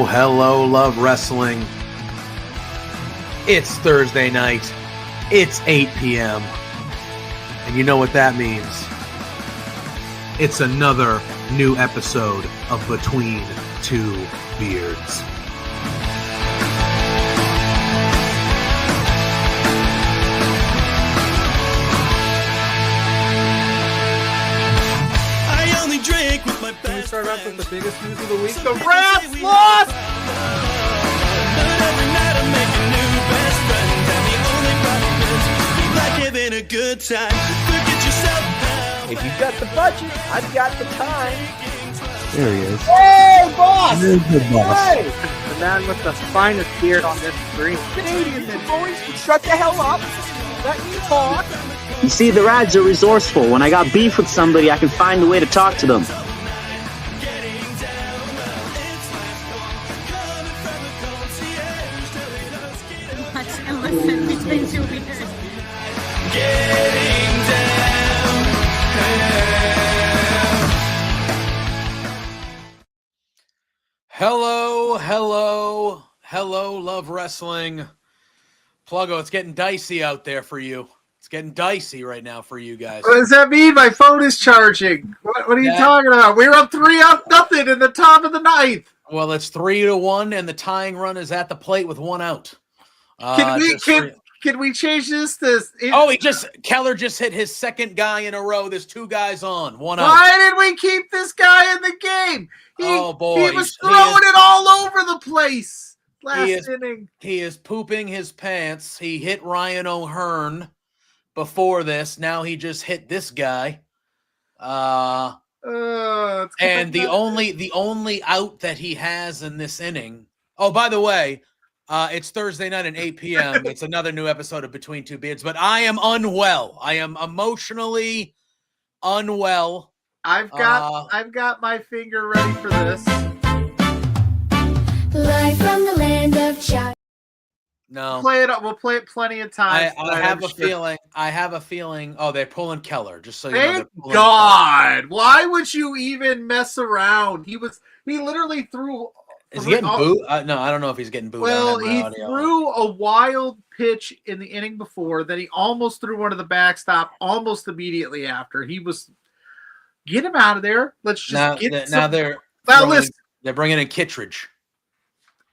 Hello, love wrestling. It's Thursday night. It's 8 p.m. And you know what that means. It's another new episode of Between Two Beards. Can we start off with the biggest news of the week? The Rats lost! But every night I make a new best friend, and the only problem is we like having a good time. Forget yourself now. If you've got the budget, I've got the time. There he is. Hey, boss! There's the boss. Hey! The man with the finest beard on this screen. Canadian men, boys, shut the hell up. Let me talk. You see, the Rads are resourceful. When I got beef with somebody, I can find a way to talk to them. Hello, love wrestling. Pluggo, it's getting dicey out there for you. It's getting dicey right now for you guys. What does that mean? My phone is charging. What are you talking about? We're up 3-0 in the top of the ninth. Well, it's 3-1, and the tying run is at the plate with one out. Can we change this? Keller just hit his second guy in a row. There's two guys on, one out. Why did we keep this guy in the game? He was throwing it all over the place last inning. He is pooping his pants. He hit Ryan O'Hearn before this. Now he just hit this guy. And the only out that he has in this inning. Oh, by the way, it's Thursday night at 8 p.m. It's another new episode of Between Two Beards, but I am unwell. I am emotionally unwell. I've got my finger ready for this. Live from the land of China. No. We'll play it plenty of times. I have a feeling. Oh, they're pulling Keller. Just so you know. Thank God. Why would you even mess around? He literally threw. Is he getting booed? No, I don't know if he's getting booed. Well, he threw a wild pitch in the inning before. Then he almost threw one to the backstop almost immediately after. He was. Get him out of there. Let's just they're bringing in Kittredge.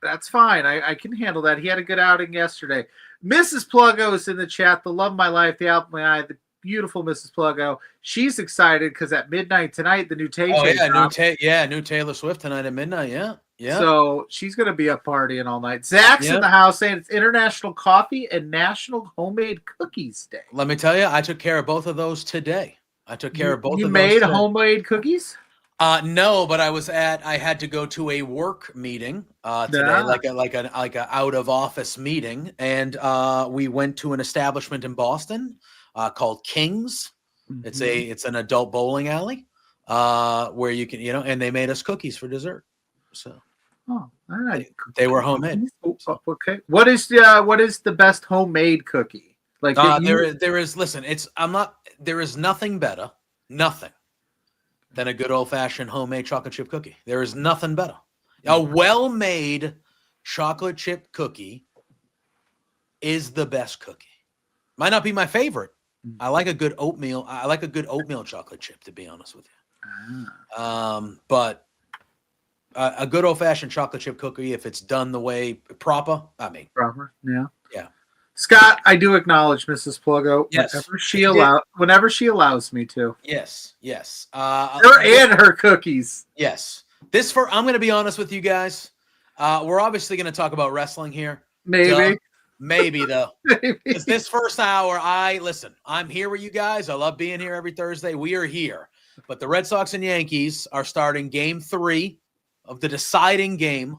That's fine. I can handle that. He had a good outing yesterday. Mrs. Pluggo is in the chat. The love of my life, the apple of my eye, the beautiful Mrs. Pluggo. She's excited because at midnight tonight, the new new Taylor Swift tonight at midnight. Yeah. So she's going to be up partying all night. Zach's in the house saying it's International Coffee and National Homemade Cookies Day. Let me tell you, I took care of both of those today. You made homemade cookies? No, but I had to go to a work meeting today, like a out of office meeting, and we went to an establishment in Boston called King's. Mm-hmm. It's an adult bowling alley where you can and they made us cookies for dessert. So all right, they were homemade. Okay, what is the best homemade cookie? Like there is. Listen, there is nothing better than a good old-fashioned homemade chocolate chip cookie. There is nothing better. A well-made chocolate chip cookie is the best cookie. Might not be my favorite. I like a good oatmeal. I like a good oatmeal chocolate chip, to be honest with you. But a good old-fashioned chocolate chip cookie, if it's done the way proper, proper, yeah. Scott, I do acknowledge Mrs. Pluggo whenever she allows me to. Yes. Her and her cookies. Yes. I'm going to be honest with you guys. We're obviously going to talk about wrestling here. Maybe. Maybe though. Because this first hour, I'm here with you guys. I love being here every Thursday. We are here. But the Red Sox and Yankees are starting game 3 of the deciding game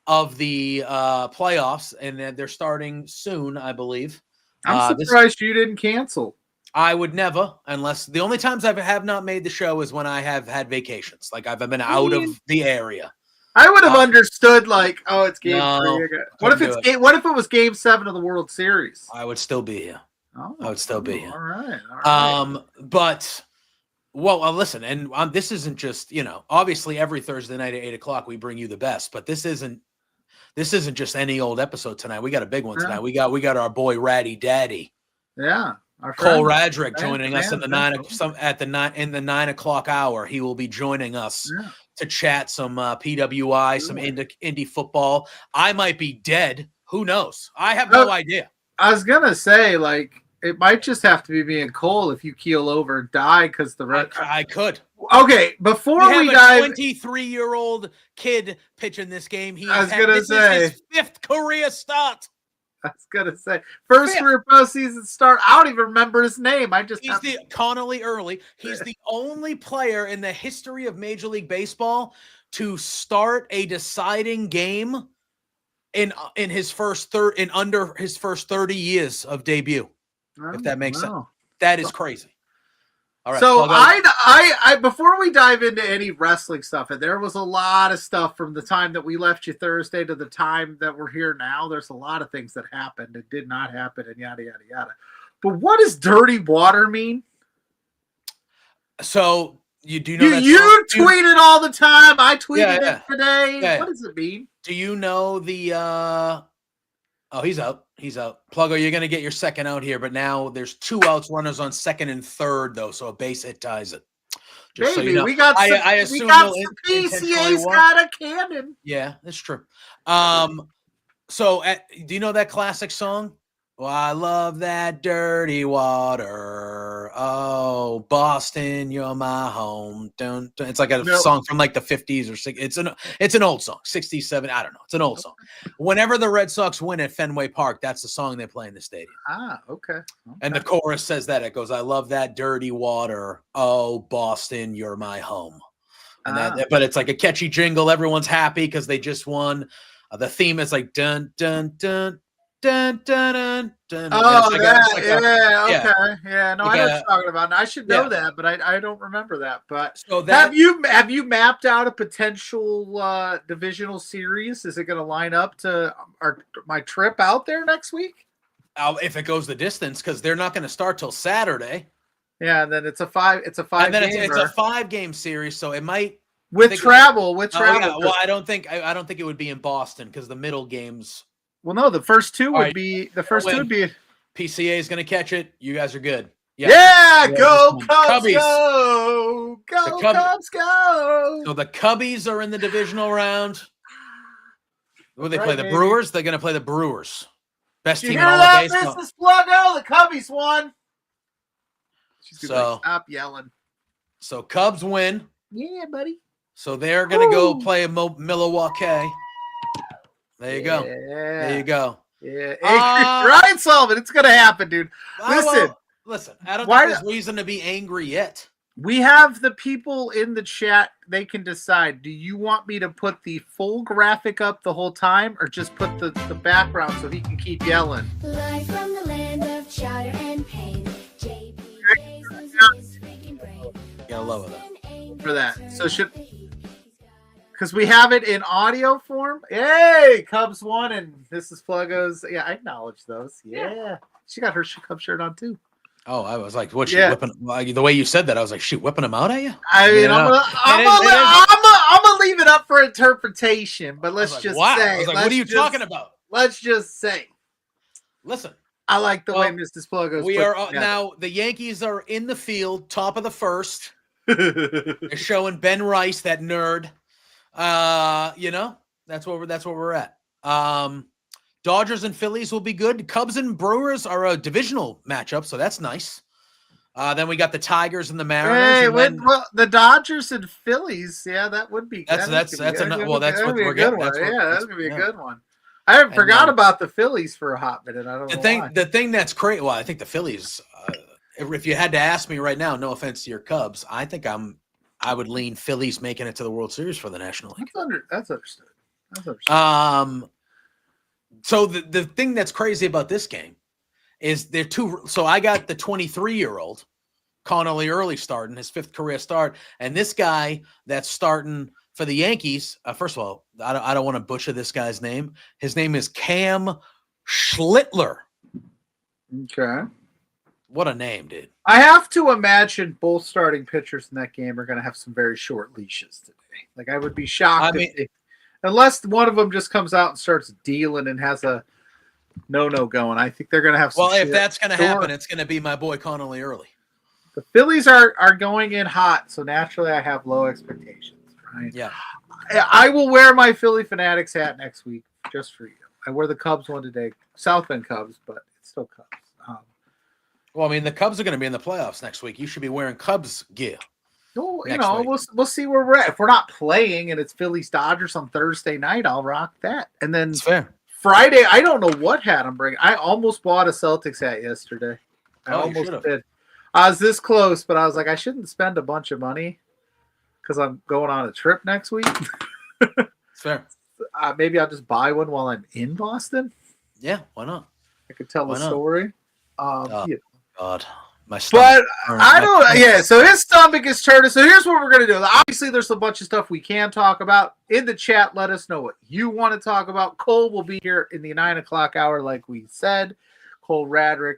of the playoffs, and they're starting soon, I believe. I'm surprised you didn't cancel. I would never, unless the only times I have not made the show is when I have had vacations. Like I've been out of the area. I would have understood, like, oh, it's game 3. What if it was game 7 of the World Series? I would still be here. I would still be here. All right. But listen, and this isn't just, obviously every Thursday night at 8:00 we bring you the best, but this isn't just any old episode tonight. We got a big one tonight. We got our boy Raddy Daddy. Yeah. Cole Radrick joining us in the 9 o'clock hour. He will be joining us to chat some PWI, some indie football. I might be dead. Who knows? I have no idea. I was gonna say, like, it might just have to be me and Cole if you keel over and die because I could. Okay, before we dive, 23-year-old kid pitching this game. This is his 5th career start. I was gonna say first career postseason start. I don't even remember his name. Connolly Early. He's the only player in the history of Major League Baseball to start a deciding game in his first under his first 30 years of debut. If that makes sense, that is crazy. All right. So I before we dive into any wrestling stuff, and there was a lot of stuff from the time that we left you Thursday to the time that we're here now. There's a lot of things that happened that did not happen, and yada yada yada. But what does dirty water mean? So you do know you tweet it all the time. I tweeted it today. Yeah. What does it mean? Do you know the? Oh, he's out. He's out. Pluggo, you're going to get your second out here, but now there's 2 outs, runners on second and third, though, so a base hit ties it. Just maybe. So you know. I assume PCA's got a cannon. Yeah, that's true. So do you know that classic song? Well, I love that dirty water. Oh, Boston, you're my home. It's like a song from like the 50s or 60s. It's an old song, 67. I don't know. It's an old song. Whenever the Red Sox win at Fenway Park, that's the song they play in the stadium. Okay. And the chorus says that. It goes, I love that dirty water. Oh, Boston, you're my home. And but it's like a catchy jingle. Everyone's happy because they just won. The theme is like dun dun dun. Dun, dun, dun, dun. Oh, okay. Yeah, I know what you're talking about. I should know that, but I don't remember that. But so have you mapped out a potential divisional series? Is it going to line up to my trip out there next week? If it goes the distance, because they're not going to start till Saturday. Yeah, and then it's a 5. It's a 5. And then it's a 5-game series, so it might with travel. Well, I don't think it would be in Boston because the middle games. Well, no, the first two would be PCA is going to catch it. You guys are good. Yeah, go Cubs, go Cubs, go. So the Cubbies are in the divisional round. Who they play? The Brewers. They're going to play the Brewers. Best team in all of baseball. Mrs. Pluggo, the Cubbies won. Stop yelling. So Cubs win. Yeah, buddy. So they're going to go play Milwaukee. There you go. There you go. Yeah. Ryan Sullivan, it's going to happen, dude. Listen, I don't think there's reason to be angry yet. We have the people in the chat. They can decide. Do you want me to put the full graphic up the whole time or just put the background so he can keep yelling? Live from the land of chowder and pain. JP his freaking brain. Gotta love that. For that. So because we have it in audio form. Hey, Cubs won, and this is Pluggo's. Yeah, I acknowledge those. Yeah. She got her Cubs shirt on, too. Oh, I was like, what, she whipping? The way you said that, I was like, she whipping them out at you? I mean, I'm going to leave it up for interpretation, but let's just say. I was like, what are you talking about? Let's just say. Listen. I like the way Mrs. Pluggo's. We are now, the Yankees are in the field, top of the first. They're showing Ben Rice, that nerd. That's where we're at. Dodgers and Phillies will be good. Cubs and Brewers are a divisional matchup, so that's nice. Then we got the Tigers and the Mariners. Hey, the Dodgers and Phillies, that would be. That's what we're getting. That's gonna be a good one. I And forgot then- about the Phillies for a hot minute. I don't know why. The thing that's crazy. Well, I think the Phillies. If you had to ask me right now, no offense to your Cubs, I think I would lean Phillies making it to the World Series for the National League. That's understood. That's understood. So the thing that's crazy about this game is they're two. So I got the 23-year-old Connolly early starting his 5th career start, and this guy that's starting for the Yankees. First of all, I don't want to butcher this guy's name. His name is Cam Schlittler. Okay. What a name, dude. I have to imagine both starting pitchers in that game are going to have some very short leashes today. Like, I would be shocked unless one of them just comes out and starts dealing and has a no going. I think they're going to have some Well, if that's going to happen, it's going to be my boy Connolly early. The Phillies are going in hot, so naturally I have low expectations. Right? Yeah. I will wear my Philly Fanatics hat next week just for you. I wear the Cubs one today, South Bend Cubs, but it's still Cubs. Well, I mean, the Cubs are going to be in the playoffs next week. You should be wearing Cubs gear. Well, next week. we'll see where we're at. If we're not playing and it's Phillies Dodgers on Thursday night, I'll rock that. And then It's fair. Friday, I don't know what hat I'm bringing. I almost bought a Celtics hat yesterday. I Oh, you almost should've. did. I was this close, but I was like, I shouldn't spend a bunch of money because I'm going on a trip next week. It's fair. Maybe I'll just buy one while I'm in Boston. Yeah, why not? I could tell Why a not? story. Yeah. God, my stomach. But I don't. Yeah. So his stomach is turning. So here's what we're gonna do. Obviously, there's a bunch of stuff we can talk about in the chat. Let us know what you want to talk about. Cole will be here in the 9 o'clock hour, like we said. Cole Radrick,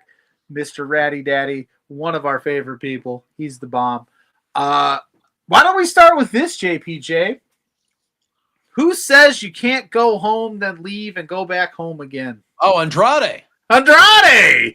Mr. Raddy Daddy, one of our favorite people. He's the bomb. Why don't we start with this, JPJ? Who says you can't go home, then leave and go back home again? Oh, Andrade. Andrade.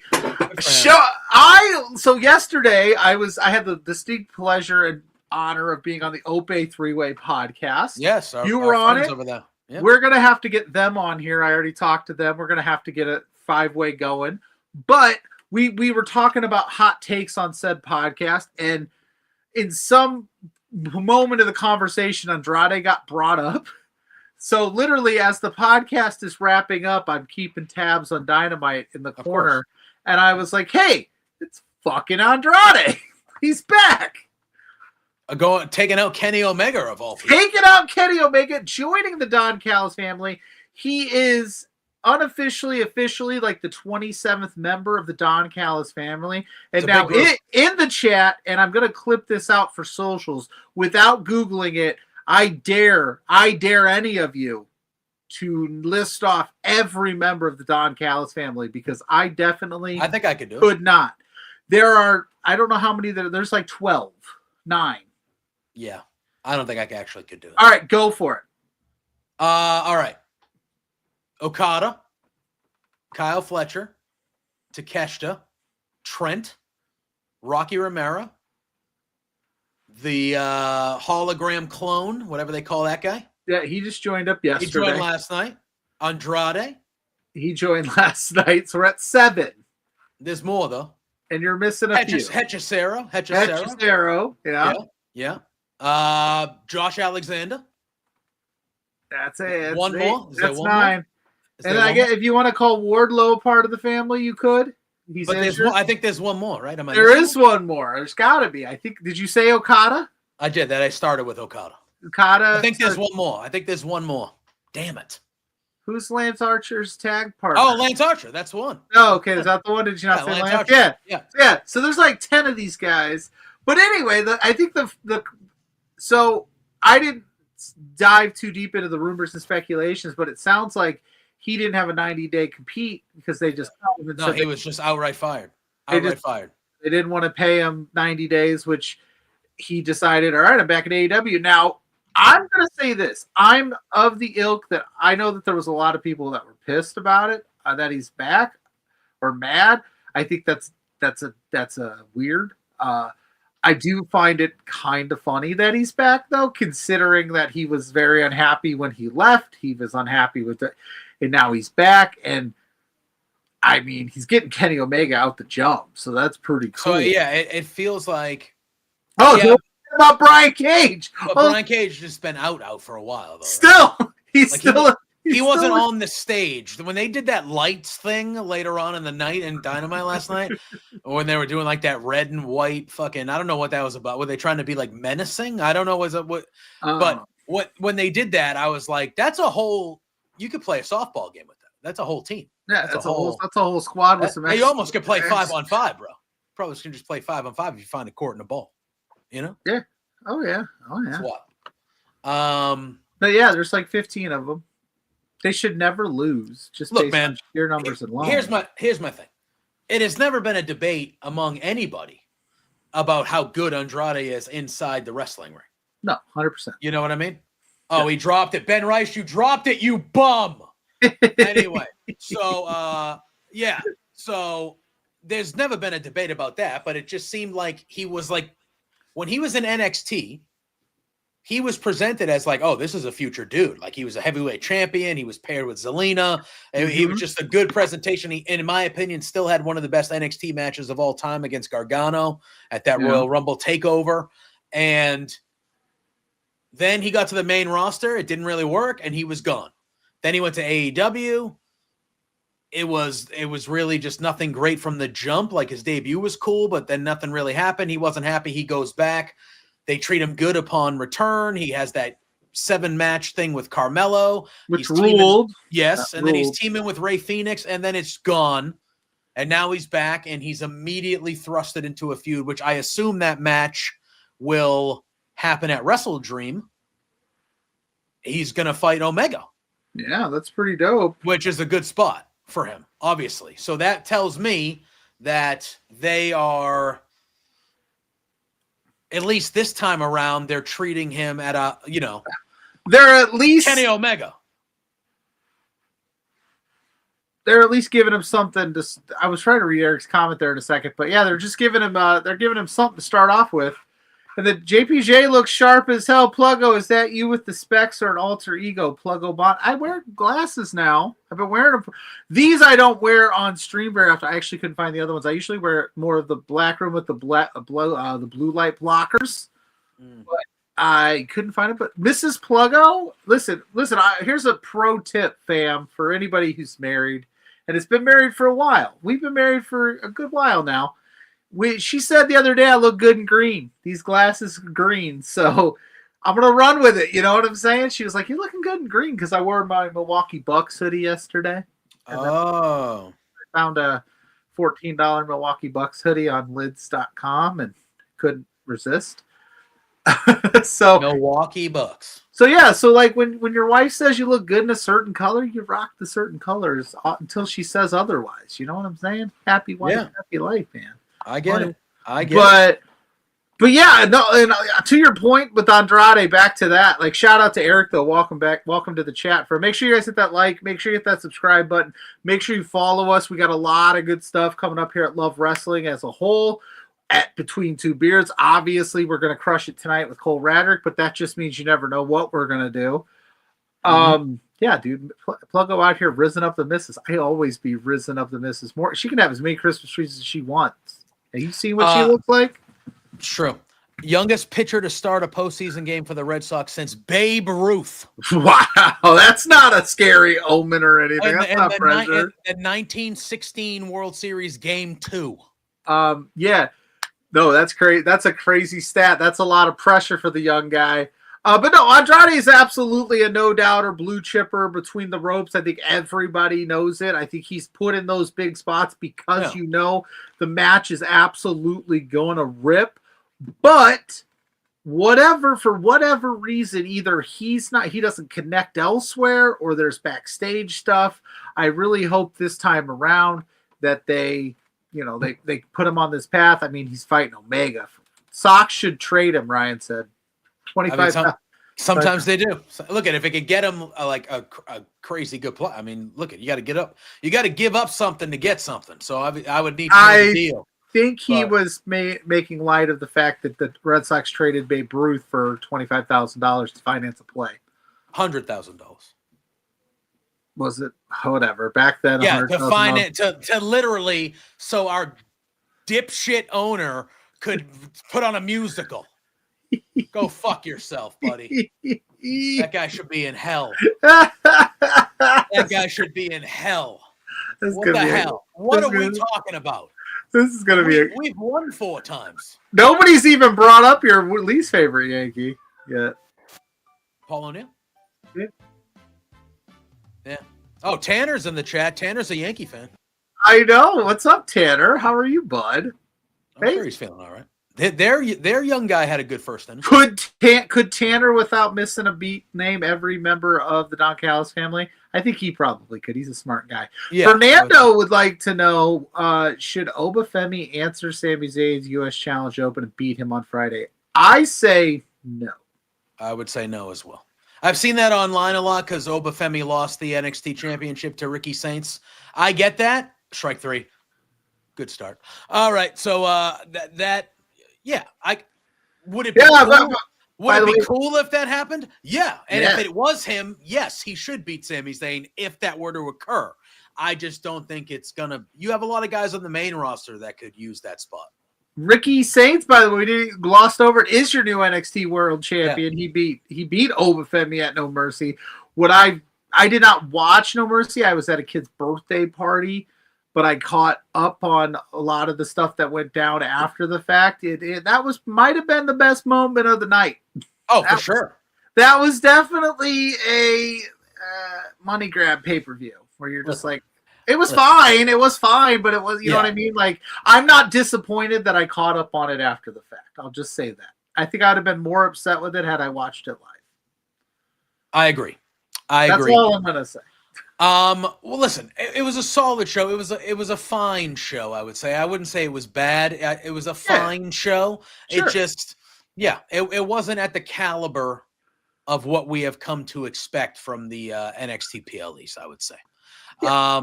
So yesterday I had the distinct pleasure and honor of being on the Ope 3-Way podcast. Yes, You were on friends it? over there. Yeah. We're gonna have to get them on here. I already talked to them. We're gonna have to get a 5-way going. But we were talking about hot takes on said podcast, and in some moment of the conversation, Andrade got brought up. So literally, as the podcast is wrapping up, I'm keeping tabs on Dynamite in the corner, and I was like, "Hey, it's fucking Andrade! He's back, Taking out Kenny Omega of all people. taking out Kenny Omega, joining the Don Callis family. He is officially like the 27th member of the Don Callis family, and It's a now big group. in the chat, and I'm gonna clip this out for socials without googling it. I dare any of you to list off every member of the Don Callis family, because I definitely I think I could do it. could not. There are, I don't know how many there's like 12, 9. Yeah, I don't think I actually could do it. All right, go for it. All right. Okada, Kyle Fletcher, Takeshita, Trent, Rocky Romero, the hologram clone, whatever they call that guy. Yeah, he just joined up He yesterday. joined last night. Andrade. He joined last night, so we're at 7, There's more though. and you're missing a few. Hechicero. Hechicero, yeah. Yeah. Josh Alexander. That's it. One That's 8. more? Is there That's one 9. Is And there I one get more? if you want to call Wardlow part of the family, you could. He's But there's injured. one, I think there's one more, right? Am I There missing is one more. There's got to be. I think. Did you say Okada? I did that. I started with Okada. Okada. I think there's one more. Damn it. Who's Lance Archer's tag partner? Oh, Lance Archer. That's one. Oh, okay. Is that the one? Did you not Yeah, say Lance Lance? Archer. Yeah. Yeah. So there's like 10 of these guys. But anyway, I think so I didn't dive too deep into the rumors and speculations, but it sounds like he didn't have a 90-day compete because they just No, he was just outright fired. They didn't want to pay him 90 days, which he decided, all right, I'm back at AEW. Now, I'm going to say this. I'm of the ilk that I know that there was a lot of people that were pissed about it, that he's back or mad. I think that's a weird. I do find it kind of funny that he's back, though, considering that he was very unhappy when he left. He was unhappy with it, and now he's back. And I mean, he's getting Kenny Omega out the jump, so that's pretty cool. So yeah, it feels like. Oh, Yeah. don't forget about Brian Cage. But Oh, Brian Cage just been out for a while though. Right? still, he's Like, still He wasn't on the stage when they did that lights thing later on in the night in Dynamite last night, when they were doing like that red and white fucking. I don't know what that was about. Were they trying to be like menacing? I don't know. But when they did that, I was like, that's a whole. You could play a softball game with that. That's a whole team. Yeah, that's a whole squad with some. You almost could play 5-on-5, bro. Probably can just play 5-on-5 if you find a court and a ball. You know? Yeah. Oh yeah. That's wild. But yeah, there's like 15 of them. They should never lose. Just Look, based man, on sheer numbers alone. Here's my thing. It has never been a debate among anybody about how good Andrade is inside the wrestling ring. No, 100%. You know what I mean? Oh, he dropped it. Ben Rice, you dropped it, you bum. Anyway, so yeah. So there's never been a debate about that, but it just seemed like he was like, when he was in NXT, he was presented as like, oh, this is a future dude. Like he was a heavyweight champion. He was paired with Zelina. And he was just a good presentation. He, in my opinion, still had one of the best NXT matches of all time against Gargano at that Royal Rumble takeover. And then he got to the main roster. It didn't really work, and he was gone. Then he went to AEW. It was really just nothing great from the jump. Like his debut was cool, but then nothing really happened. He wasn't happy. He goes back. They treat him good upon return. He has that 7-match thing with Carmelo. Which ruled. Yes, and then he's teaming with Rey Fenix, and then it's gone. And now he's back, and he's immediately thrusted into a feud, which I assume that match will happen at Wrestle Dream. He's going to fight Omega. Yeah, that's pretty dope. Which is a good spot for him, obviously. So that tells me that they are, at least this time around, they're treating him at a, they're at least Kenny Omega. They're at least giving him something to. I was trying to read Eric's comment there in a second, but yeah, they're just giving him. They're giving him something to start off with. And the JPJ looks sharp as hell. Pluggo, is that you with the specs or an alter ego? Pluggo bot. I wear glasses now. I've been wearing them. These I don't wear on stream very often. I actually couldn't find the other ones. I usually wear more of the black room with the blue light blockers. But I couldn't find it. But Mrs. Pluggo, listen. Here's a pro tip, fam, for anybody who's married and has been married for a while. We've been married for a good while now. She said the other day I look good in green. These glasses are green, so I'm gonna run with it. You know what I'm saying? She was like, "You're looking good in green," because I wore my Milwaukee Bucks hoodie yesterday. I found a $14 Milwaukee Bucks hoodie on lids.com and couldn't resist. So Milwaukee Bucks. So yeah, so like when your wife says you look good in a certain color, you rock the certain colors until she says otherwise. You know what I'm saying? Happy wife, happy life, man. I get it. But yeah, no. And to your point with Andrade, back to that. Like, shout out to Eric though. Welcome back. Welcome to the chat. Make sure you guys hit that like. Make sure you hit that subscribe button. Make sure you follow us. We got a lot of good stuff coming up here at Love Wrestling as a whole. At Between Two Beards, obviously we're gonna crush it tonight with Cole Radrick, but that just means you never know what we're gonna do. Yeah, dude, Pluggo out here risen up the missus. I always be risen up the missus. More, she can have as many Christmas trees as she wants. Have you seen what she looks like? True. Youngest pitcher to start a postseason game for the Red Sox since Babe Ruth. Wow, that's not a scary omen or anything. That's not pressure. The 1916 World Series Game 2. Yeah. No, that's crazy. That's a crazy stat. That's a lot of pressure for the young guy. But no, Andrade is absolutely a no-doubter, blue chipper between the ropes. I think everybody knows it. I think he's put in those big spots because the match is absolutely going to rip. But for whatever reason, either he doesn't connect elsewhere or there's backstage stuff. I really hope this time around that they put him on this path. I mean, he's fighting Omega. Sox should trade him, Ryan said. 25. Sometimes they do. So, look at if it could get him a crazy good play. I mean, look at you got to get up. You got to give up something to get something. So I would need to know the deal. I think he was making light of the fact that the Red Sox traded Babe Ruth for $25,000 to finance a play. $100,000. Was it whatever back then? Yeah, to finance to literally so our dipshit owner could put on a musical. Go fuck yourself, buddy. That guy should be in hell. That guy should be in hell. What the hell? What are we talking about? This is going to be. We've won 4 times. Nobody's even brought up your least favorite Yankee yet. Paul O'Neill. Yeah. Yeah. Oh, Tanner's in the chat. Tanner's a Yankee fan. I know. What's up, Tanner? How are you, bud? I'm sure he's feeling all right. Their young guy had a good first inning. Could Tanner, without missing a beat, name every member of the Don Callis family? I think he probably could. He's a smart guy. Yeah, Fernando would like to know, should Obafemi answer Sami Zayn's U.S. Challenge Open and beat him on Friday? I say no. I would say no as well. I've seen that online a lot because Obafemi lost the NXT championship to Ricky Saints. I get that. Strike 3. Good start. All right. So yeah, would it be cool? Would it be cool if that happened? Yeah. And if it was him, yes, he should beat Sami Zayn if that were to occur. I just don't think it's gonna. You have a lot of guys on the main roster that could use that spot. Ricky Saints, by the way, glossed over it, is your new NXT World Champion. Yeah. He beat Obafemi at No Mercy. I did not watch No Mercy. I was at a kid's birthday party, but I caught up on a lot of the stuff that went down after the fact. That might have been the best moment of the night. Oh, for sure. That was definitely a money grab pay-per-view where you're just like, it was fine. It was fine, but it was, you know what I mean? Like, I'm not disappointed that I caught up on it after the fact. I'll just say that. I think I'd have been more upset with it had I watched it live. I agree. That's all I'm going to say. Well, listen, it was a solid show. It was a fine show, I would say. I wouldn't say it was bad. It was a fine show. Sure. It just, it wasn't at the caliber of what we have come to expect from the NXT PLEs, I would say. Yeah.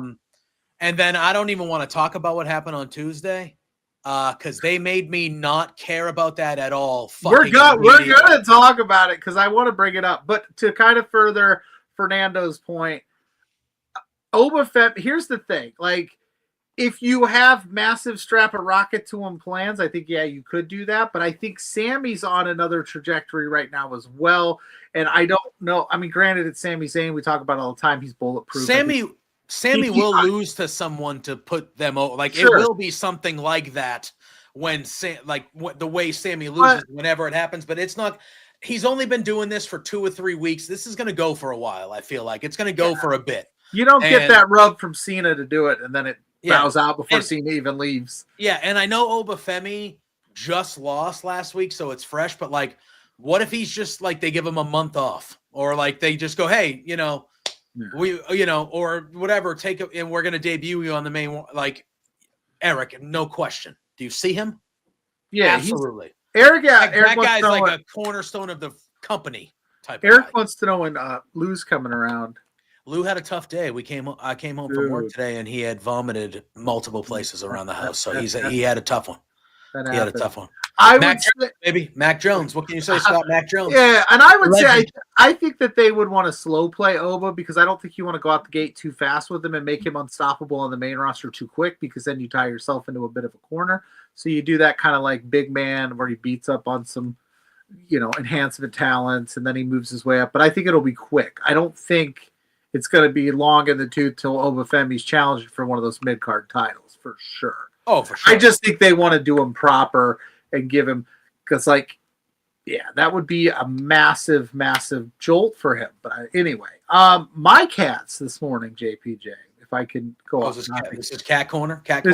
And then I don't even want to talk about what happened on Tuesday because they made me not care about that at all. We're going to talk about it because I want to bring it up. But to kind of further Fernando's point, Obafemi, here's the thing. Like, if you have massive strap a rocket to him plans, I think, you could do that. But I think Sammy's on another trajectory right now as well. And I don't know. I mean, granted, it's Sami Zayn. We talk about it all the time. He's bulletproof. Sammy will lose to someone to put them over. Like, it will be something like that when the way Sammy loses whenever it happens. But it's not. He's only been doing this for 2 or 3 weeks. This is going to go for a while. I feel like it's going to go for a bit. You don't get that rub from Cena to do it, and then it bows out before Cena even leaves. Yeah, and I know Obafemi just lost last week, so it's fresh. But like, what if he's just like they give him a month off, or like they just go, hey, we, or whatever, take it, and we're going to debut you on the main. Like, Eric, no question. Do you see him? Yeah, absolutely. Eric, that guy's like a cornerstone of the company type. Eric wants to know when Lou's coming around. Lou had a tough day. I came home from work today, and he had vomited multiple places around the house. So he had a tough one. He had a tough one. Mac Jones. What can you say about Mac Jones? Yeah, and I would say I think that they would want to slow play Oba because I don't think you want to go out the gate too fast with him and make him unstoppable on the main roster too quick because then you tie yourself into a bit of a corner. So you do that kind of like big man where he beats up on some, enhancement talents and then he moves his way up. But I think it'll be quick. I don't think it's going to be long in the tooth till Obafemi's challenging for one of those mid-card titles for sure. Oh, for sure. I just think they want to do him proper and give him because, that would be a massive, massive jolt for him. But anyway, my cats this morning, JPJ, if I can go off. This is Cat Corner. Cat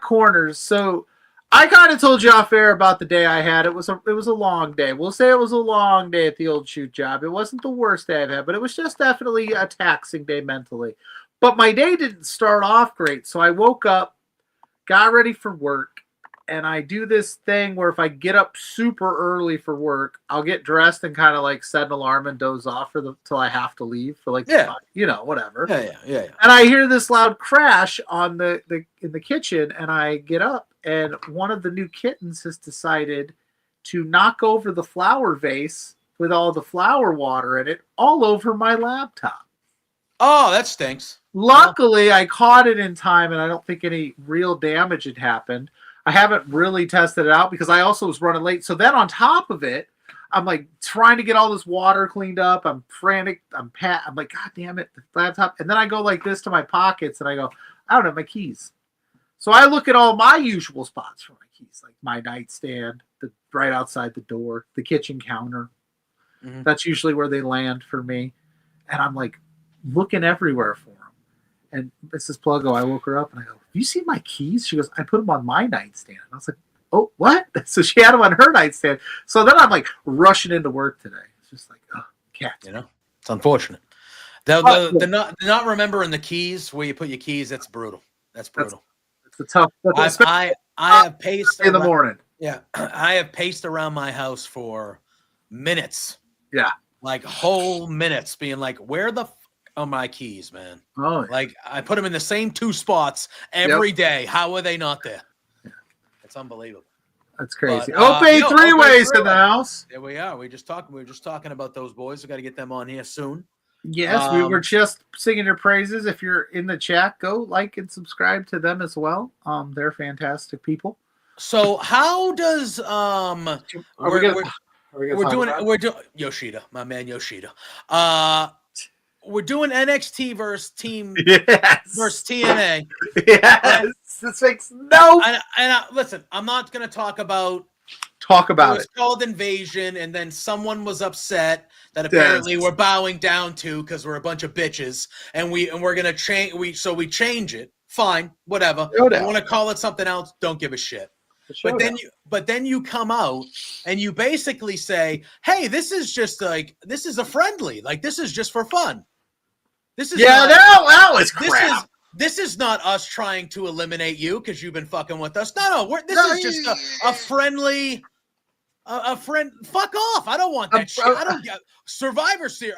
Corners. So I kind of told you off air about the day I had. It was a long day. We'll say it was a long day at the old shoot job. It wasn't the worst day I've had, but it was just definitely a taxing day mentally. But my day didn't start off great. So I woke up, got ready for work, and I do this thing where if I get up super early for work, I'll get dressed and kind of like set an alarm and doze off till I have to leave for whatever. Yeah. And I hear this loud crash on in the kitchen, and I get up. And one of the new kittens has decided to knock over the flower vase with all the flower water in it all over my laptop. Oh, that stinks. Luckily, I caught it in time, and I don't think any real damage had happened. I haven't really tested it out because I also was running late. So then on top of it, I'm like trying to get all this water cleaned up. I'm frantic. I'm like, God damn it, the laptop. And then I go like this to my pockets and I go, I don't have my keys. So I look at all my usual spots for my keys, like my nightstand, right outside the door, the kitchen counter. Mhm. That's usually where they land for me. And I'm like looking everywhere for them. And Mrs. Pluggo, I woke her up and I go, you see my keys? She goes, I put them on my nightstand. And I was like, oh, what? So she had them on her nightstand. So then I'm like rushing into work today. It's just like, oh, cat. You know, it's unfortunate. The not remembering the keys where you put your keys. That's brutal. That's brutal. It's a tough. I have paced in the around- morning. Yeah, I have paced around my house for minutes. Yeah. Like whole minutes, being like, where the are my keys, man? Oh, yeah. Like I put them in the same 2 spots every day. How are they not there? It's unbelievable. That's crazy. But, Ope three ways in the three-way. house. There we are. We were just talking about those boys. We got to get them on here soon. Yes, we were just singing your praises. If you're in the chat, go like and subscribe to them as well. They're fantastic people. So how does we're doing Yoshida, my man Yoshida. We're doing NXT versus versus TNA. Yes, this makes no. Listen, I'm not going to talk about it. It's called Invasion, and then someone was upset that apparently we're bowing down to because we're a bunch of bitches, and we're going to change. We change it. Fine, whatever. You want to call it something else? Don't give a shit. But then you come out and you basically say, "Hey, this is a friendly. Like this is just for fun. This is that was crap. This is not us trying to eliminate you because you've been fucking with us. No, this is just a friendly, a friend. Fuck off! I don't want that shit. I don't get Survivor Series.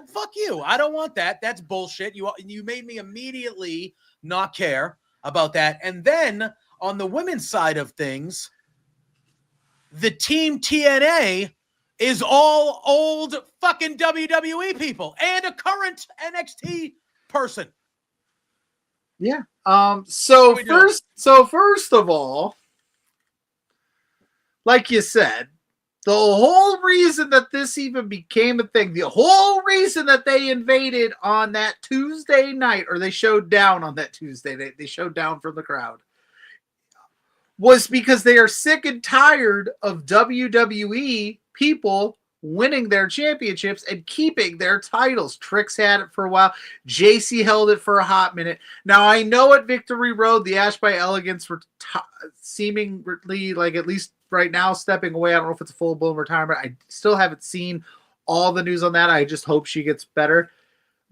Fuck you. I don't want that. That's bullshit. You made me immediately not care about that. And then on the women's side of things, the Team TNA is all old fucking WWE people and a current NXT person. Yeah. So first of all, like you said, the whole reason that this even became a thing, the whole reason that they invaded on that Tuesday night, or they showed down on that Tuesday, they showed down from the crowd, was because they are sick and tired of WWE people winning their championships and keeping their titles. Trix had it for a while. JC held it for a hot minute. Now, I know at Victory Road, the Ash by Elegance were seemingly, like at least right now, stepping away. I don't know if it's a full-blown retirement. I still haven't seen all the news on that. I just hope she gets better.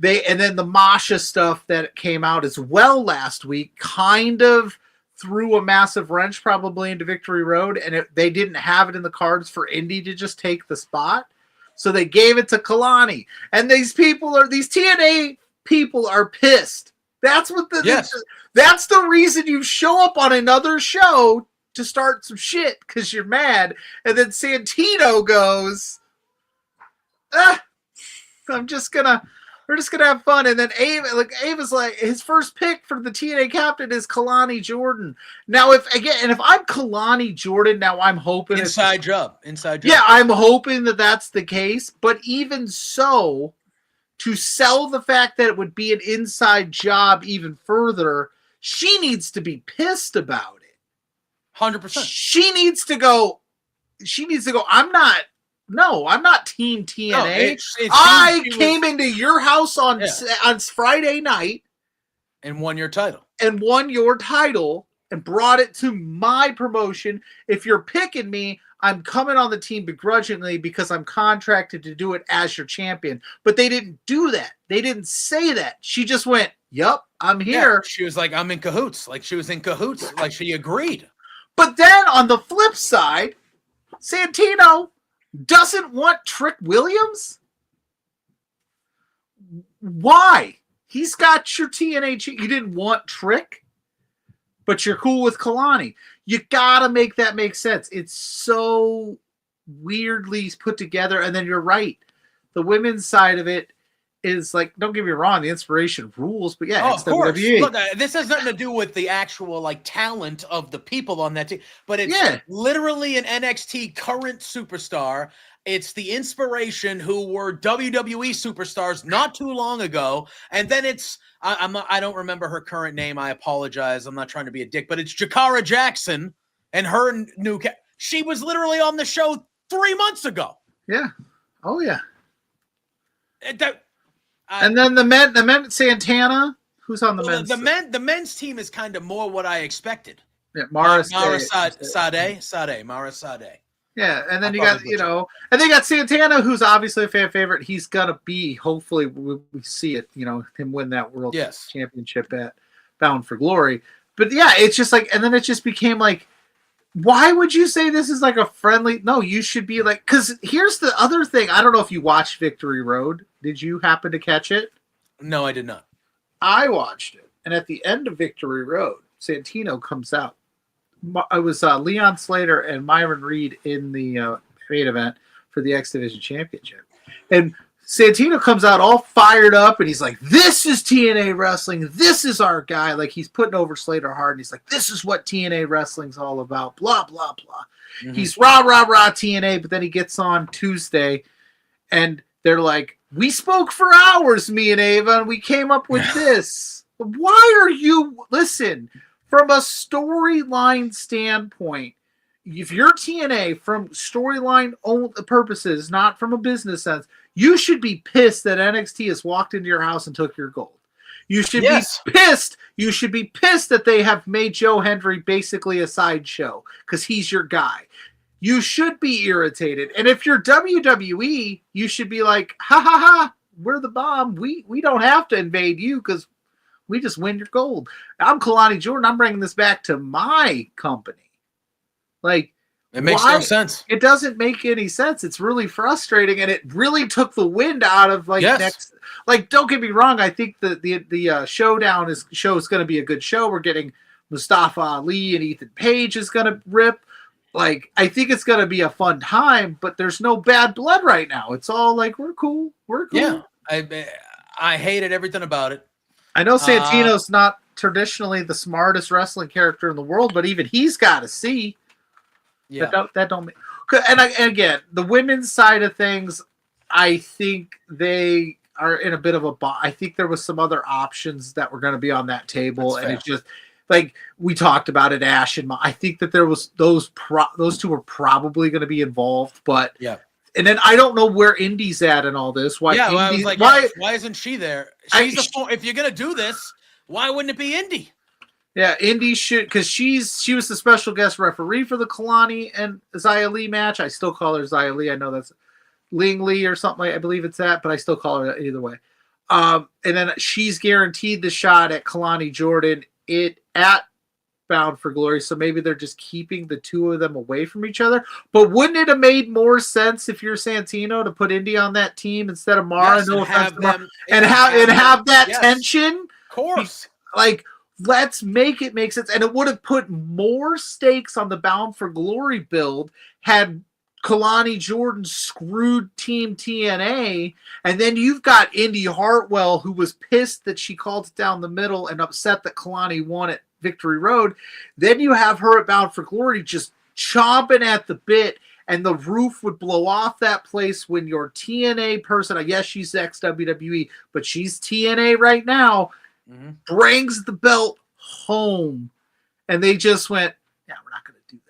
And then the Masha stuff that came out as well last week kind of threw a massive wrench probably into Victory Road, and they didn't have it in the cards for Indy to just take the spot. So they gave it to Kalani. And these TNA people are pissed. That's what that's the reason you show up on another show to start some shit, because you're mad. And then Santino goes, we're just gonna have fun. And then Ava's like, his first pick for the TNA captain is Kalani Jordan. Now, if I'm Kalani Jordan, now I'm hoping inside job. Yeah, I'm hoping that that's the case. But even so, to sell the fact that it would be an inside job even further, she needs to be pissed about it. 100%. She needs to go. I'm not Team TNA. I came into your house on Friday night and won your title. And brought it to my promotion. If you're picking me, I'm coming on the team begrudgingly because I'm contracted to do it as your champion. But they didn't do that. They didn't say that. She just went, "Yup, I'm here." Yeah, she was like, "I'm in cahoots." Like she was in cahoots. Like she agreed. But then on the flip side, Santino doesn't want Trick Williams? Why? He's got your TNA. You didn't want Trick, but you're cool with Kalani. You gotta make that make sense. It's so weirdly put together. And then you're right. The women's side of it is like, don't get me wrong, the inspiration rules, but yeah, Oh, of course. XWWE. Look, this has nothing to do with the actual like talent of the people on that team, but it's Yeah. literally an NXT current superstar. It's the inspiration who were WWE superstars not too long ago, and then it's I don't remember her current name. I apologize. I'm not trying to be a dick, but it's Jakara Jackson and her new. She was literally on the show 3 months ago. Yeah. Oh yeah. And then the men Santana, who's on the men's. The men's team is kind of more what I expected. Yeah, Mara Sade. Sade. Yeah, and then you got, and they got Santana, who's obviously a fan favorite. He's gonna be, hopefully, we see it, him win that world championship at Bound for Glory. But yeah, it's just like, and then it just became like, why would you say this is like a friendly? No, you should be like, because here's the other thing. I don't know if you watched Victory Road. Did you happen to catch it? No, I did not. I watched it, and at the end of Victory Road, Santino comes out. It was Leon Slater and Myron Reed in the main event for the X Division Championship. And Santino comes out all fired up, and he's like, this is TNA Wrestling. This is our guy. Like, he's putting over Slater hard, and he's like, this is what TNA Wrestling's all about, blah, blah, blah. Mm-hmm. He's rah, rah, rah TNA, but then he gets on Tuesday, and they're like, we spoke for hours, me and Ava, and we came up with this. Why are you... Listen... From a storyline standpoint, if you're TNA from storyline purposes, not from a business sense, you should be pissed that NXT has walked into your house and took your gold. You should be pissed. You should be pissed that they have made Joe Hendry basically a sideshow because he's your guy. You should be irritated. And if you're WWE, you should be like, ha ha ha, we're the bomb. We don't have to invade you because we just win your gold. I'm Kalani Jordan. I'm bringing this back to my company. Like, it makes no sense. It doesn't make any sense. It's really frustrating, and it really took the wind out of next. Like, don't get me wrong. I think the showdown is going to be a good show. We're getting Mustafa Ali and Ethan Page is going to rip. Like, I think it's going to be a fun time, but there's no bad blood right now. It's all like, we're cool. We're cool. Yeah, I hated everything about it. I know Santino's not traditionally the smartest wrestling character in the world, but even he's got to see. Yeah, that don't make. And again, the women's side of things, I think they are in a bit of a. I think there was some other options that were going to be on that table, and it's just like we talked about it, Ash and I think that there was those two were probably going to be involved, but yeah. And then I don't know where Indy's at in all this. Why? Yeah, I was like, why isn't she there? If you're gonna do this, why wouldn't it be Indy? Yeah, Indy should, because she was the special guest referee for the Kalani and Xia Li match. I still call her Xia Li. I know that's Ling Li or something. I believe it's that, but I still call her either way. And then she's guaranteed the shot at Kalani Jordan at Bound for Glory, so maybe they're just keeping the two of them away from each other. But wouldn't it have made more sense if you're Santino to put Indy on that team instead of Mara? Yes, no have them, and have that tension. Of course, like, let's make it make sense, and it would have put more stakes on the Bound for Glory build had Kalani Jordan screwed Team TNA, and then you've got Indy Hartwell, who was pissed that she called it down the middle and upset that Kalani won it. Victory Road. Then you have her at Bound for Glory just chomping at the bit, and the roof would blow off that place when your TNA person, I guess she's ex-WWE, but she's TNA right now, brings the belt home. And they just went, yeah, we're not going to do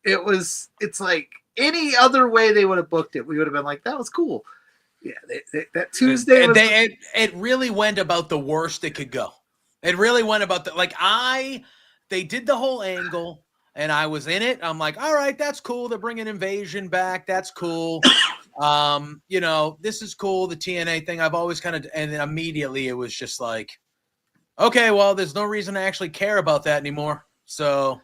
that. It's like any other way they would have booked it, we would have been like, that was cool. Yeah, that Tuesday it really went about the worst it could go. It really went about they did the whole angle, and I was in it. I'm like, all right, that's cool. They're bringing Invasion back. That's cool. This is cool. The TNA thing, I've always and then immediately it was just like, okay, well, there's no reason to actually care about that anymore. So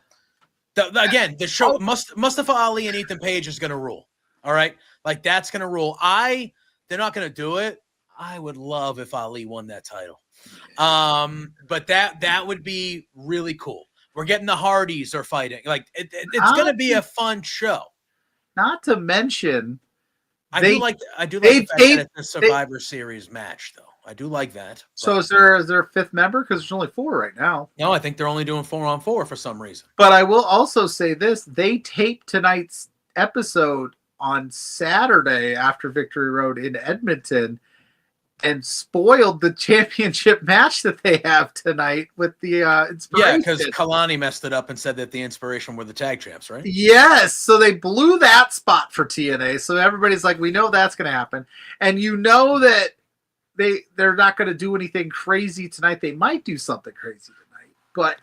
again, the show, Mustafa Ali and Ethan Page is going to rule. All right. Like, that's going to rule. They're not going to do it. I would love if Ali won that title. But that would be really cool. We're getting the Hardys are fighting. Like, it's going to be a fun show. Not to mention I They- do like they- the fact that it's a Survivor Series match, though. I do like that. So but- is there a fifth member? Because there's only 4 right now. no, I think they're only doing 4-on-4 for some reason. But I will also say this: they taped tonight's episode on Saturday after Victory Road in Edmonton, and spoiled the championship match that they have tonight with the Inspiration. Yeah, because Kalani messed it up and said that the Inspiration were the tag champs, right? Yes, so they blew that spot for TNA. So everybody's like, we know that's going to happen, and you know that they're not going to do anything crazy tonight. They might do something crazy tonight, but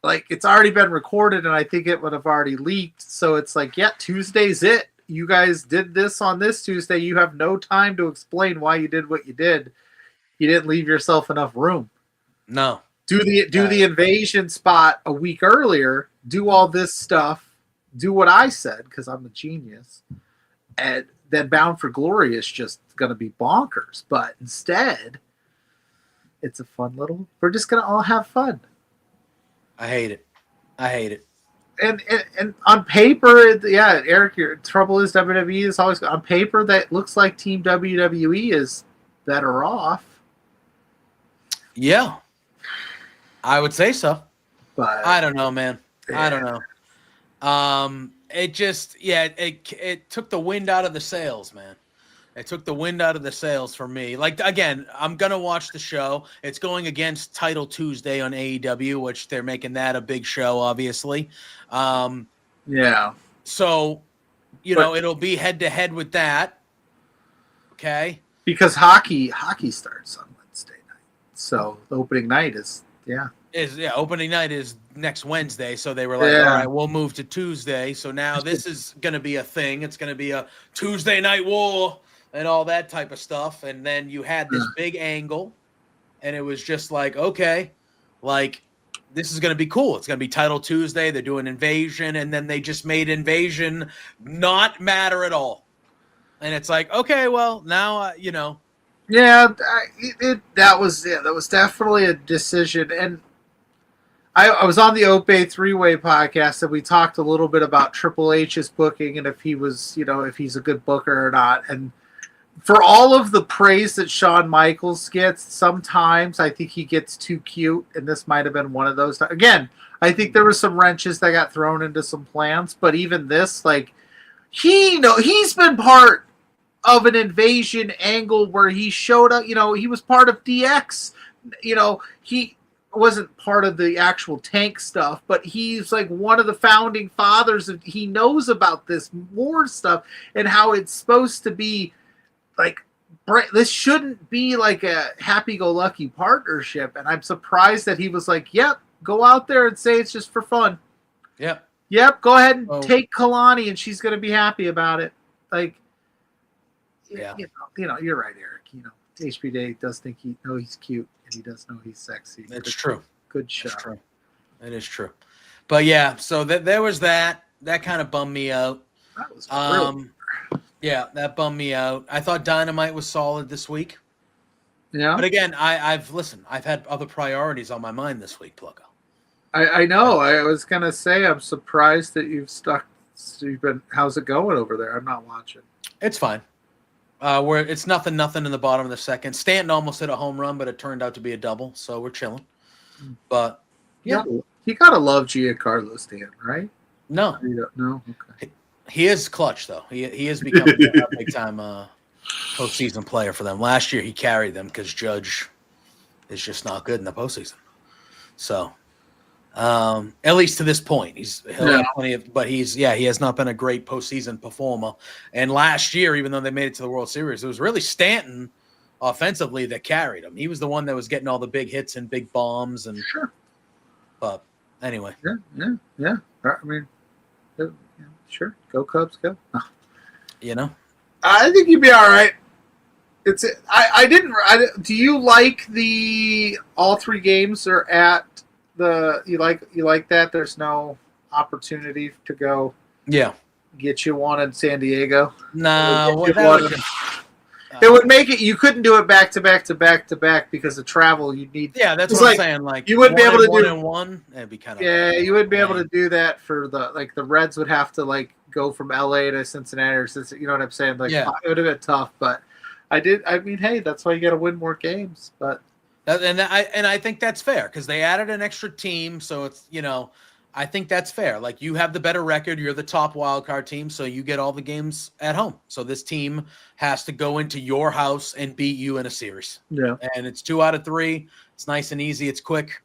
like it's already been recorded, and I think it would have already leaked. So it's like, yeah, Tuesday's it. You guys did this on this Tuesday. You have no time to explain why you did what you did. You didn't leave yourself enough room. No. Do the invasion spot a week earlier. Do all this stuff. Do what I said because I'm a genius. And then Bound for Glory is just going to be bonkers. But instead, it's a fun little. We're just going to all have fun. I hate it. And on paper, yeah, Eric, your trouble is WWE is always on paper that looks like Team WWE is better off. Yeah. I would say so. But I don't know, man. Yeah. I don't know. It just, it took the wind out of the sails, man. It took the wind out of the sails for me. Like, again, I'm going to watch the show. It's going against Title Tuesday on AEW, which they're making that a big show, obviously. yeah. So, know, it'll be head-to-head with that. Okay? Because hockey starts on Wednesday night. So the opening night is, Opening night is next Wednesday. So they were like, all right, we'll move to Tuesday. So now this is going to be a thing. It's going to be a Tuesday night war and all that type of stuff. And then you had this big angle, and it was just like, okay, like this is going to be cool. It's going to be Title Tuesday. They're doing Invasion, and then they just made Invasion not matter at all. And it's like, okay, well, now, Yeah, that was definitely a decision. And I was on the Ope three-way podcast, and we talked a little bit about Triple H's booking and if he was, if he's a good booker or not. And for all of the praise that Shawn Michaels gets, sometimes I think he gets too cute, and this might have been one of those. Again, I think there were some wrenches that got thrown into some plans, but even this, like, he's been part of an invasion angle where he showed up, he was part of DX, he wasn't part of the actual tank stuff, but he's like one of the founding fathers of, he knows about this war stuff and how it's supposed to be like, this shouldn't be like a happy-go-lucky partnership. And I'm surprised that he was like, yep, go out there and say it's just for fun. Yep, go ahead and take Kalani and she's going to be happy about it. Like, you're right, Eric. HP Day does think he's cute and he does know he's sexy. It's true. Good show. It's true. It is true. But yeah, so there was that. That kind of bummed me out. That was brilliant. Yeah, that bummed me out. I thought Dynamite was solid this week. Yeah. But again, I've had other priorities on my mind this week, Pluggo. I know. I was gonna say I'm surprised that you've stuck. How's it going over there? I'm not watching. It's fine. It's nothing in the bottom of the second. Stanton almost hit a home run, but it turned out to be a double, so we're chilling. But yeah, you gotta love Giancarlo Stanton, right? No, no. Okay. He is clutch though. He has become a big time postseason player for them. Last year he carried them because Judge is just not good in the postseason. So. At least to this point, he'll have plenty of, but he has not been a great postseason performer. And last year, even though they made it to the World Series, it was really Stanton offensively that carried him. He was the one that was getting all the big hits and big bombs. And sure. But anyway, yeah. I mean, sure, go Cubs, go. I think you'd be all right. Do you like the all 3 games are at? You like that? There's no opportunity to go. Yeah. Get you one in San Diego. No, it would make it. You couldn't do it back to back because of travel. You need. Yeah, that's what I'm saying. Like you wouldn't be able to do 1-1. That'd be kind of. Yeah, you wouldn't be able to do that for the Reds would have to go from LA to Cincinnati or Cincinnati. You know what I'm saying? Like, Yeah. it would have been tough, but I mean, hey, that's why you got to win more games. But I think that's fair because they added an extra team, so it's I think that's fair. Like you have the better record, you're the top wild card team, so you get all the games at home. So this team has to go into your house and beat you in a series. yeah, And it's 2 out of 3. It's nice and easy. It's quick.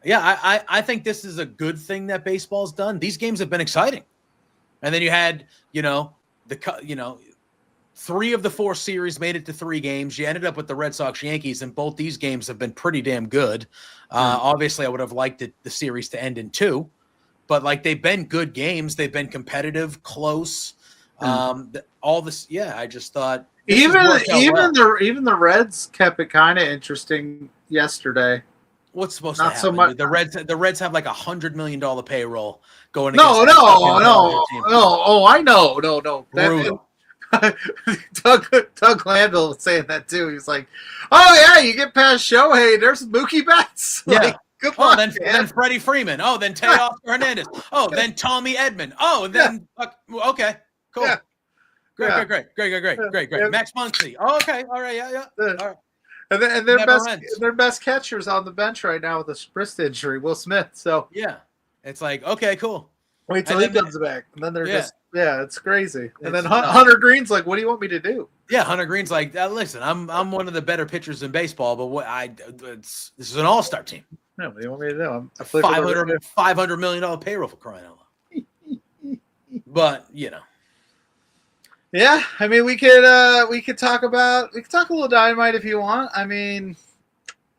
Yeah, I think this is a good thing that baseball's done. These games have been exciting. And then you had, 3 of the 4 series made it to 3 games. You ended up with the Red Sox Yankees, and both these games have been pretty damn good. Obviously, I would have liked the series to end in 2, but like they've been good games. They've been competitive, close. All this, I just thought even the Reds kept it kind of interesting yesterday. what's supposed Not to so happen? much. The Reds have like $100 million payroll going. No. against that fucking Dodger team. Oh, I know. No. Brutal. Doug Landell was saying that too. He's like, "Oh yeah, you get past Shohei, there's Mookie Betts." Yeah. Like, good Oh, luck, then Freddie Freeman. Oh, then Teoscar Hernandez. Oh, then Tommy Edman. Oh, then okay, cool. Yeah. Great. Yeah. Max Muncy. Oh, okay, all right, yeah. All right. And Never ends. their best catchers on the bench right now with a wrist injury, Will Smith. So Yeah, it's like okay, cool. wait till And he then- comes back, and then they're Yeah. just it's crazy. And then It's nuts. Hunter Green's like, "What do you want me to do?" Yeah, Hunter Green's like, listen, I'm one of the better pitchers in baseball, but this is an all-star team. Yeah, what do you want me to do? I play for the- $500 million payroll for crying out loud. But Yeah, I mean, we could talk a little Dynamite if you want. I mean,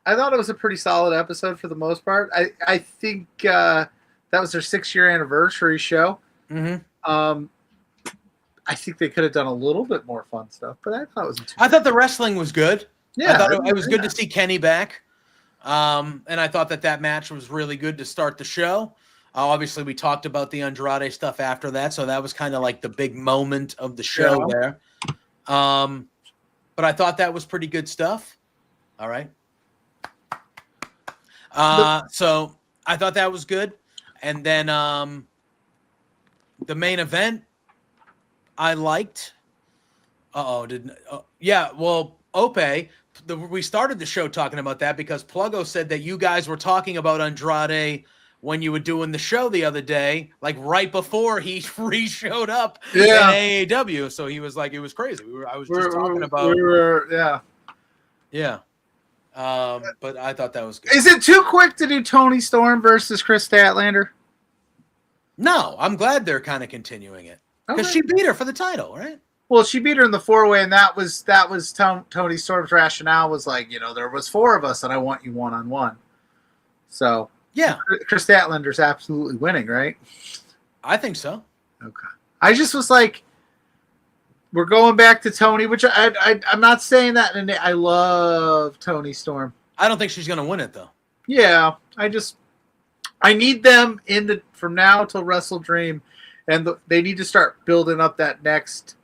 I thought it was a pretty solid episode for the most part. I think that was their 6-year anniversary show. mhm. I think they could have done a little bit more fun stuff, but I thought it was. I thought the wrestling was good. Yeah, I thought it was good to see Kenny back. And I thought that match was really good to start the show. Obviously, we talked about the Andrade stuff after that, so that was kind of like the big moment of the show there. But I thought that was pretty good stuff. All right. So I thought that was good. And then the main event I liked. Ope. We started the show talking about that because Pluggo said that you guys were talking about Andrade when you were doing the show the other day, like right before he re-showed up in AAW. So he was like, it was crazy. I was just talking about. Yeah. But I thought that was good. Is it too quick to do Tony Storm versus Chris Statlander? No, I'm glad they're kind of continuing it because she beat her for the title, right? Well, she beat her in the 4-way, and that was Tony Storm's rationale was like, there was 4 of us, and I want you one-on-one. So yeah, Chris Statlander's absolutely winning, right? I think so. Okay. I just was like, we're going back to Tony, which I'm not saying that, and I love Tony Storm. I don't think she's going to win it though. Yeah, I need them from now till Wrestle Dream, and they need to start building up that next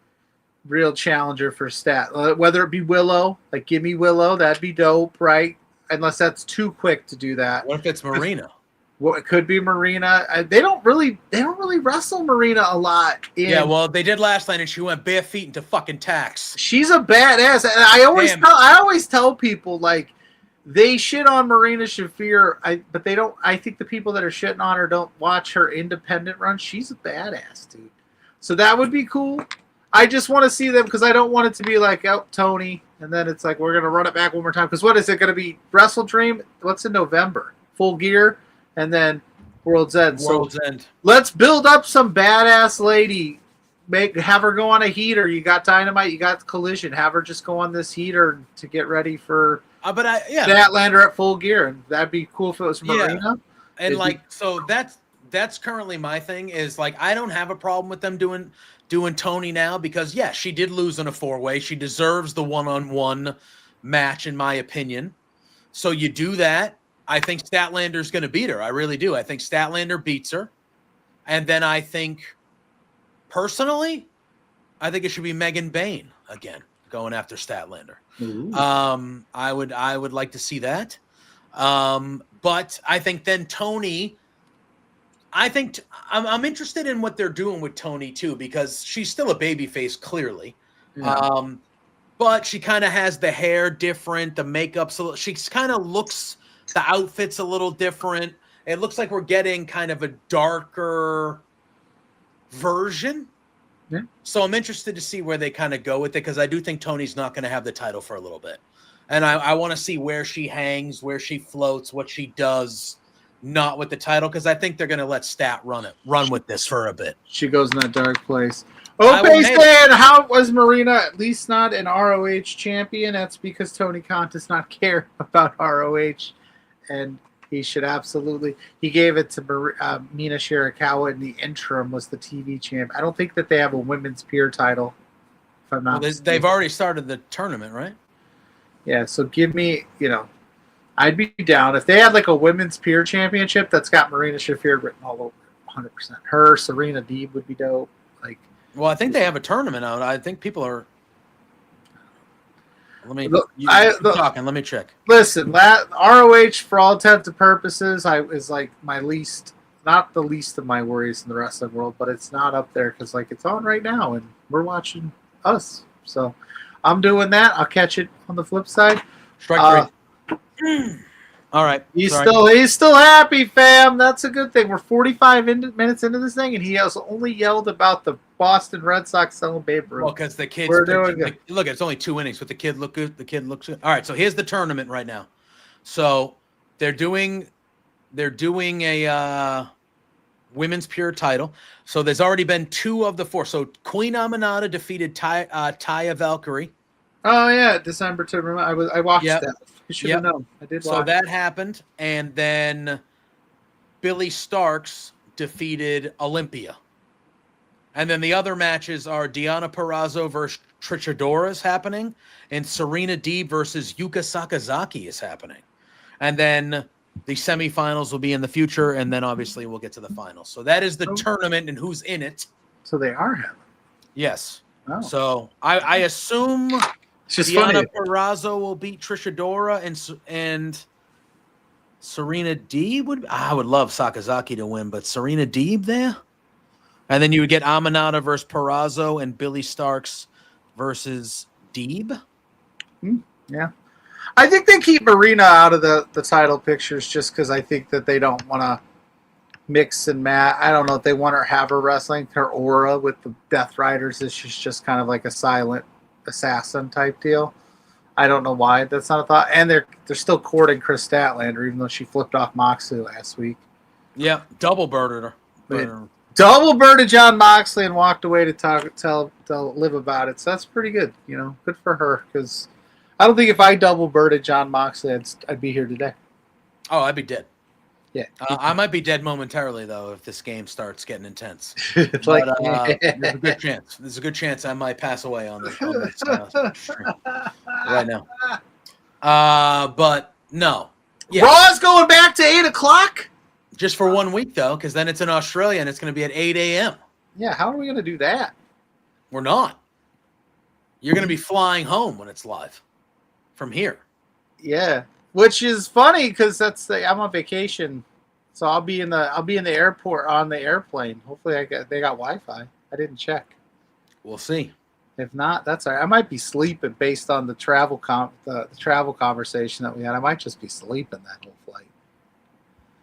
real challenger for Stat. Whether it be Willow, like give me Willow, that'd be dope, right? Unless that's too quick to do that. What if it's Marina? Well, it could be Marina. They don't really wrestle Marina a lot. Yeah, well, they did last night, and she went bare feet into fucking tax. She's a badass, and I always tell people like they shit on Marina Shafir, but they don't. I think the people that are shitting on her don't watch her independent run. She's a badass, dude. So that would be cool. I just want to see them because I don't want it to be like, Tony, and then it's like we're gonna run it back one more time. Because what is it gonna be? Wrestle Dream? What's in November? Full Gear, and then World's End. Let's build up some badass lady. Have her go on a heater. You got Dynamite. You got Collision. Have her just go on this heater to get ready for. Statlander at Full Gear, and that'd be cool if it was Marina. And so that's currently my thing is like I don't have a problem with them doing Tony now because she did lose in a 4-way. She deserves the one-on-one match in my opinion. So you do that. I think Statlander's going to beat her. I really do. I think Statlander beats her, and then I think personally, I think it should be Megan Bain again going after Statlander. I would like to see that. But I think then Tony I think I'm interested in what they're doing with Tony too, because she's still a babyface, clearly. Yeah. But she kind of has the hair different, the makeup's a little, she kind of looks, the outfit's a little different. It looks like we're getting kind of a darker version. Yeah. So I'm interested to see where they kind of go with it, because I do think Tony's not going to have the title for a little bit. And I want to see where she hangs, where she floats, what she does, not with the title, because I think they're going to let Stat run with this for a bit. She goes in that dark place. I will Okay, name saying, how was Marina at least not an ROH champion? That's because Tony Khan does not care about ROH, and he should absolutely. He gave it to Mina Shirakawa in the interim, was the TV champ. I don't think that they have a women's peer title. If I'm not mistaken. They've already started the tournament, right? Yeah, so give me, I'd be down if they had like a women's peer championship that's got Marina Shafir written all over it, 100%. Her, Serena Deeb would be dope. Like, well, I think they have a tournament out. I think people are. Let me. Keep talking. Let me check. Listen, ROH for all intents and purposes, is like my least, not the least of my worries in the wrestling world, but it's not up there because like it's on right now and we're watching us. So I'm doing that. I'll catch it on the flip side. Strike three. All right. He's still happy, fam. That's a good thing. We're 45 minutes into this thing, and he has only yelled about the Boston Red Sox selling Babe Ruth. Well, because the kids look, it's only 2 innings, but the kid look good. The kid looks good. All right, so here's the tournament right now. So they're doing a women's pure title. So there's already been 2 of the 4. So Queen Aminata defeated Taya Valkyrie. Oh yeah, December to remember. I watched that. I should have known. I did. So that happened, and then Billy Starks defeated Olympia, and then the other matches are Deonna Purrazzo versus Trichadora is happening, and Serena Deeb versus Yuka Sakazaki is happening, and then the semifinals will be in the future, and then obviously we'll get to the finals. So that is the tournament and who's in it. So they are having. Yes. Oh. So I assume. It's just Deonna funny. Purrazzo will beat Trichadora, and Serena Deeb would. I would love Sakazaki to win, but Serena Deeb there, and then you would get Aminata versus Purrazzo and Billy Starks versus Deeb. Yeah, I think they keep Marina out of the title pictures just because I think that they don't want to mix and match. I don't know if they want her have her wrestling. Her aura with the Death Riders is she's just kind of like a silent assassin type deal. I don't know why that's not a thought. And they're still courting Chris Statlander, even though she flipped off Moxley last week. Yeah, double birded her. Double birded John Moxley and walked away to tell Liv about it. So that's pretty good. Good for her, because I don't think if I double birded John Moxley, I'd be here today. Oh, I'd be dead. Yeah, I might be dead momentarily though if this game starts getting intense. It's But, like there's a good chance. There's a good chance I might pass away on this stream right now. But no, yeah, Raw's going back to 8:00. just for 1 week though, because then it's in Australia and it's going to be at 8 a.m. Yeah, how are we going to do that? We're not. You're going to be flying home when it's live from here. Yeah, which is funny because I'm on vacation, so I'll be in the airport on the airplane. Hopefully, they got Wi-Fi. I didn't check. We'll see. If not, that's all right. I might be sleeping based on the travel travel conversation that we had. I might just be sleeping that whole flight.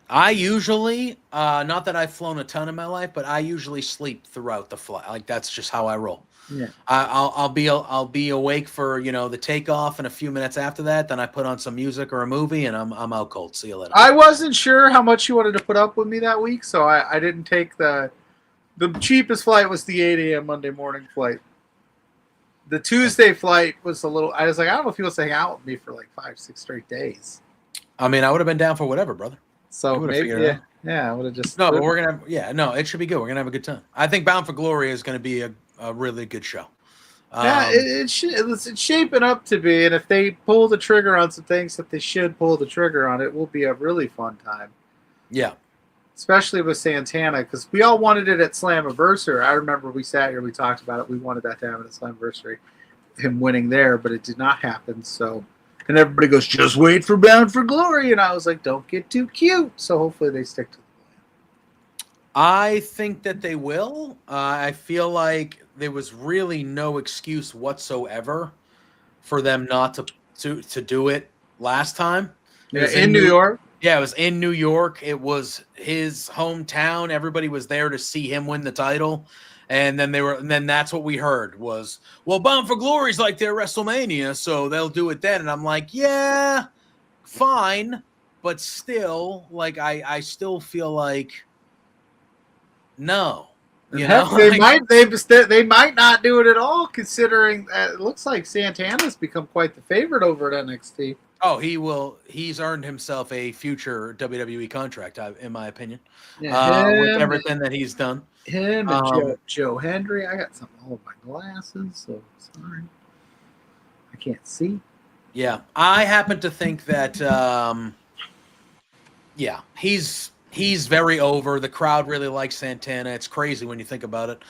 I usually, not that I've flown a ton in my life, but I usually sleep throughout the flight. Like that's just how I roll. Yeah. I'll be awake for the takeoff, and a few minutes after that, then I put on some music or a movie, and I'm out cold. See you later. I wasn't sure how much you wanted to put up with me that week, so I didn't take the cheapest flight was the 8 a.m. Monday morning flight. The Tuesday flight was a little. I was like, I don't know if he wants to hang out with me for like 5-6 straight days. I mean, I would have been down for whatever, brother. So maybe, I would have just. No, but we're gonna have. It should be good. We're gonna have a good time. I think Bound for Glory is gonna be a really good show. It's shaping up to be, and if they pull the trigger on some things that they should pull the trigger on, it will be a really fun time. Yeah, especially with Santana, because we all wanted it at Slammiversary. I remember we sat here, we talked about it. We wanted that to happen at Slammiversary, him winning there, but it did not happen. So, and everybody goes, just wait for Bound for Glory, and I was like, don't get too cute. So hopefully they stick to the I think that they will. I feel like there was really no excuse whatsoever for them not to do it last time. It Yeah, was in New York. Yeah, it was in New York. It was his hometown. Everybody was there to see him win the title. And then that's what we heard was, well, Bound for Glory's like their WrestleMania, so they'll do it then. And I'm like, yeah, fine, but still, like I still feel like no. You Heck, know, they might not do it at all, considering it looks like Santana's become quite the favorite over at NXT. oh, he will. He's earned himself a future WWE contract, in my opinion, Yeah, with everything that he's done. Him and Joe Hendry. I got something all over my glasses, so sorry. I can't see. Yeah, I happen to think that, yeah, he's very over. The crowd really likes Santana. It's crazy when you think about it.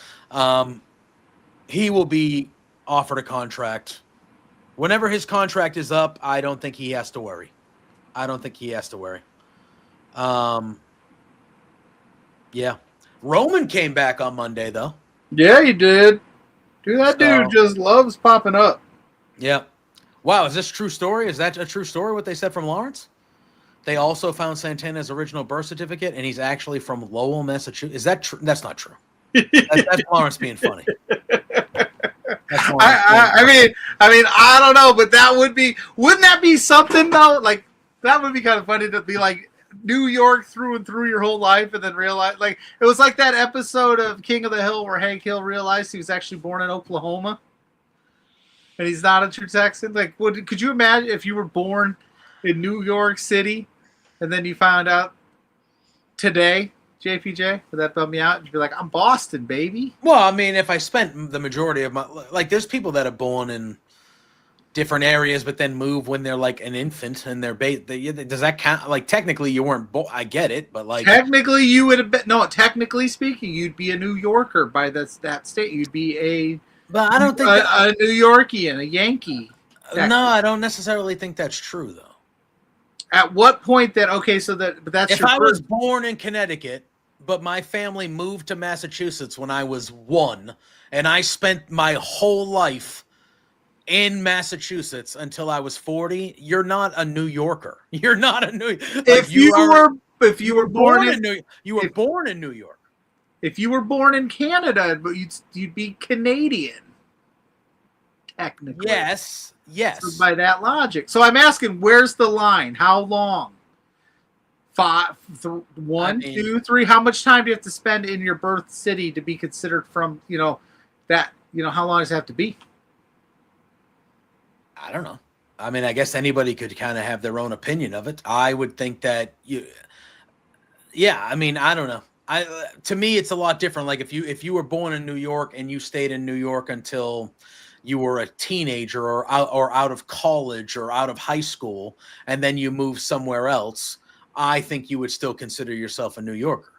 He will be offered a contract. Whenever his contract is up, I don't think he has to worry. Yeah. Roman came back on Monday, though. Yeah, he did. Dude, that dude just loves popping up. Yeah. Wow, is this a true story? Is that a true story, what they said from Lawrence? They also found Santana's original birth certificate, and he's actually from Lowell, Massachusetts. Is that true? That's not true. That's Lawrence being funny. I mean, I don't know, but wouldn't that be something though? Like, that would be kind of funny to be like New York through and through your whole life, and then realize, like, it was like that episode of King of the Hill where Hank Hill realized he was actually born in Oklahoma, and he's not a true Texan. Like, could you imagine if you were born in New York City, and then you found out today? JPJ, would that bum me out? You'd be like, I'm Boston, baby. Well, I mean, if I spent the majority of my, like, there's people that are born in different areas, but then move when they're like an infant, and does that count? Like, technically, you weren't born. I get it, but like, technically, you would have been. No, technically speaking, you'd be a New Yorker by that state. You'd be a. But I don't think a New Yorkian, a Yankee. No, I don't necessarily think that's true, though. At what point that? Okay, so but that's if I was born in Connecticut, but my family moved to Massachusetts when I was 1, and I spent my whole life in Massachusetts until I was 40. You're not a New Yorker. You're not a New. Like, if you were born in born in New York. If you were born in Canada, but you'd be Canadian. Technically, yes. So by that logic, so I'm asking, where's the line? How long? 1, 2, 3. How much time do you have to spend in your birth city to be considered from? That. How long does it have to be? I don't know. I mean, I guess anybody could kind of have their own opinion of it. I would think that yeah. I mean, I don't know. To me, it's a lot different. Like if you were born in New York and you stayed in New York until you were a teenager or out of college or out of high school, and then you moved somewhere else, I think you would still consider yourself a New Yorker.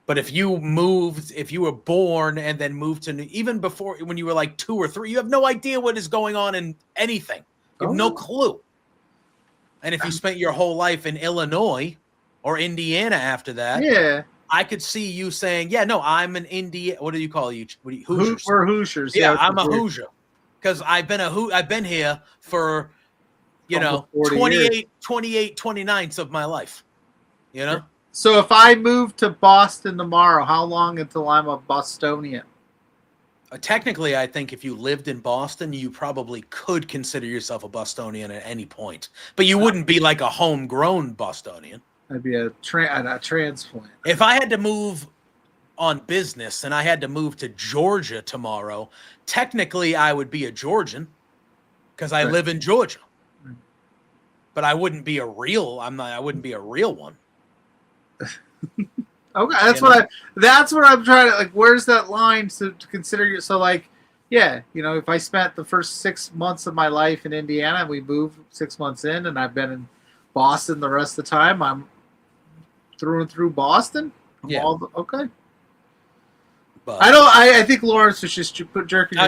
But if you were born and then moved to even before, when you were like 2 or 3, you have no idea what is going on in anything. You have no clue. And if you spent your whole life in Illinois or Indiana after that, yeah, I could see you saying, yeah, no, I'm an Indiana. What do you call you? Hoosiers. We're Hoosiers. Yeah, I'm a Hoosier because I've been here for, 28 29ths of my life, So if I move to Boston tomorrow, how long until I'm a Bostonian? Technically, I think if you lived in Boston, you probably could consider yourself a Bostonian at any point, but you wouldn't be like a homegrown Bostonian. I'd be a transplant. If I had to move on business and I had to move to Georgia tomorrow, technically I would be a Georgian because I live in Georgia. Right. But I wouldn't be a real. I wouldn't be a real one. Okay, that's what I'm trying to, like, where's that line to consider you? So, like, yeah, if I spent the first 6 months of my life in Indiana and we moved 6 months in, and I've been in Boston the rest of the time, I'm through and through Boston. Yeah. Okay. But I think Lawrence was just jerking.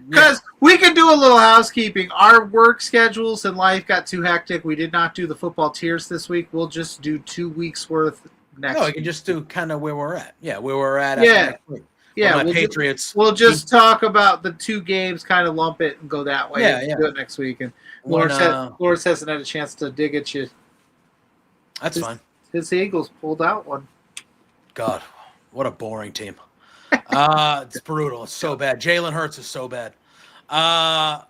Because we can do a little housekeeping. Our work schedules and life got too hectic. We did not do the football tiers this week. We'll just do 2 weeks worth next. No, we can just do kind of where we're at. Yeah, where we're at. Yeah. After next week. Yeah, my we'll Patriots. We'll just talk about the 2 games, kind of lump it and go that way. Yeah, We'll yeah. do it next week. And When, Lawrence hasn't had a chance to dig at you. That's fine. His Eagles pulled out one. God, what a boring team. It's brutal. It's so bad. Jalen Hurts is so bad.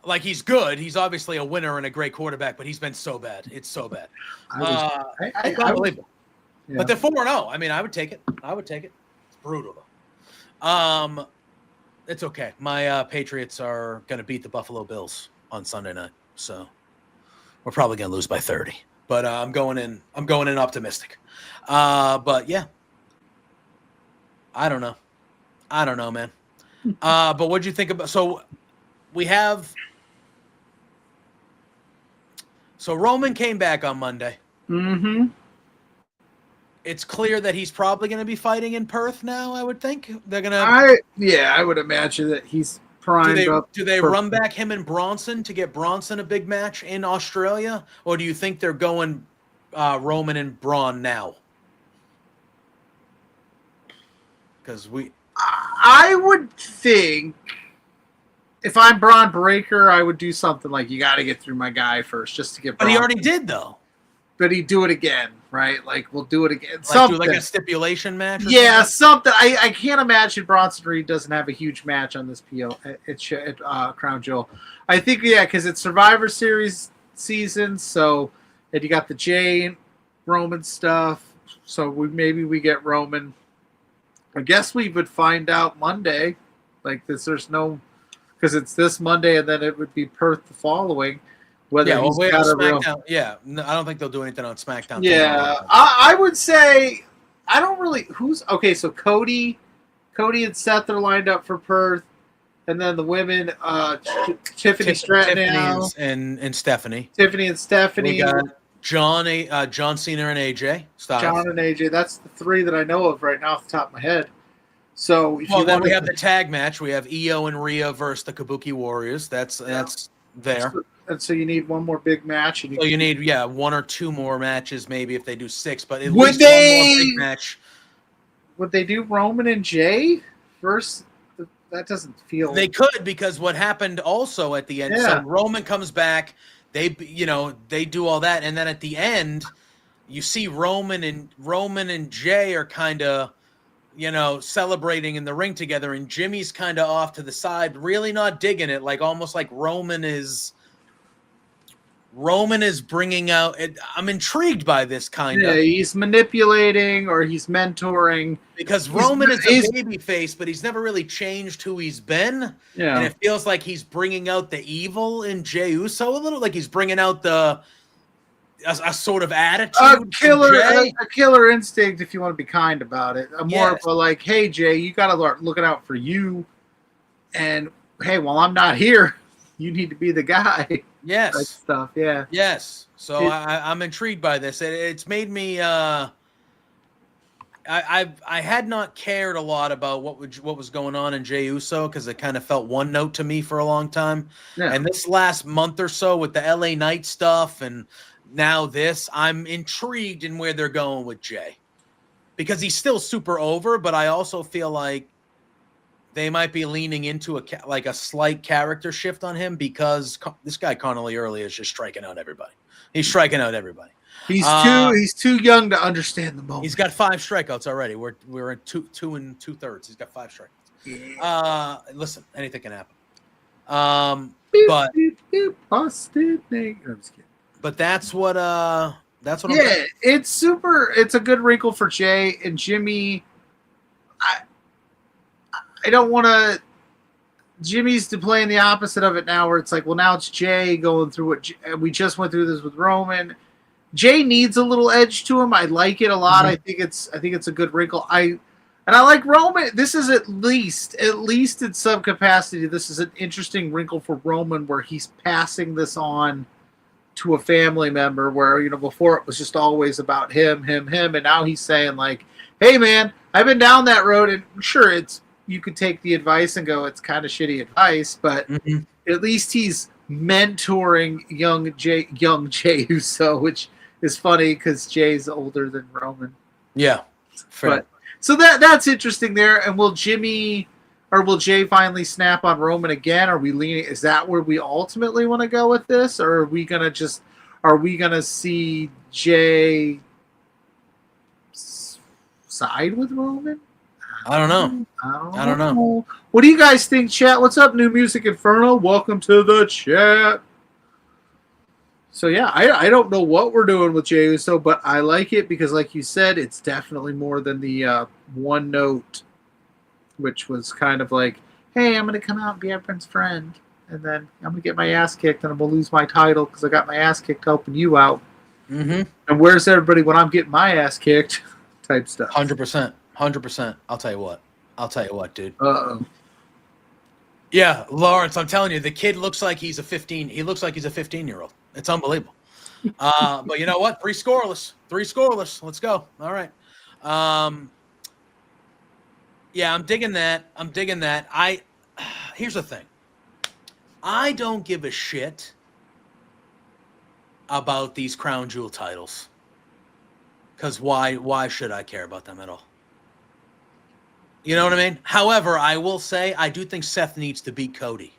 Like he's good. He's obviously a winner and a great quarterback, but he's been so bad. It's so bad. It's unbelievable. Yeah. But they're 4-0. I mean, I would take it. It's brutal though. It's okay. My Patriots are going to beat the Buffalo Bills on Sunday night, so we're probably going to lose by 30. But I'm going in optimistic. But yeah, I don't know, man. But what'd you think about? So we have. So Roman came back on Monday. Mm-hmm. It's clear that he's probably going to be fighting in Perth now. I would think they're going to. I would imagine that he's primed up. Do they run back him and Bronson to get Bronson a big match in Australia, or do you think they're going Roman and Braun now? Because I would think if I'm Braun Breaker, I would do something like you got to get through my guy first, just to get. But he already did though. But he'd do it again, right? Like we'll do it again. Like something do like a stipulation match. Yeah, something. I can't imagine Bronson Reed doesn't have a huge match on this PO at Crown Jewel. I think because it's Survivor Series season, so and you got the Jay Roman stuff. So maybe we get Roman. I guess we would find out Monday. Like this, there's no because it's this Monday, and then it would be Perth the following. Whether yeah, well, we have SmackDown. Yeah, no, I don't think they'll do anything on SmackDown. Yeah, I would say I don't really. Who's okay? So Cody and Seth are lined up for Perth, and then the women, Tiffany Stratton and Stephanie. Tiffany and Stephanie. We got John Cena and AJ Styles. John and AJ. That's the 3 that I know of right now off the top of my head. So then we have the tag match. We have Io and Rhea versus the Kabuki Warriors. That's there. And so you need one more big match. And you need 1 or 2 more matches, maybe if they do 6. But at least one more big match. Would they do Roman and Jay first? That doesn't feel. They could because what happened also at the end. Yeah. So Roman comes back. They do all that, and then at the end, you see Roman and Jay are kind of, celebrating in the ring together, and Jimmy's kind of off to the side, really not digging it, like almost like Roman is bringing out. I'm intrigued by this kind of. Yeah, he's manipulating or he's mentoring. Because Roman is a baby face, but he's never really changed who he's been. Yeah. And it feels like he's bringing out the evil in Jey Uso a little, like he's bringing out a sort of attitude. A killer instinct, if you want to be kind about it. More of a like, hey, Jay, you got to start looking out for you. And, hey, while I'm not here, you need to be the guy. Yes. That stuff, yeah. Yes. So I'm intrigued by this. It's made me I had not cared a lot about what was going on in Jey Uso because it kind of felt one note to me for a long time. Yeah. And this last month or so with the LA Knight stuff and now this, I'm intrigued in where they're going with Jey. Because he's still super over, but I also feel like they might be leaning into a slight character shift on him because this guy Connolly early is just striking out everybody. He's striking out everybody. He's too young to understand the moment. He's got 5 strikeouts already. We're at 2 2/3. He's got 5 strikeouts. Yeah. Listen, anything can happen. Busted name. I'm just kidding. But that's what yeah, it's super. It's a good wrinkle for Jay and Jimmy. I don't want to. Jimmy's playing the opposite of it now, where it's like, well, now it's Jay going through what we just went through this with Roman. Jay needs a little edge to him. I like it a lot. Mm-hmm. I think it's a good wrinkle. I like Roman. This is at least in some capacity, this is an interesting wrinkle for Roman, where he's passing this on to a family member. Where before it was just always about him, and now he's saying like, "Hey, man, I've been down that road, and sure, you could take the advice and go, it's kind of shitty advice, but at least he's mentoring young Jey Uso, which is funny because Jay's older than Roman. Yeah, Fair. But so that's interesting there. And will Jimmy or will Jay finally snap on Roman again? Are we leaning? Is that where we ultimately want to go with this, or are we gonna see Jay side with Roman? I don't know. I don't know. What do you guys think, chat? What's up, New Music Inferno? Welcome to the chat. So yeah, I don't know what we're doing with Jey Uso, but I like it because, like you said, it's definitely more than the one note, which was kind of like, hey, I'm gonna come out and be everyone's friend, and then I'm gonna get my ass kicked, and I'm gonna lose my title because I got my ass kicked helping you out. Mm-hmm. And where's everybody when I'm getting my ass kicked? Type stuff. 100%. 100%. I'll tell you what, dude. Uh-oh. Yeah, Lawrence, I'm telling you, the kid looks like he's a 15. He looks like he's a 15-year-old. It's unbelievable. But you know what? 3 scoreless. Let's go. All right. Yeah, I'm digging that. Here's the thing. I don't give a shit about these crown jewel titles. Because why should I care about them at all? You know what I mean? However, I will say I do think Seth needs to beat Cody.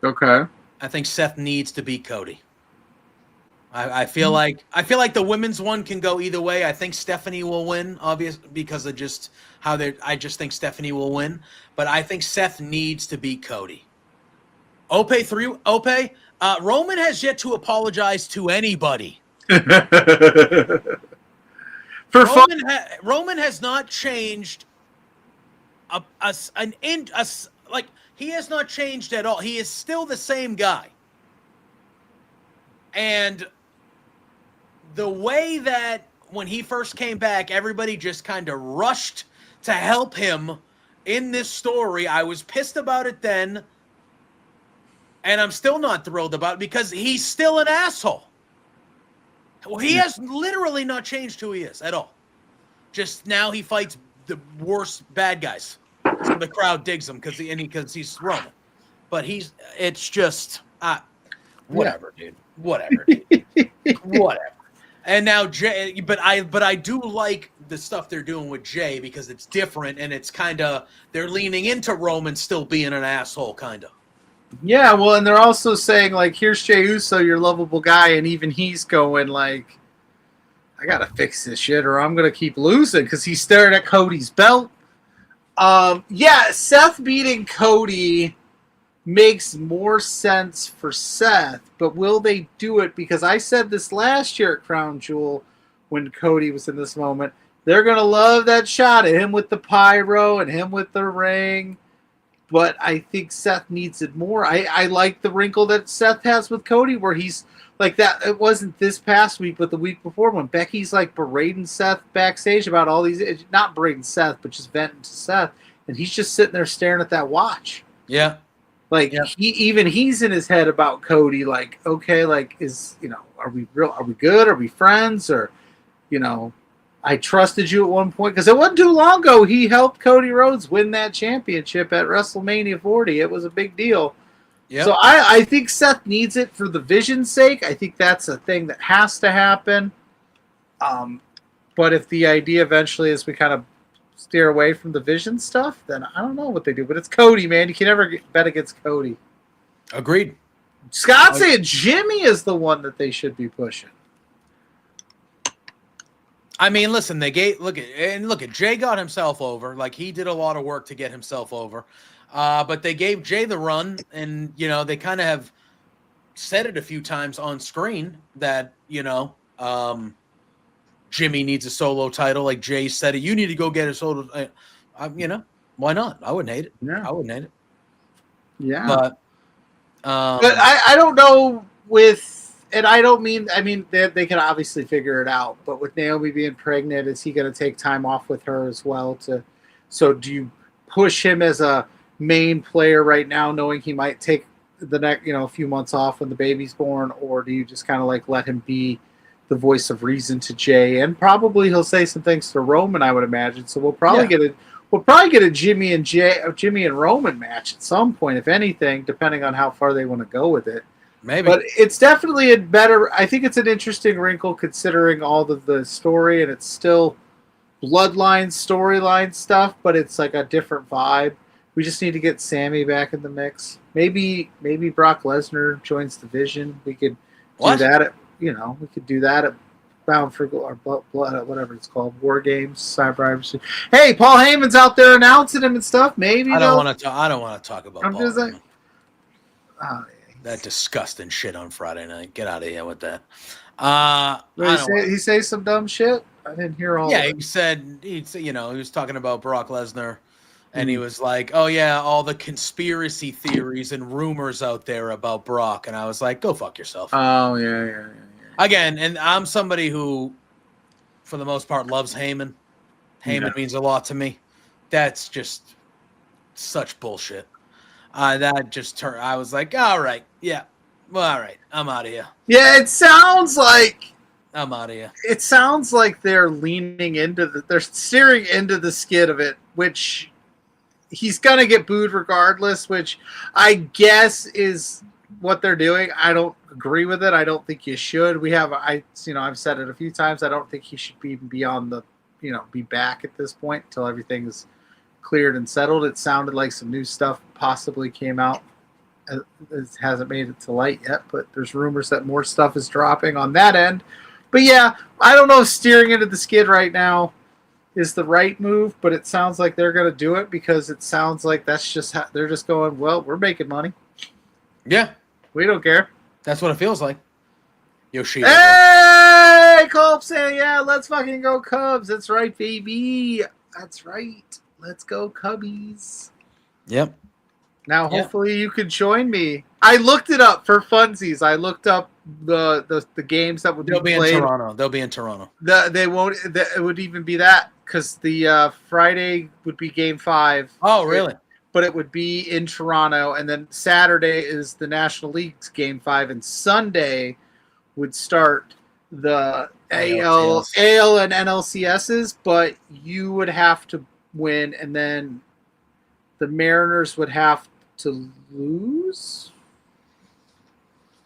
Okay. I think Seth needs to beat Cody. I feel like the women's one can go either way. I think Stephanie will win, obviously, because of just how they. I just think Stephanie will win, but I think Seth needs to beat Cody. Roman has yet to apologize to anybody. Roman has not changed he has not changed at all. He is still the same guy. And the way that when he first came back, everybody just kind of rushed to help him in this story, I was pissed about it then, and I'm still not thrilled about it because he's still an asshole. Well, he has literally not changed who he is at all. Just now he fights the worst bad guys. So the crowd digs him because he's Roman. But it's just whatever, dude. Whatever, dude. Whatever. And now Jay, but I do like the stuff they're doing with Jay because it's different and it's kind of they're leaning into Roman still being an asshole, kind of. Yeah, well, and they're also saying, like, here's Jey Uso, your lovable guy, and even he's going, like, I got to fix this shit or I'm going to keep losing because he's staring at Cody's belt. Yeah, Seth beating Cody makes more sense for Seth, but will they do it? Because I said this last year at Crown Jewel when Cody was in this moment. They're going to love that shot of him with the pyro and him with the ring. But I think Seth needs it more. I like the wrinkle that Seth has with Cody where he's like that. It wasn't this past week, but the week before when Becky's like berating Seth backstage about all these, not berating Seth, but just venting to Seth. And he's just sitting there staring at that watch. Yeah. Like he's in his head about Cody. Like, okay, like are we good? Are we friends? Or, I trusted you at one point because it wasn't too long ago he helped Cody Rhodes win that championship at WrestleMania 40. It was a big deal. Yep. So I think Seth needs it for the Vision's sake. I think that's a thing that has to happen. But if the idea eventually is we kind of steer away from the Vision stuff, then I don't know what they do. But it's Cody, man. You can never bet against Cody. Agreed. Scott saying Jimmy is the one that they should be pushing. I mean, listen, look at Jay got himself over. Like he did a lot of work to get himself over. But they gave Jay the run, and they kind of have said it a few times on screen that Jimmy needs a solo title. Like Jay said, you need to go get a solo. Why not? I wouldn't hate it. Yeah. I wouldn't hate it. Yeah, but I don't know with. And I mean, they can obviously figure it out. But with Naomi being pregnant, is he going to take time off with her as well? So do you push him as a main player right now, knowing he might take the next, a few months off when the baby's born, or do you just kind of like let him be the voice of reason to Jay? And probably he'll say some things to Roman, I would imagine. So we'll probably get a Jimmy and Roman match at some point, if anything, depending on how far they want to go with it. Maybe. But it's definitely a better. I think it's an interesting wrinkle considering all of the story, and it's still bloodline storyline stuff, but it's like a different vibe. We just need to get Sammy back in the mix. Maybe Brock Lesnar joins the Vision. We could do that at we could do that at Bound for Glory, or Blood, whatever it's called, War Games, Cyber. Hey, Paul Heyman's out there announcing him and stuff. Maybe I don't want to talk about I'm Paul just like, Heyman. That disgusting shit on Friday night. Get out of here with that. he say some dumb shit. I didn't hear all. Yeah, of it. he was talking about Brock Lesnar, and he was like, "Oh yeah, all the conspiracy theories and rumors out there about Brock," and I was like, "Go fuck yourself." Oh yeah. Again, and I'm somebody who, for the most part, loves Heyman. Heyman means a lot to me. That's just such bullshit. I was like, all right, yeah, well, all right, I'm out of here. Yeah, it sounds like I'm out of here. It sounds like they're leaning into they're steering into the skid of it, which he's gonna get booed regardless, which I guess is what they're doing. I don't agree with it. I don't think you should. I've said it a few times. I don't think he should be beyond be back at this point until everything is cleared and settled. It sounded like some new stuff possibly came out. It hasn't made it to light yet, but there's rumors that more stuff is dropping on that end. But yeah, I don't know if steering into the skid right now is the right move, but it sounds like they're going to do it because it sounds like that's just how they're just going, well, we're making money. Yeah. We don't care. That's what it feels like. Yoshida. Hey, Colp saying, yeah, let's fucking go Cubs. That's right, baby. That's right. Let's go Cubbies. Yep. Now, hopefully you could join me. I looked it up for funsies. I looked up the games that would be played. They'll be in Toronto. They won't. It would even be that because the Friday would be Game 5. Oh, really? But it would be in Toronto, and then Saturday is the National League's Game 5, and Sunday would start the AL and NLCSs. But you would have to win, and then the Mariners would have to lose.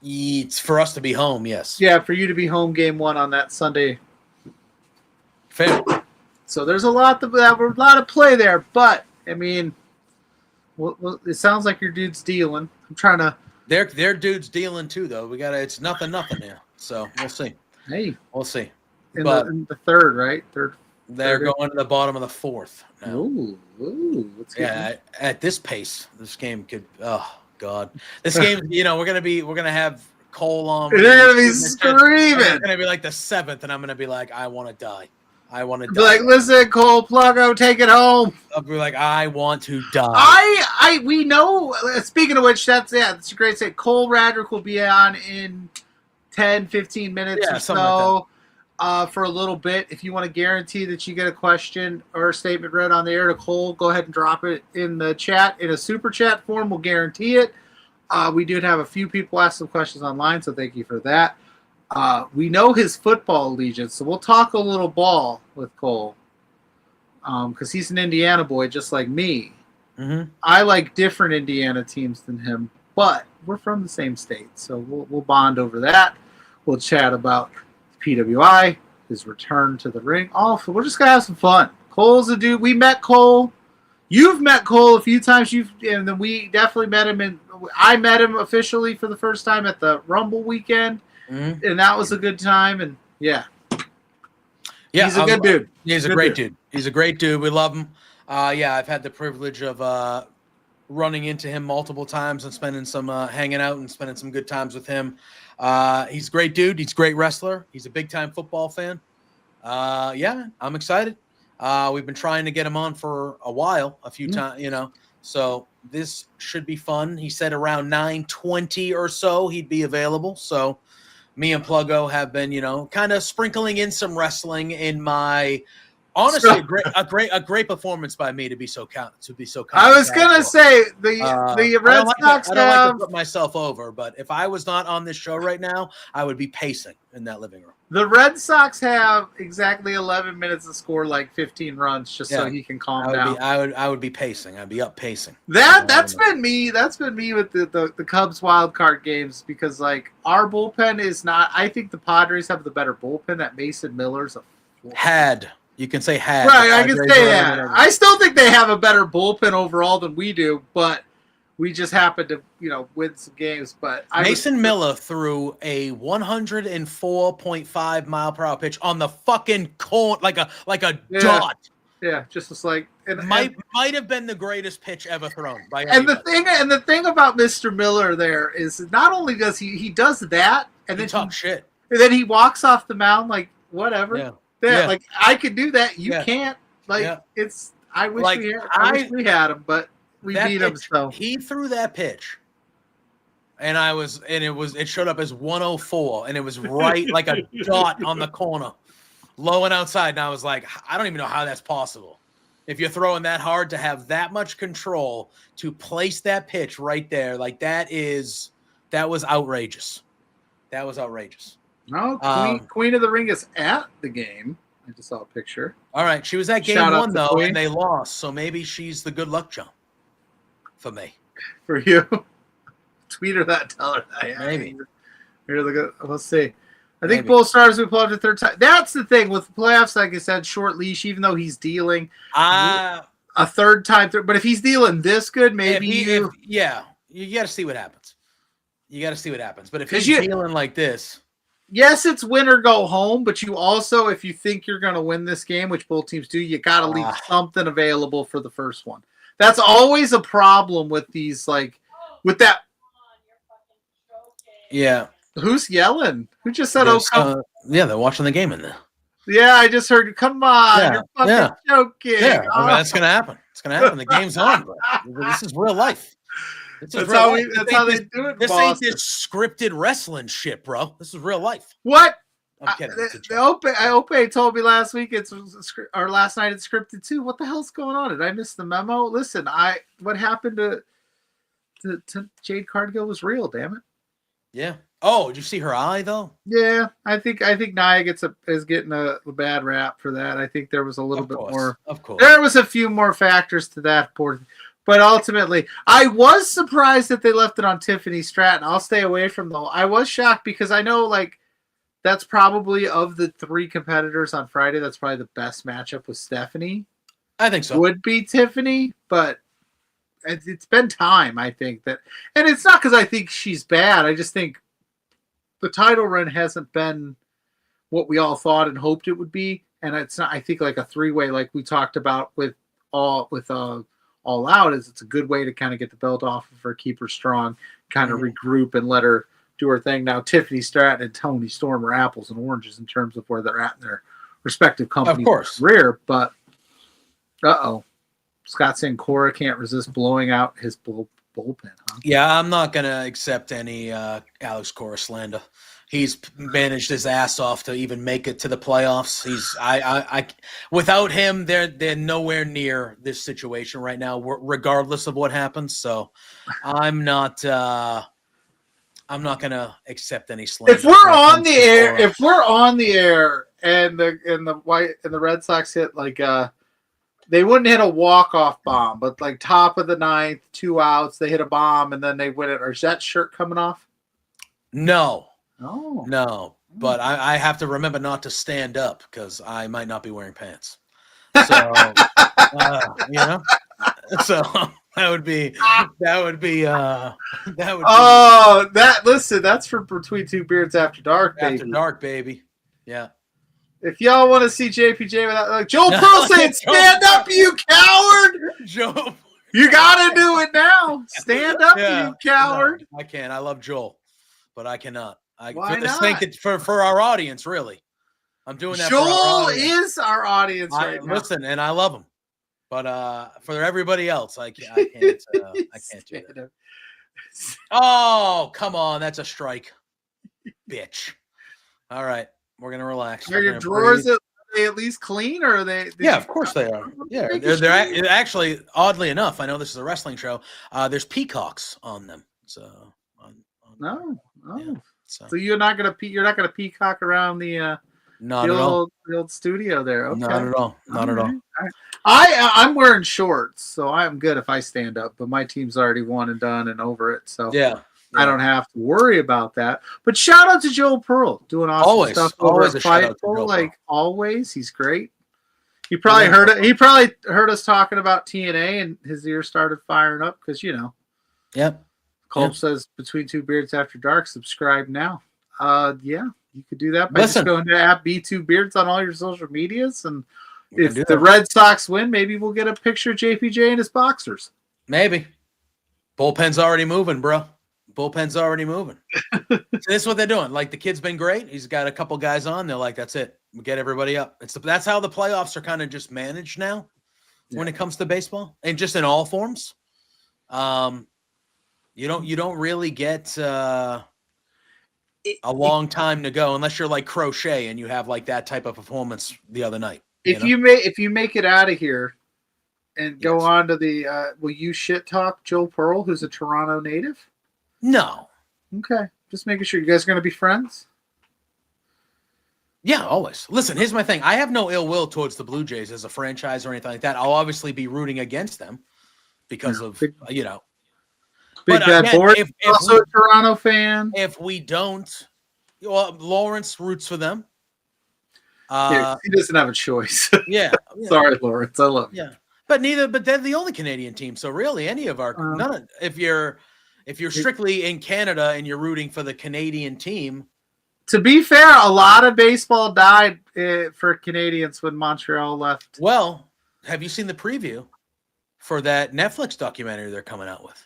It's for us to be home, yes. Yeah, for you to be home Game 1 on that Sunday. Fair. So there's a lot of play there, but I mean, well, it sounds like your dude's dealing. I'm trying to. Their dude's dealing too, though. It's nothing here. So we'll see. Hey, we'll see. In the third, right? They're going to the bottom of the 4th now. Ooh, at this pace, this game could. Oh God, this game. We're gonna have Cole on. They're gonna be screaming. It's gonna be like the 7th, and I'm gonna be like, I want to die. I want to die. Like, listen, Cole Pluggo, take it home. I'll be like, I want to die. We know. Speaking of which, that's a great say. Cole Radrick will be on in 10, 15 minutes or so. For a little bit. If you want to guarantee that you get a question or a statement read on the air to Cole, go ahead and drop it in the chat in a super chat form. We'll guarantee it. We did have a few people ask some questions online, so thank you for that. We know his football allegiance, so we'll talk a little ball with Cole because he's an Indiana boy just like me. Mm-hmm. I like different Indiana teams than him, but we're from the same state, so we'll bond over that. We'll chat about PWI, his return to the ring. Also, we're just gonna have some fun. Cole's a dude. We met Cole. You've met Cole a few times. And then we definitely met him. I met him officially for the first time at the Rumble weekend, and that was a good time. And yeah, he's a good dude. He's a great dude. He's a great dude. We love him. I've had the privilege of running into him multiple times and spending some hanging out and spending some good times with him. He's a great dude. He's a great wrestler. He's a big time football fan. I'm excited. We've been trying to get him on for a while, a few times, so this should be fun. He said around 9:20 or so he'd be available. So me and Pluggo have been, kind of sprinkling in some wrestling in my Honestly, a great performance by me to be so I was gonna say the Red Sox I don't like have to put myself over, but if I was not on this show right now, I would be pacing in that living room. the Red Sox have exactly 11 minutes to score like 15 runs just so Yeah. he can calm down. I would be pacing. I'd be up pacing. That's been me. That's been me with the Cubs wild card games because like our bullpen is not. I think the Padres have the better bullpen. That Mason Miller's You can say had. right. I can say that. I still think they have a better bullpen overall than we do, but we just happen to win some games. But Mason Miller threw a 104.5 mile per hour pitch on the fucking corner like a dot. Yeah, just like might have been the greatest pitch ever thrown by anybody. And the thing about Mr. Miller there is not only does he does that and then talk shit. And then he walks off the mound like whatever. Yeah. Like I can do that. You can't. Like it's. I wish like, wish we had him, but we beat him. So he threw that pitch, and it showed up as 104, and it was right like a dot on the corner, low and outside. And I was like, I don't even know how that's possible. If you're throwing that hard to have that much control to place that pitch right there, like that was outrageous. That was outrageous. No, Queen of the Ring is at the game. I just saw a picture. All right, she was at game one though, Queen. And they lost. So maybe she's the good luck charm for me. For you, tweet her that. Tell her that. Maybe. Let's see. I think both stars will pull up the third time. That's the thing with the playoffs. Like I said, short leash. Even though he's dealing a third time, but if he's dealing this good, maybe you got to see what happens. You got to see what happens. But if he's dealing like this. Yes, it's win or go home, but you also, if you think you're going to win this game, which both teams do, you got to leave something available for the first one. That's always a problem with these, like, with that. Yeah. Who's yelling? Who just said, "Oh, come"? They're watching the game in there. Yeah, I just heard. Come on, you're fucking joking. Yeah, that's going to happen. It's going to happen. The game's on, bro. This is real life. That's how they do it. This ain't this scripted wrestling shit, bro. This is real life. What? I'm kidding. Ope told me last week or last night it's scripted too. What the hell's going on? Did I miss the memo? Listen, what happened to Jade Cargill was real. Damn it. Yeah. Oh, did you see her eye though? Yeah, I think Nia is getting a bad rap for that. I think there was a little bit more. Of course, there was a few more factors to that. But ultimately, I was surprised that they left it on Tiffany Stratton. I'll stay away from I was shocked because I know like that's probably of the three competitors on Friday. That's probably the best matchup with Stephanie. I think so. Would be Tiffany, but it's been time. I think that, and it's not because I think she's bad. I just think the title run hasn't been what we all thought and hoped it would be, and it's not. I think like a three-way, like we talked about with All Out, is it's a good way to kind of get the belt off of her, keep her strong, kind of regroup and let her do her thing. Now Tiffany Stratton and Toni Storm are apples and oranges in terms of where they're at in their respective companies' career, but Scott saying Cora can't resist blowing out his bullpen, huh? Yeah, I'm not gonna accept any Alex Cora slander. He's managed his ass off to even make it to the playoffs. I without him, they're nowhere near this situation right now, regardless of what happens. So I'm not gonna accept any slander. If we're on the air, and the Red Sox hit like they wouldn't hit a walk-off bomb, but like top of the ninth, 2 outs, they hit a bomb and then they win it. Or is that shirt coming off? No. Oh. No, but I have to remember not to stand up because I might not be wearing pants. So, so that would be. Oh, listen, that's for Between Two Beards After Dark, baby. After Dark, baby. Yeah. If y'all want to see JPJ without, like Joel Pearl saying, "Stand up, you coward!" Joe, you gotta do it now. Stand up, you coward. No, I can't. I love Joel, but I cannot. Why not? Think it for our audience, really. I'm doing that. Joel is our audience right now. Listen, and I love him, but for everybody else, I can't. I can't do that. Oh, come on, that's a strike, bitch. All right, we're gonna relax. Are your drawers they at least clean, or are they? did Yeah, you- of course they are. Yeah, Making they're actually, oddly enough, I know this is a wrestling show. There's peacocks on them. So No, yeah, So you're not gonna peacock around the not at all. the old studio there. Okay. Not at all. Not at all. Right. I'm wearing shorts, so I'm good if I stand up. But my team's already won and done and over it, so Yeah. I don't have to worry about that. But shout out to Joe Pearl doing awesome Always, stuff always over a at shout out to Joe Fightful. Pearl. Like always, he's great. He probably Yeah. heard it. He probably heard us talking about TNA, and his ears started firing up because Yep. Culp Yeah. says Between Two Beards After Dark. Subscribe now. Yeah, you could do that by Listen. just going to app B2 Beards on all your social medias. And We can if do the that. Red Sox win, maybe we'll get a picture of JPJ and his boxers. Maybe. Bullpen's already moving, bro. Bullpen's already moving. So this is what they're doing. Like, the kid's been great. He's got a couple guys on. They're like, that's it. We get everybody up. That's how the playoffs are kind of just managed now when it comes to baseball, and just in all forms. You don't really get a long time to go unless you're like Crochet and you have like that type of performance the other night. If know? you make it out of here and go Yes. on to the will you shit talk Joe Pearl, who's a Toronto native? No. Okay, just making sure you guys are going to be friends. Yeah, always. Listen, here's my thing. I have no ill will towards the Blue Jays as a franchise or anything like that. I'll obviously be rooting against them because of, Big you know. Big But Bad again, Board, if also we- a Toronto fan. If we don't, well, Lawrence roots for them. Yeah, he doesn't have a choice. Yeah. Sorry, Lawrence. I love you. Yeah. But they're the only Canadian team. So really any of our if you're strictly in Canada and you're rooting for the Canadian team. To be fair, a lot of baseball died for Canadians when Montreal left. Well, have you seen the preview for that Netflix documentary they're coming out with?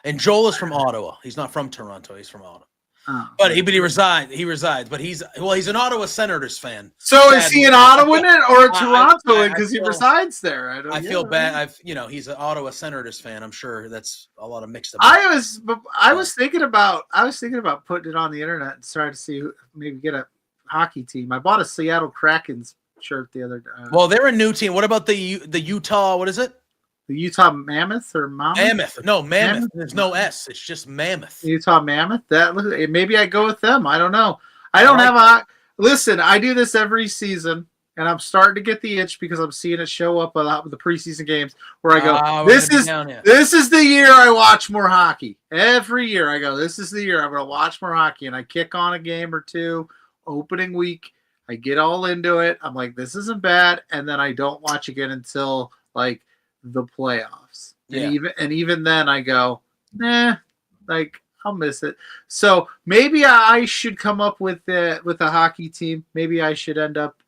And Joel is from Ottawa. He's not from Toronto. He's from Ottawa. Oh. But he resides. But he's an Ottawa Senators fan. So is he an Ottawa or a Toronto I because he feel- resides there? I feel bad. He's an Ottawa Senators fan. I'm sure that's a lot of mixed up. I was thinking about putting it on the internet and trying to see maybe get a hockey team. I bought a Seattle Krakens shirt the other day. Well, they're a new team. What about the Utah? What is it? The Utah Mammoth or Mammoth? Mammoth. No, Mammoth. There's no S. It's just Mammoth. Utah Mammoth. Maybe I go with them. I don't know. I don't have a listen. I do this every season, and I'm starting to get the itch because I'm seeing it show up a lot with the preseason games where I go, this is the year I watch more hockey. Every year I go, this is the year I'm going to watch more hockey, and I kick on a game or two. Opening week, I get all into it. I'm like, this isn't bad, and then I don't watch again until like the playoffs. Yeah. And even then I go, nah, like I'll miss it. So maybe I should come up with a hockey team. Maybe I should end up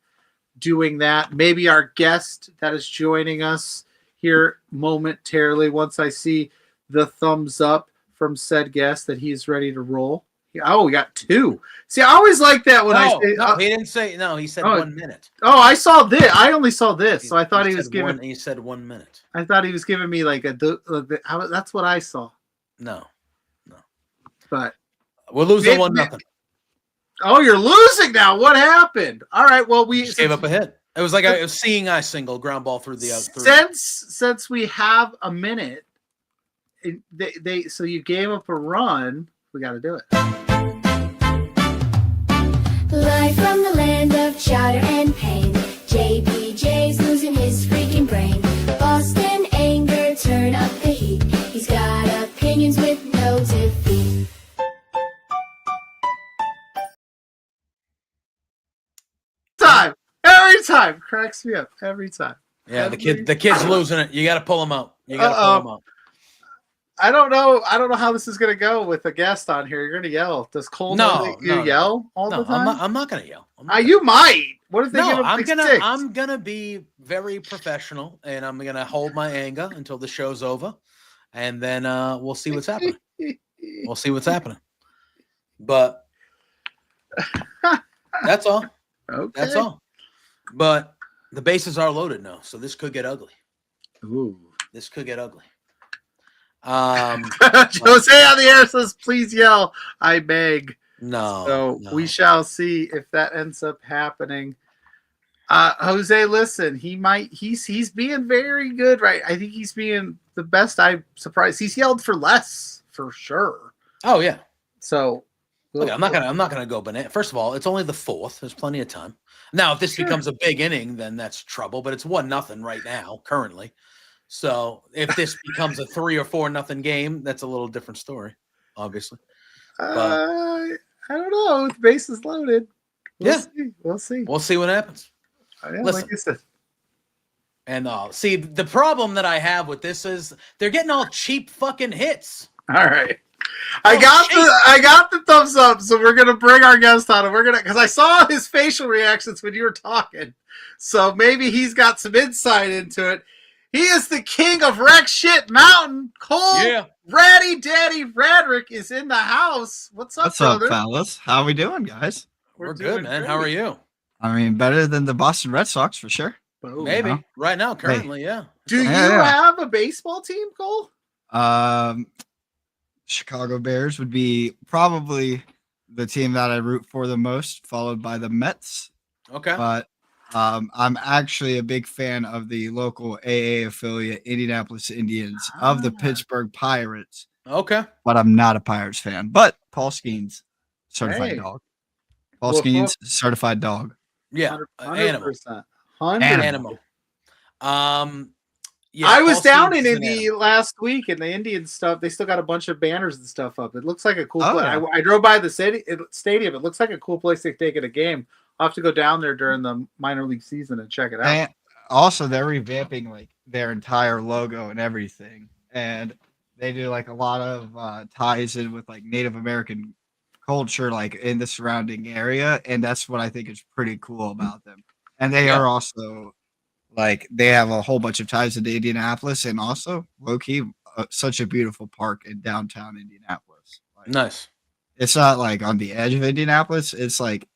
doing that. Maybe our guest that is joining us here momentarily, once I see the thumbs up from said guest that he's ready to roll. Oh, we got two. See, I always like that when I say. No, he didn't say. No, he said 1 minute. Oh, I saw this. I only saw this, so I thought he was giving. He said 1 minute. I thought he was giving me like that's what I saw. No. But We're losing 1-0. oh, you're losing now. What happened? All right. Well, we Just gave up a hit. It was like a seeing eye single ground ball through the. Since we have a minute, so you gave up a run. We got to do it. Live from the land of chowder and pain, JPJ's losing his freaking brain. Boston anger, turn up the heat. He's got opinions with no defeat. Every time cracks me up every time. Yeah, the kid's losing it. You got to pull him out. You got to pull him out. I don't know how this is gonna go with a guest on here. You're gonna yell. Does Cole know that you yell all the time? I'm not gonna yell. You might. What if they give him I'm gonna be very professional, and I'm gonna hold my anger until the show's over, and then we'll see what's happening. We'll see what's happening. But that's all. Okay. That's all. But the bases are loaded now, so this could get ugly. Ooh. This could get ugly. Jose on the air says, "Please yell, I beg." No. So we shall see if that ends up happening. Jose, listen, he's being very good, right? I think he's being the best. I'm surprised. He's yelled for less for sure. Oh yeah. So Look, I'm not gonna go banana. First of all, it's only the 4th. There's plenty of time. Now, if this becomes a big inning, then that's trouble. But it's 1-0 right now, currently. So if this becomes a 3 or 4-0 game, that's a little different story, obviously. I don't know. With bases loaded, Yeah. We'll see. We'll see what happens. Yeah, Listen. like I said. And see, the problem that I have with this is they're getting all cheap fucking hits. All right. I got the thumbs up, so we're gonna bring our guest on, and we're gonna because I saw his facial reactions when you were talking, so maybe he's got some insight into it. He is the king of Wreck Shit Mountain. Cole, Raddy Daddy Radrick is in the house. What's up, brother? Fellas? How we doing, guys? We're good, man. How are you? I mean, better than the Boston Red Sox for sure. Maybe right now, currently, yeah. Do you have a baseball team, Cole? Chicago Bears would be probably the team that I root for the most, followed by the Mets. Okay. But I'm actually a big fan of the local AA affiliate, Indianapolis Indians, of the Pittsburgh Pirates. Okay. But I'm not a Pirates fan. But Paul Skeens, certified dog. Paul Skeens, certified dog. Yeah. 100%. Animal. Yeah, I was down in Indy last week, and the Indian stuff. They still got a bunch of banners and stuff up. It looks like a cool place. Yeah. I drove by the stadium. It looks like a cool place to take it a game. I'll have to go down there during the minor league season and check it out. And also, they're revamping like their entire logo and everything, and they do like a lot of ties in with like Native American culture, like in the surrounding area, and that's what I think is pretty cool about them. And they are also. Like they have a whole bunch of ties into Indianapolis, and also low key, such a beautiful park in downtown Indianapolis. Like, nice. It's not like on the edge of Indianapolis. It's like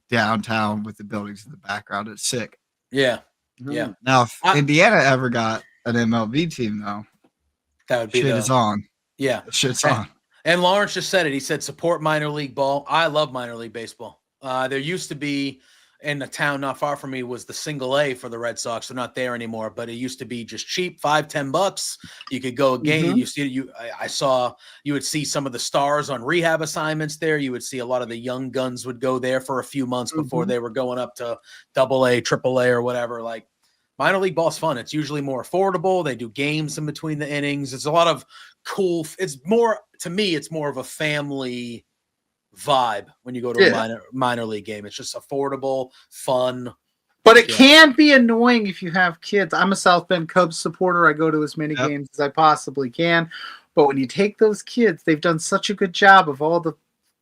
downtown with the buildings in the background. It's sick. Yeah, yeah. Now, if Indiana ever got an MLB team, though, that would be shit is on. Yeah, shit's on. And Lawrence just said it. He said support minor league ball. I love minor league baseball. There used to be. In a town not far from me was the single A for the Red Sox. They're not there anymore, but it used to be just cheap, $5-10. You could go a game. I saw you would see some of the stars on rehab assignments there. You would see a lot of the young guns would go there for a few months before they were going up to AA, AAA, or whatever. Like minor league ball's fun. It's usually more affordable. They do games in between the innings. It's a lot of cool. It's more to me. It's more of a family vibe when you go to a minor league game. It's just affordable, fun. But it can be annoying if you have kids. I'm a South Bend Cubs supporter. I go to as many games as I possibly can. But when you take those kids, they've done such a good job of all the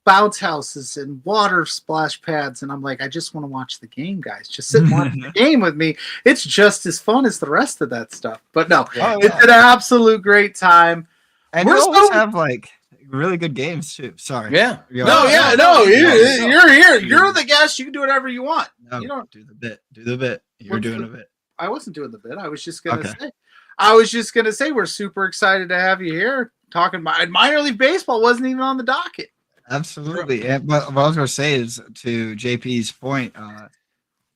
bounce houses and water splash pads. And I'm like, I just want to watch the game, guys. Just sit and watch the game with me. It's just as fun as the rest of that stuff. But no, it's an absolute great time. And we always have like really good games too. Sorry. Yeah. No. You're here. You're the guest. You can do whatever you want. No, you don't do the bit. Do the bit. You're doing a bit. I wasn't doing the bit. I was just gonna say. We're super excited to have you here. Talking minor league baseball wasn't even on the docket. Absolutely. And what I was gonna say is to JP's point.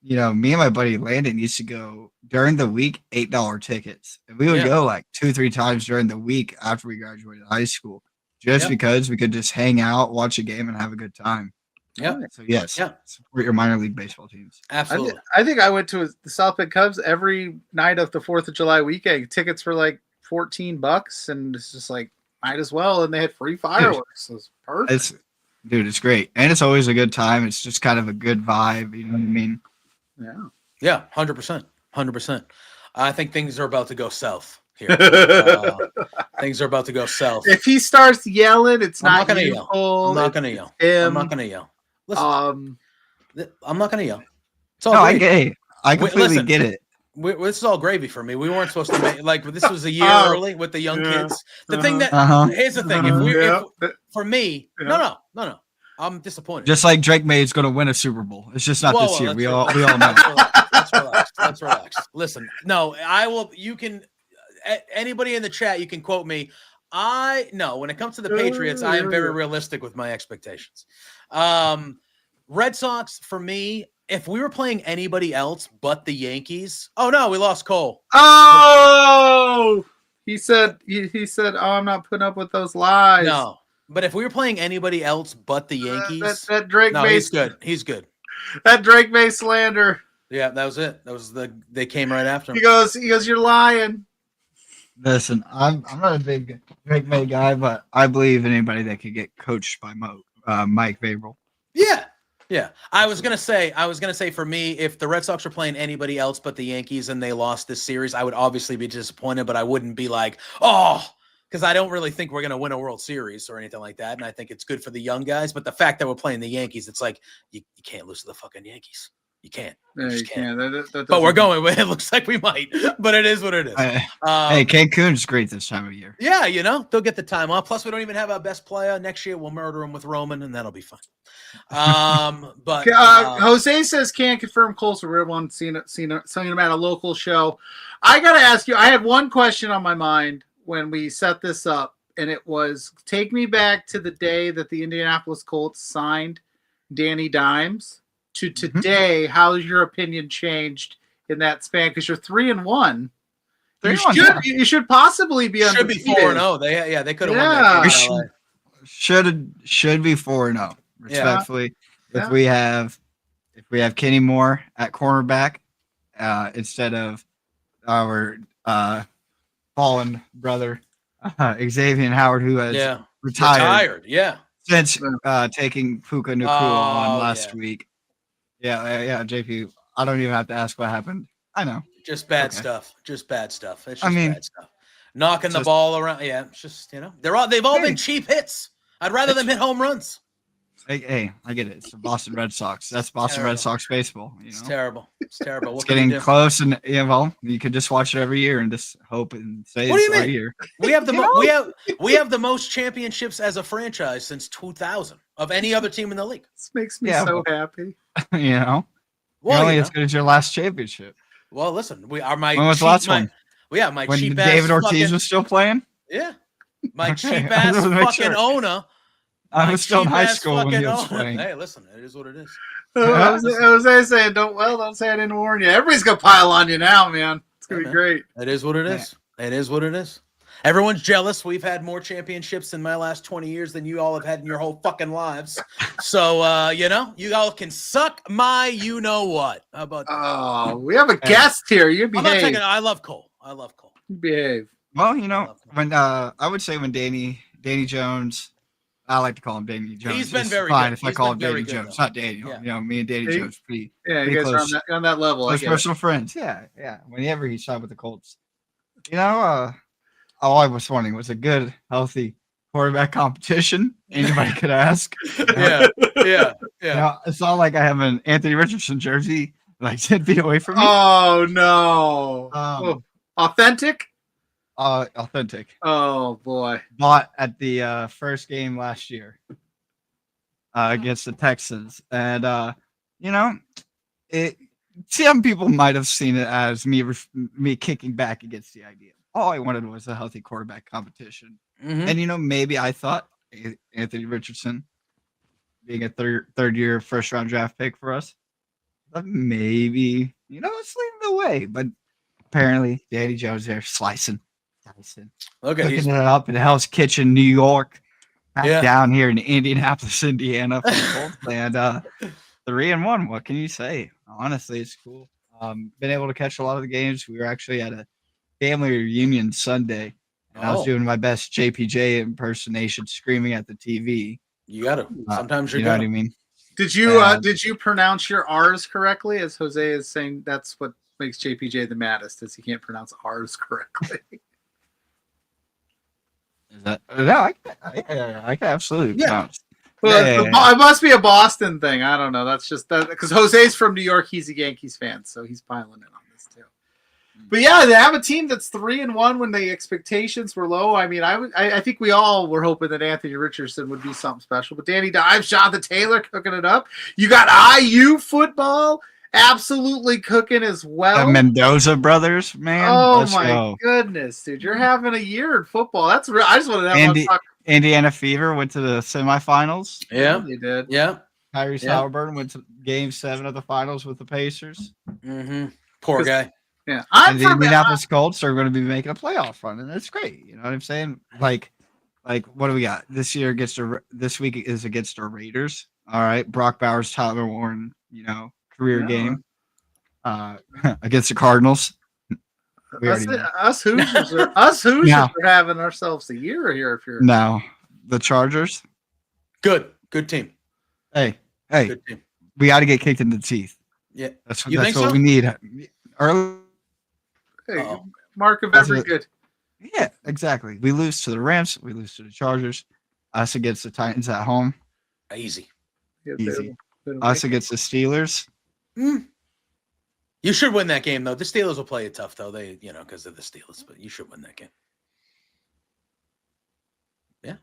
Me and my buddy Landon used to go during the week $8 tickets, and we would go like 2-3 times during the week after we graduated high school. Just because we could just hang out, watch a game, and have a good time. Yeah. So support your minor league baseball teams. Absolutely. I think I went to the South Bend Cubs every night of the 4th of July weekend. Tickets for like $14, and it's just like might as well. And they had free fireworks. So it's perfect. It's great, and it's always a good time. It's just kind of a good vibe. You know what I mean? Yeah. Yeah. 100%. I think things are about to go south. Here. Things are about to go south. If he starts yelling, it's I'm not going to yell. I'm not going to yell. I'm not going to yell. Listen, I'm not going to yell. It's all I completely get it. This is all gravy for me. We weren't supposed to make like this was a year early with the young kids. The thing that here's the thing. For me, no. I'm disappointed. Just like Drake May is going to win a Super Bowl. It's just not this year. We all know. Let's relax. Listen, no, I will. You can. Anybody in the chat, you can quote me. When it comes to the Patriots, I am very realistic with my expectations. Red Sox, for me, if we were playing anybody else but the Yankees, oh no, we lost Cole. Oh, he said, oh, I'm not putting up with those lies. No, but if we were playing anybody else but the Yankees, that Drake no, May, he's good. He's good. That Drake May slander. Yeah, that was it. That was they came right after him. He goes, you're lying. Listen, I'm not a big Drake May guy, but I believe in anybody that could get coached by Mike Vrabel. Yeah. Yeah. I was gonna say for me, if the Red Sox were playing anybody else but the Yankees and they lost this series, I would obviously be disappointed, but I wouldn't be like, oh, because I don't really think we're gonna win a World Series or anything like that. And I think it's good for the young guys. But the fact that we're playing the Yankees, it's like you can't lose to the fucking Yankees. You can't. No, you can't. But we're going. It looks like we might. But it is what it is. Hey, Cancun's great this time of year. Yeah, they'll get the time off. Plus, we don't even have our best player next year. We'll murder him with Roman, and that'll be fun. But Jose says can't confirm Cole, so we're one seeing him at a local show. I gotta ask you. I had one question on my mind when we set this up, and it was take me back to the day that the Indianapolis Colts signed Danny Dimes. To today, how's your opinion changed in that span? Because you're 3-1. You should possibly be undefeated. Should be 4-0. They could have won that game. Should be 4-0. Respectfully, if we have Kenny Moore at cornerback instead of our fallen brother Xavier Howard, who has retired. Since taking Puka Nacua on last week. Yeah, JP. I don't even have to ask what happened. I know. Just bad stuff. It's just bad stuff. Knocking the ball around. Yeah, it's just they've all been cheap hits. I'd rather them hit home runs. Hey, I get it. It's the Boston Red Sox. That's Boston Red Sox baseball. It's terrible. It's terrible. It's getting close, and you could just watch it every year and just hope and say it's right here. We have the we have the most championships as a franchise since 2000 of any other team in the league. This makes me so happy. You're only as good as your last championship. Well, listen, we are my. When was the last one? My when cheap David Ortiz was still playing. Yeah, my cheap ass fucking owner. I was still in high school when he was playing. Hey, listen, it is what it is. I was saying, don't say I didn't warn you. Everybody's gonna pile on you now, man. It's gonna be great. It is what it is. It is what it is. Everyone's jealous. We've had more championships in my last 20 years than you all have had in your whole fucking lives. So, you all can suck my you-know-what. How about that? Oh, we have a guest here. You behave. I love Cole. You behave. Well, when I would say when Danny Jones, I like to call him Danny Jones. He's been very fine good. If I call him Danny Jones, not Daniel. Me and Danny Jones pretty you guys close, are on that level. Close personal friends. Yeah. Whenever he signed with the Colts, all I was wanting was a good, healthy quarterback competition. Anybody could ask. Yeah. It's not like I have an Anthony Richardson jersey like 10 feet away from me. Oh no! Authentic. Authentic. Oh boy! Bought at the first game last year against the Texans, and some people might have seen it as me kicking back against the idea. All I wanted was a healthy quarterback competition, and maybe I thought Anthony Richardson, being a third year first round draft pick for us, maybe it's leading the way, but apparently Danny Jones there slicing. Okay, cooking it up in Hell's Kitchen, New York, down here in Indianapolis, Indiana. And 3-1. What can you say? Honestly, it's cool. Been able to catch a lot of the games. We were actually at a family reunion Sunday, and I was doing my best JPJ impersonation, screaming at the TV. You got to. Sometimes you know what I mean. Did you pronounce your R's correctly? As Jose is saying, that's what makes JPJ the maddest, is he can't pronounce R's correctly. Is that no? I can absolutely pronounce. Well, it must be a Boston thing. I don't know. That's just that because Jose's from New York. He's a Yankees fan, so he's piling in on this too. But yeah, they have a team that's 3-1 when the expectations were low. I mean, I think we all were hoping that Anthony Richardson would be something special. But Danny Dimes, Jonathan Taylor cooking it up. You got IU football absolutely cooking as well. The Mendoza brothers, man. Oh my goodness, dude! You're having a year in football. That's real. I just want to have Indiana Fever went to the semifinals. Yeah, they did. Yeah, Tyrese Yeah. Halliburton went to Game 7 of the finals with the Pacers. Mm-hmm. Poor guy. Yeah, I'm And the from Indianapolis Colts are going to be making a playoff run, and that's great. You know what I'm saying? Like what do we got this year? This week is against our Raiders. All right, Brock Bowers, Tyler Warren, career Yeah. game against the Cardinals. We us, already know. us Hoosiers are Yeah. having ourselves a year here. If you're No, the Chargers. Good team. Hey, Good team. we got to get kicked in the teeth. Yeah. That's You what think so? we need. Early. hey, Uh-oh. mark of That's every it. good. Yeah, exactly. We lose to the Rams. We lose to the Chargers. Us against the Titans at home. Easy. Yeah, Easy. they'll Us make it. against the Steelers. You should win that game, though. The Steelers will play it tough, though. They, because they're the Steelers, but you should win that game. Yeah.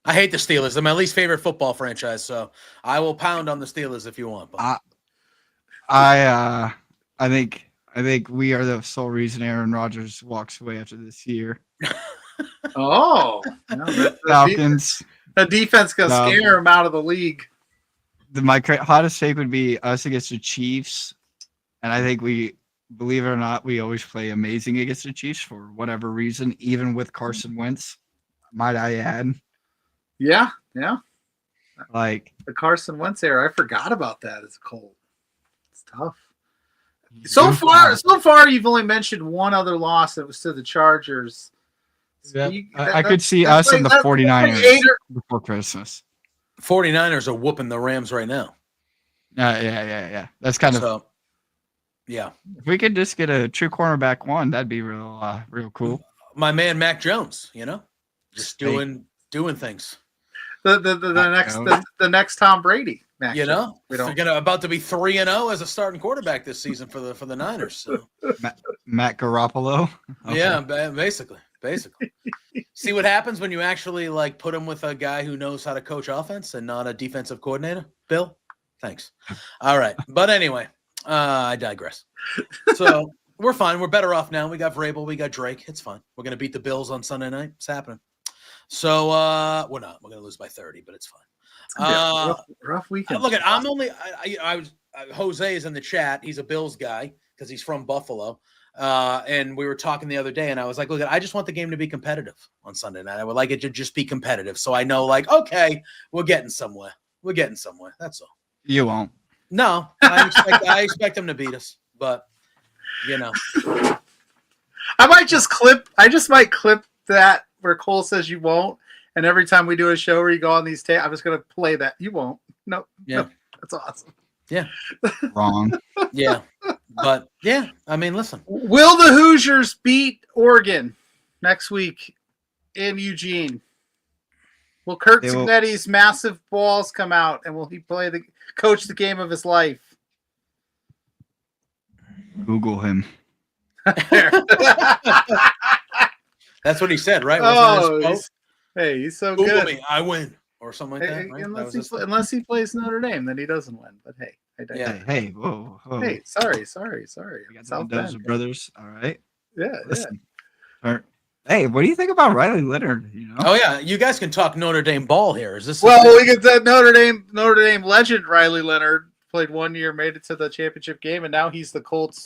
I hate the Steelers. They're my least favorite football franchise, so I will pound on the Steelers if you want. But I think we are the sole reason Aaron Rodgers walks away after this year. Oh, no, Falcons. the defense gonna No. scare him out of the league. My hottest take would be us against the Chiefs, and I think we, believe it or not, we always play amazing against the Chiefs for whatever reason, even with Carson Wentz. Might I add? Yeah. Like The Carson Wentz era. I forgot about that. It's cold. It's tough. So far, you've only mentioned one other loss. That was to the Chargers. So Yep. I could see us and the 49ers before Christmas. 49ers are whooping the Rams right now. Yeah. That's kind of. So, yeah. If we could just get a true cornerback one, that'd be real cool. My man, Mac Jones, just Hey. doing things. The next Tom Brady. Mac We Jones. They're about to be 3-0 as a starting quarterback this season for the Niners. So. Matt Garoppolo. Okay. Yeah, basically. See what happens when you actually put him with a guy who knows how to coach offense and not a defensive coordinator. Bill, thanks. All right, but anyway, I digress. So we're fine. We're better off now. We got Vrabel. We got Drake. It's fine. We're gonna beat the Bills on Sunday night. It's happening. So we're not. We're gonna lose by 30, but it's fine. Rough weekend. Look, I'm only. I was. Jose is in the chat. He's a Bills guy because he's from Buffalo. And we were talking the other day, and I was like, look, I just want the game to be competitive on Sunday night. I would like it to just be competitive. So I know, okay, we're getting somewhere. That's all. You won't. No, I expect them to beat us, but I just might clip that where Cole says you won't, and every time we do a show where you go on these tapes, I'm just gonna play that. You won't. No. Yeah. No, that's awesome. Yeah. Wrong. Yeah. But yeah, I mean, listen. Will the Hoosiers beat Oregon next week in Eugene? Will Kirk They will- Cignetta's massive balls come out, and will he coach the game of his life? Google him. That's what he said, right? Wasn't it his quote? He's so Google good. me, I win, or something like that. Right? Unless he plays Notre Dame, then he doesn't win. But hey, Yeah. Hey, whoa. Hey, sorry. We got the South Mendoza Bend. brothers. All right. Yeah. Listen. Hey, what do you think about Riley Leonard? Oh yeah, you guys can talk Notre Dame ball here. Is this? Well, we get that Notre Dame legend Riley Leonard played 1 year, made it to the championship game, and now he's the Colts.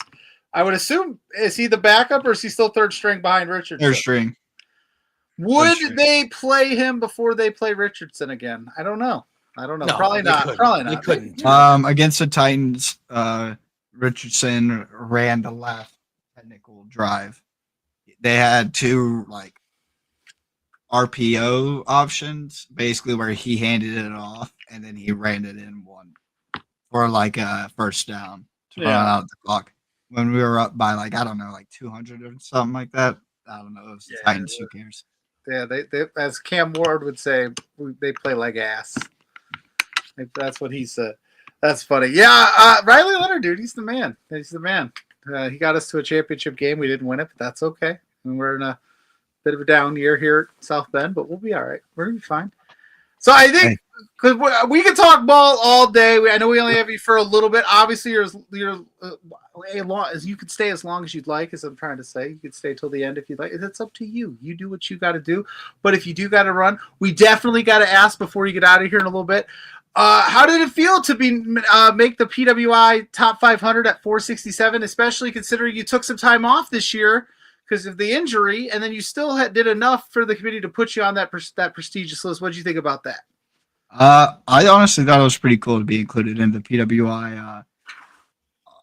I would assume, is he the backup or is he still third string behind Richardson? Third string. Would they play him before they play Richardson again? I don't know. No, Probably they not. couldn't. Probably They not. couldn't. Against the Titans, Richardson ran the last technical drive. They had two RPO options, basically where he handed it off and then he ran it in one for a first down to run out the clock. When we were up by 200 or something like that. I don't know. It was the Titans. Who cares? Yeah, they as Cam Ward would say, they play like ass. That's what he said. That's funny. Yeah, Riley Leonard, dude, he's the man. He got us to a championship game. We didn't win it, but that's okay. And we're in a bit of a down year here at South Bend, but we'll be all right. We're gonna be fine. So I think because we can talk ball all day. I know we only have you for a little bit. Obviously, you're as you could stay as long as you'd like. As I'm trying to say, you could stay till the end if you'd like. It's up to you. You do what you got to do. But if you do got to run, we definitely got to ask before you get out of here in a little bit. How did it feel to be make the PWI top 500 at 467, especially considering you took some time off this year because of the injury, and then you still did enough for the committee to put you on that prestigious list? What did you think about that? I honestly thought it was pretty cool to be included in the PWI.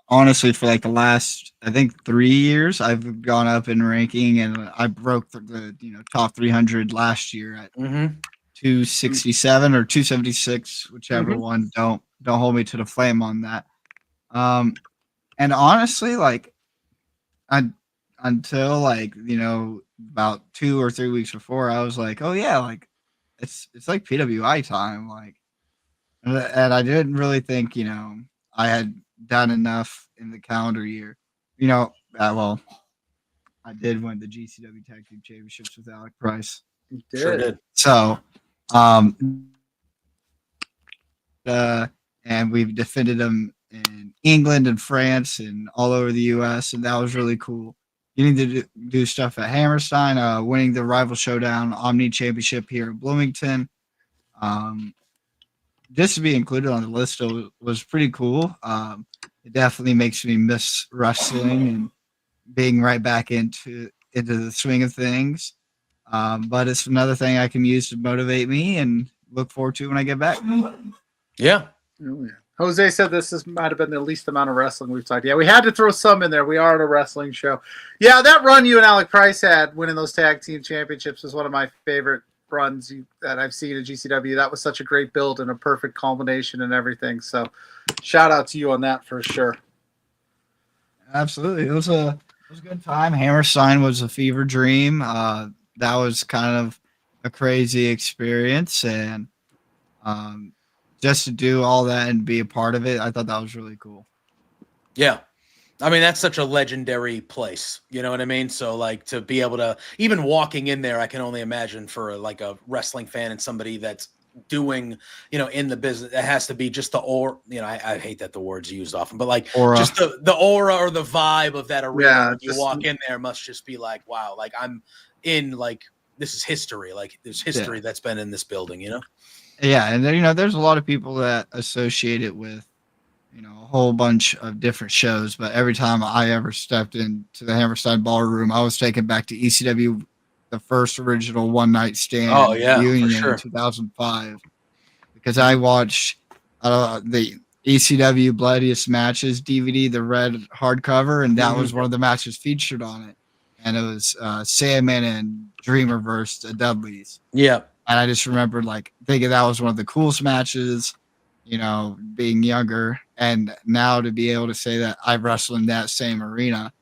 Honestly, for like the last, I think 3 years, I've gone up in ranking, and I broke the top 300 last year at 267 or 276, whichever one. Don't hold me to the flame on that. And honestly, like until like about 2 or 3 weeks before, I was like, oh yeah, like it's like PWI time, like, and I didn't really think I had done enough in the calendar year. Well, I did win the GCW Tag Team Championships with Alec Price. You did. Sure did. So, and we've defended them in England and France and all over the U.S., and that was really cool. Getting to do stuff at Hammerstein, winning the Rival Showdown Omni Championship here in Bloomington. Just to be included on the list was pretty cool. It definitely makes me miss wrestling and being right back into the swing of things. But it's another thing I can use to motivate me and look forward to when I get back. Yeah. Oh, yeah. Jose said might have been the least amount of wrestling we've talked. Yeah, we had to throw some in there. We are at a wrestling show. Yeah, that run you and Alec Price had winning those tag team championships was one of my favorite runs that I've seen at GCW. That was such a great build and a perfect culmination and everything. So shout out to you on that for sure. Absolutely. It was a good time. Hammerstein was a fever dream. That was kind of a crazy experience, and just to do all that and be a part of it, I thought that was really cool. Yeah. I mean, that's such a legendary place. You know what I mean? So, like, to be able to, even walking in there, I can only imagine for like a wrestling fan and somebody that's doing, in the business, it has to be just the aura. I hate that the word's used often, but like Aura. just the aura or the vibe of that arena. Yeah, when you walk in there must just be like, wow, like I'm in, like, this is history. Like, there's history that's been in this building, Yeah, and then there's a lot of people that associate it with a whole bunch of different shows, but every time I ever stepped into the Hammerstein Ballroom, I was taken back to ECW, the first original One Night Stand reunion in 2005, because I watched the ECW Bloodiest Matches DVD, the red hardcover, and that was one of the matches featured on it, and it was Sandman and Dreamer versus the Dudleys. Yeah. And I just remembered thinking that was one of the coolest matches, being younger, and now to be able to say that I've wrestled in that same arena,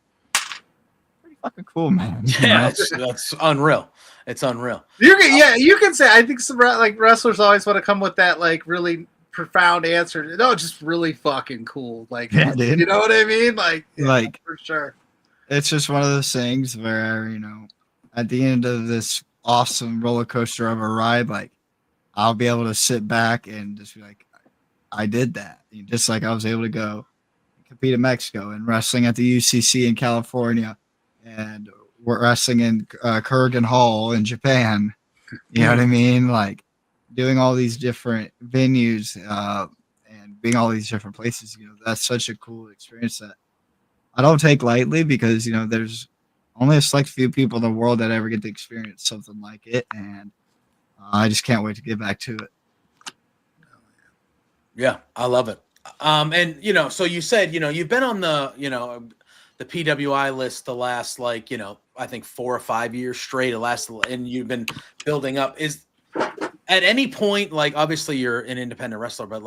pretty fucking cool, man. Yeah, that's unreal. It's unreal. You can say. I think some wrestlers always want to come with that really profound answer. No, just really fucking cool. Yeah, dude. You know what I mean? For sure. It's just one of those things where at the end of this awesome roller coaster of a ride, I'll be able to sit back and just be like, I did that. Just like I was able to go compete in Mexico and wrestling at the UCC in California and wrestling in Kurgan Hall in Japan. You know what I mean? Doing all these different venues and being all these different places, that's such a cool experience that I don't take lightly, because, there's only a select few people in the world that ever get to experience something like it. And I just can't wait to get back to it. Yeah, I love it. And so you said, you've been on the PWI list the last I think 4 or 5 years straight. And you've been building up. Is at any point, obviously you're an independent wrestler, but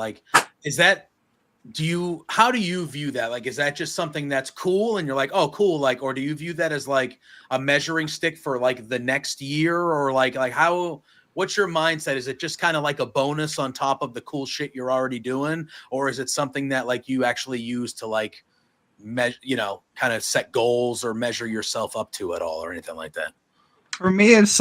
how do you view that? Is that just something that's cool and you're like, oh, cool, or do you view that as a measuring stick for the next year, or how? What's your mindset? Is it just kind of like a bonus on top of the cool shit you're already doing? Or is it something that you actually use to measure, kind of set goals or measure yourself up to at all or anything like that? For me, it's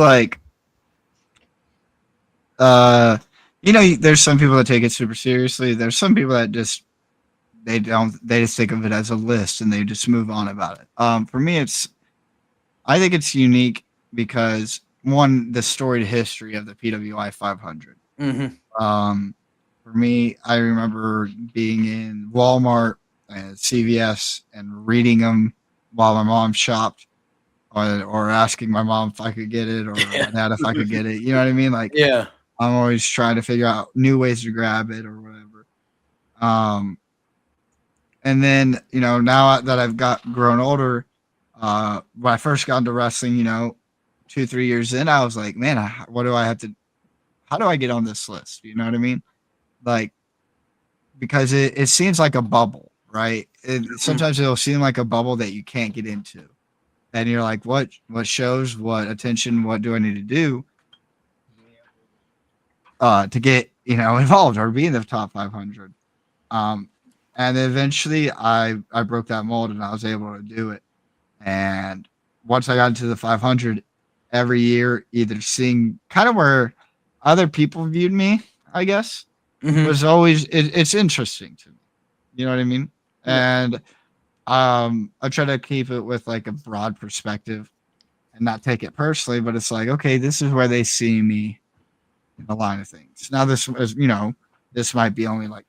there's some people that take it super seriously. There's some people that just, they just think of it as a list and they just move on about it. For me, I think it's unique because, one, the storied history of the PWI 500. for me, I remember being in Walmart and CVS and reading them while my mom shopped, or asking my mom if I could get it, or my dad if I could get it. You know what I mean? Like, Yeah. I'm always trying to figure out new ways to grab it or whatever. And then, now that I've grown older, when I first got into wrestling, 2-3 years in, I was like, man, what do I have to? How do I get on this list? You know what I mean? Like, because it seems like a bubble, right? Sometimes it'll seem like a bubble that you can't get into, and you're like, what shows, what attention, what do I need to do to get involved or be in the top 500? And eventually I broke that mold and I was able to do it. And once I got into the 500, every year, either seeing kind of where other people viewed me, I guess, was always, it's interesting to me. You know what I mean? Yeah. And I try to keep it with like a broad perspective and not take it personally, but it's like, okay, this is where they see me in the line of things. Now this is, this might be only like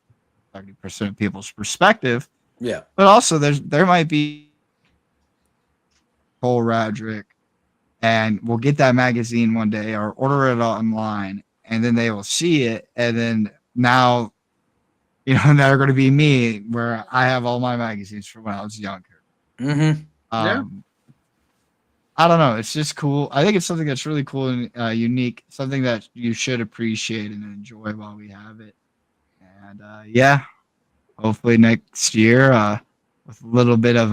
30% of people's perspective. Yeah. But also there might be Cole Radrick, and we'll get that magazine one day or order it online, and then they will see it, and then now they're going to be me, where I have all my magazines from when I was younger. Yeah. I don't know. It's just cool. I think it's something that's really cool and unique, something that you should appreciate and enjoy while we have it. And hopefully next year, with a little bit of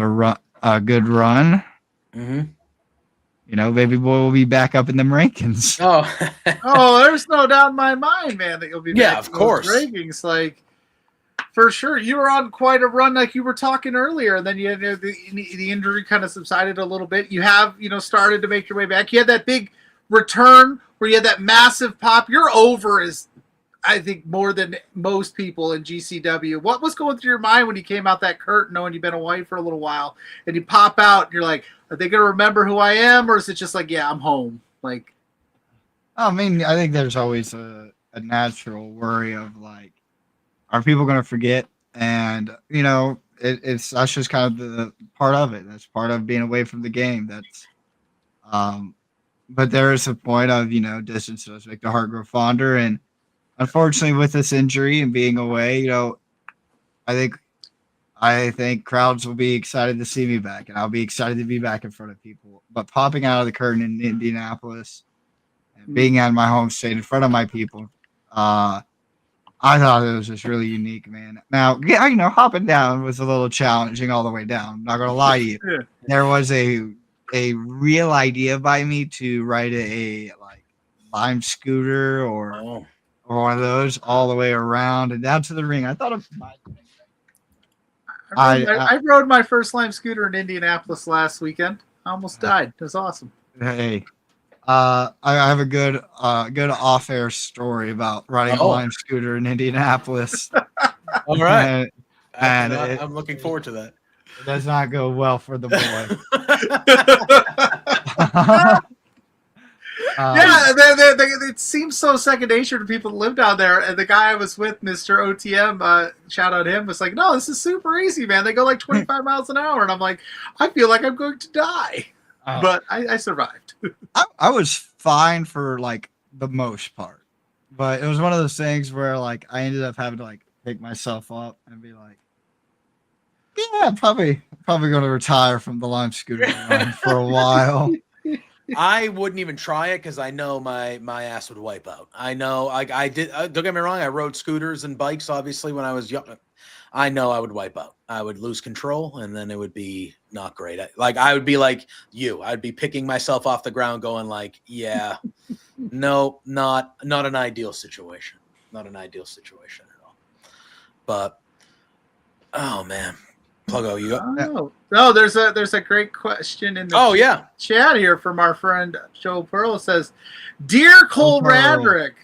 a good run, baby boy will be back up in them rankings. Oh, there's no doubt in my mind, man, that you'll be back of in those course. rankings. Like, for sure, you were on quite a run, like you were talking earlier, and then you had the injury kind of subsided a little bit. You have started to make your way back. You had that big return where you had that massive pop. You're over as, I think, more than most people in GCW. What was going through your mind when you came out that curtain, knowing you've been away for a little while, and you pop out and you're like, are they going to remember who I am, or is it just like, yeah, I'm home? Like, I mean, I think there's always a natural worry of like, are people going to forget? And it's that's just kind of the part of it. That's part of being away from the game. That's but there is a point of distance does make the heart grow fonder, and unfortunately, with this injury and being away, I think crowds will be excited to see me back, and I'll be excited to be back in front of people. But popping out of the curtain in Indianapolis and being at my home state in front of my people, I thought it was just really unique, man. Now, hopping down was a little challenging all the way down. I'm not gonna lie to you. Yeah. There was a real idea by me to ride a like Lime scooter or one of those all the way around and down to the ring. I thought of I rode my first Lime scooter in Indianapolis last weekend. I almost died. It was awesome. Hey, I have a good off-air story about riding a Lime scooter in Indianapolis. All right. And I'm looking forward to that. It does not go well for the boy. It seems so second nature to people that live down there. And the guy I was with, Mr. OTM, shout out him, was like, no, this is super easy, man. They go like 25 miles an hour. And I'm like, I feel like I'm going to die. But I survived. I was fine for like the most part. But it was one of those things where like I ended up having to like pick myself up and be like, yeah, I'm probably going to retire from the Lime scooter for a while. I wouldn't even try it because I know my ass would wipe out. I know I did. Don't get me wrong. I rode scooters and bikes, obviously, when I was young. I know I would wipe out. I would lose control, and then it would be not great. I would be like you. I'd be picking myself off the ground, going like, "Yeah, no, not an ideal situation. Not an ideal situation at all." But oh man. Pluggo, you got? No, there's a great question in the chat here from our friend Joe Pearl. It says, "Dear Cole Radrick,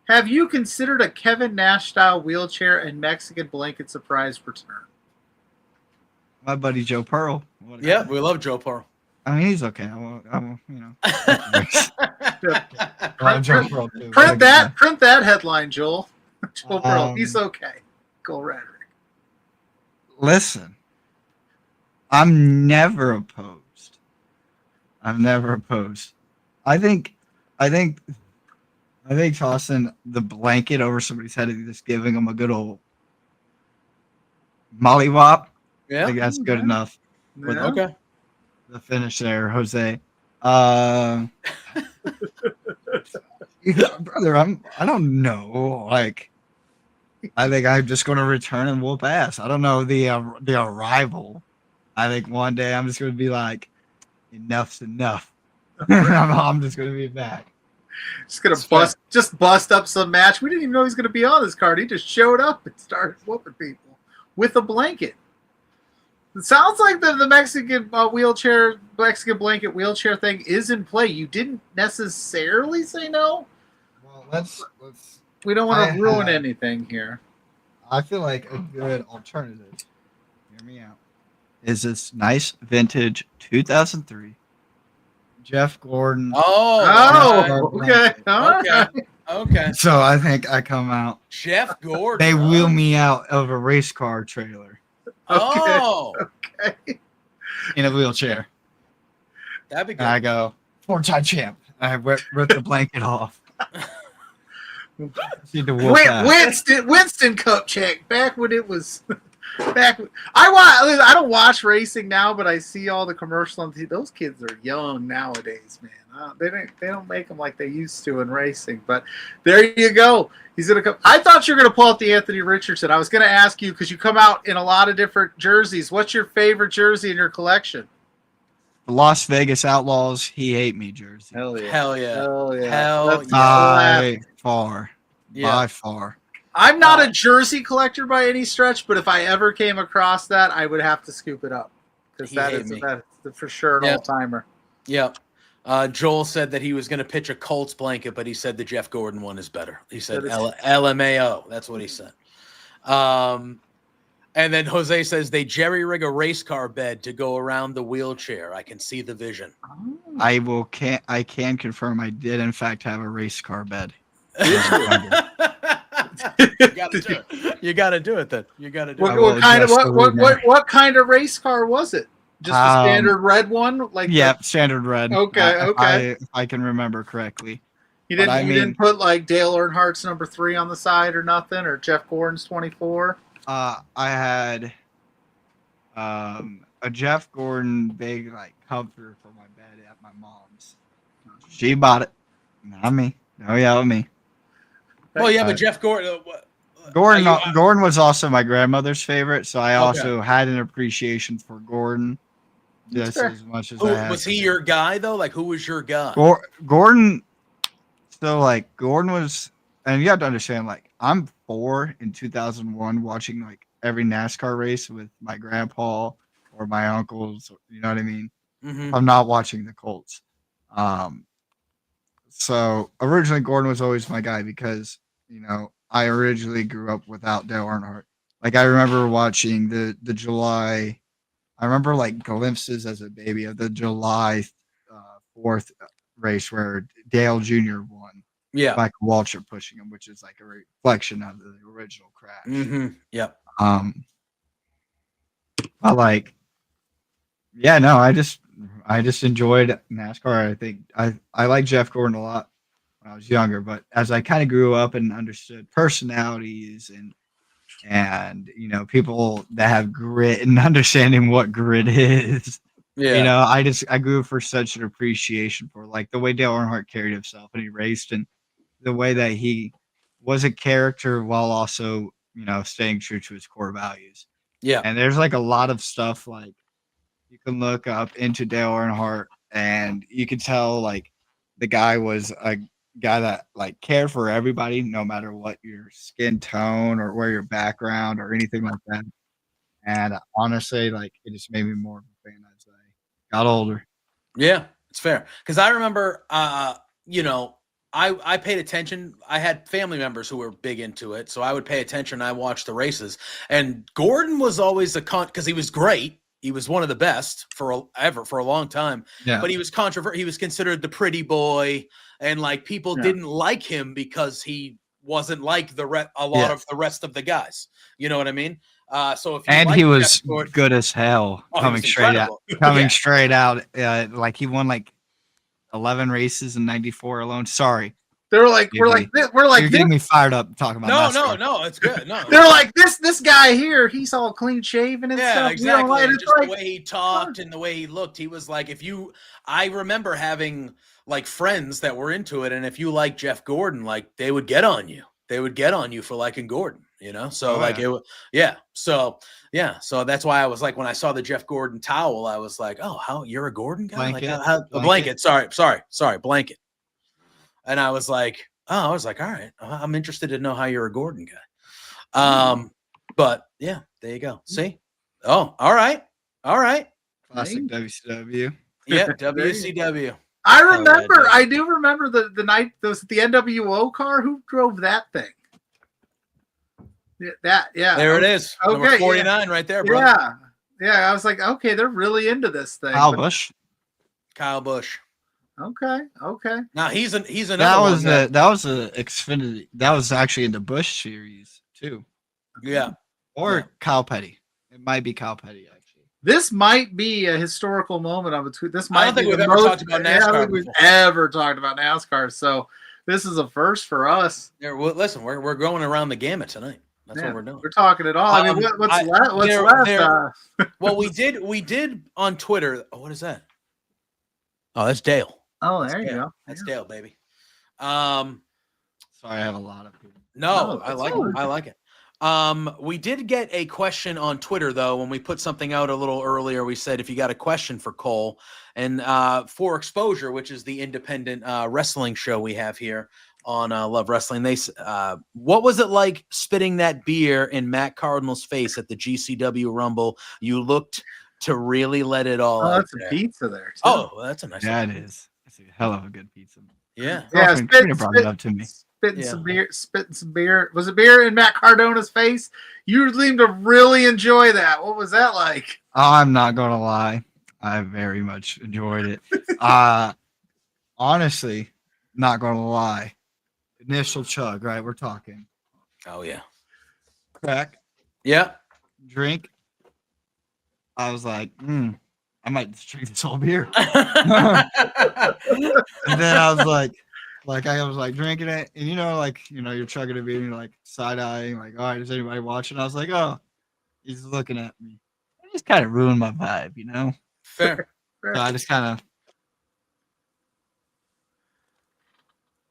have you considered a Kevin Nash style wheelchair and Mexican blanket surprise return?" My buddy Joe Pearl. Yeah, we love Joe Pearl. I mean, he's okay. I'm Print that headline, Joel. Joel Pearl, he's okay. Go Radrick. Listen, I'm never opposed. I'm never opposed. I think tossing the blanket over somebody's head and just giving them a good old mollywop. I Yeah. think that's good enough. Yeah. Okay. The finish there, Jose. Brother, I don't know. Like, I think I'm just going to return and whoop ass. I don't know the arrival. I think one day I'm just going to be like, enough's enough. I'm just going to be back. Just gonna bust up some match. We didn't even know he was gonna be on this card. He just showed up and started whooping people with a blanket. It sounds like the Mexican Mexican blanket wheelchair thing is in play. You didn't necessarily say no. Well, let's. We don't want to ruin anything here. I feel like a good alternative. Hear me out. Is this nice vintage 2003 Jeff Gordon? Oh, okay. All Okay. right. Okay. So I think I come out. Jeff Gordon. They wheel me out of a race car trailer Oh, Okay. in a wheelchair. that'd be good. And I go, 4-time champ. I rip the blanket off. Need to whoop ass. Winston Kupchak, back when it was I don't watch racing now, but I see all the commercials on TV. Those kids are young nowadays, man. They don't make them like they used to in racing. But there you go. He's gonna come. I thought you were gonna pull out the Anthony Richardson. I was gonna ask you because you come out in a lot of different jerseys. What's your favorite jersey in your collection? The Las Vegas Outlaws, he hate me jersey. Hell yeah! Hell yeah. Hell yeah! Hell That's yeah. By far. I'm not a jersey collector by any stretch, but if I ever came across that, I would have to scoop it up because that's for sure an Yep. old timer. Yep. Joel said that he was going to pitch a Colts blanket, but he said the Jeff Gordon one is better. He said LMAO. That's what he said. And then Jose says they jerry rig a race car bed to go around the wheelchair. I can see the vision. I can confirm I did in fact have a race car bed. You got to do it. You got to do it then. You got to do it. What kind of race car was it? Just a standard red one, like standard red. Okay. If I can remember correctly. You didn't put like Dale Earnhardt's number 3 on the side or nothing, or Jeff Gordon's 24. I had a Jeff Gordon big like comforter for my bed at my mom's. She bought it, not me. No, yeah, me. Well, yeah, but Jeff Gordon. Gordon was also my grandmother's favorite, so I also had an appreciation for Gordon just as much as I had. Was he your guy though? Like, who was your guy? Gordon. So like Gordon was, and you have to understand, like I'm 4 in 2001, watching like every NASCAR race with my grandpa or my uncles. You know what I mean? Mm-hmm. I'm not watching the Colts. So originally Gordon was always my guy because, you know, I originally grew up without Dale Earnhardt. Like I remember watching the July, I remember like glimpses as a baby of the July 4th race where Dale Jr. won. Yeah. Michael Waltrip pushing him, which is like a reflection of the original crash. Mm-hmm. Yep. But like, yeah, no, I just enjoyed NASCAR. I think I like Jeff Gordon a lot when I was younger, but as I kind of grew up and understood personalities and you know, people that have grit and understanding what grit is, you know, I grew for such an appreciation for like the way Dale Earnhardt carried himself and he raced and the way that he was a character while also, you know, staying true to his core values. Yeah. And there's like a lot of stuff like you can look up into Dale Earnhardt and you can tell like the guy was a guy that like cared for everybody, no matter what your skin tone or where your background or anything like that. And honestly, like it just made me more of a fan as I got older. Yeah, it's fair. Because I remember, you know, I paid attention. I had family members who were big into it, so I would pay attention. I watched the races, and Gordon was always because he was great. He was one of the best for a long time. Yeah. But he was controversial. He was considered the pretty boy, and like people didn't like him because he wasn't like a lot of the rest of the guys. You know what I mean? So if you And like he was Jeff Gordon- good as hell Oh, he coming was straight out. incredible. Coming Yeah. straight out. Like he won like 11 races in 94 alone. Sorry. They're like, You're this, getting me fired up talking about NASCAR. No, it's good. No, they're like this guy here. He's all clean shaven and yeah, stuff. exactly. And And it's just like, the way he talked and the way he looked, he was like, I remember having like friends that were into it, and if you like Jeff Gordon, like they would get on you. They would get on you for liking Gordon, you know? So So that's why I was like, when I saw the Jeff Gordon towel, I was like, oh, how you're a Gordon guy? Blanket. A blanket. Sorry, blanket. And I was like, all right, I'm interested to know how you're a Gordon guy. But yeah, there you go. See? Oh, all right. Classic WCW. Yeah, WCW. I do remember the night that was the NWO car. Who drove that thing? Yeah. There it is. Okay, Number 49 right there, bro. Yeah. I was like, okay, they're really into this thing. Kyle Busch. Kyle Busch. Okay. Now he's another That one was a Xfinity. That was actually in the Busch series too. yeah. Or Kyle Petty. It might be Kyle Petty actually. This might be a historical moment on between. This might I don't think be we've the ever most- talked about I don't NASCAR think we've before. ever talked about NASCAR. So this is a first for us. Yeah, well, listen, we're going around the gamut tonight. That's Yeah, what we're doing. We're talking it all. I mean, what's there- left? Well, we did on Twitter. Oh, what is that? Oh, that's Dale. Oh, there you go. That's Dale, baby. Sorry, I have a lot of people. No, No, I that's like all it. right. I like it. We did get a question on Twitter though. When we put something out a little earlier, we said if you got a question for Cole and for Exposure, which is the independent wrestling show we have here on Love Wrestling, what was it like spitting that beer in Matt Cardinal's face at the GCW Rumble? You looked to really let it all Oh, out that's a there. pizza there. Too. Oh, well, that's a nice. Yeah, one. it is. It's a hell of a good pizza. Yeah. Yeah, Girlfriend Trina brought it up to me. Spitting Yeah. some beer. Was it beer in Matt Cardona's face? You seemed to really enjoy that. What was that like? I'm not gonna lie. I very much enjoyed it. Honestly, not gonna lie. Initial chug, right? We're talking Oh yeah. crack, Yeah. drink. I was like, I might just drink this whole beer. yeah. And then I was like drinking it, and you're chugging a beer, and you're like side eyeing, like, all right, is anybody watching? I was like, oh, he's looking at me. It just kind of ruined my vibe, you know. Fair. So I just kind of,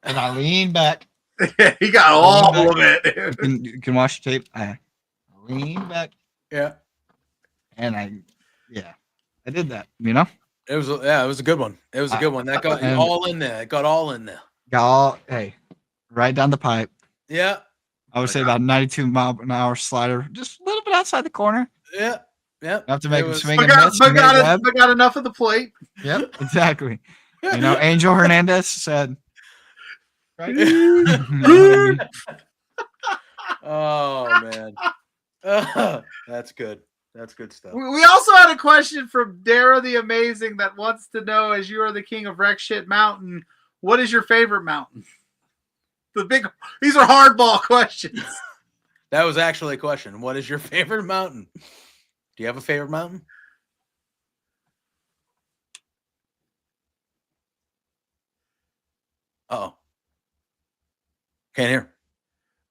and I leaned back. He got all of it. You can watch the tape. I leaned back, Yeah. and I did that. You know, It was a good one. It was a good one. That got and- all in there. It got all in there. got all right down the pipe. Yeah. I would say about 92 mile an hour slider, just a little bit outside the corner. Yeah. Yeah. Have to make It him was- swing But and miss. and make web. got enough of the plate. Yep, exactly. Angel Hernandez said, right? Oh man. That's good. That's good stuff. We also had a question from Dara the Amazing that wants to know, as you are the king of Wreck Shit Mountain, what is your favorite mountain? These are hardball questions. That was actually a question. What is your favorite mountain? Do you have a favorite mountain? Uh-oh. Can't hear.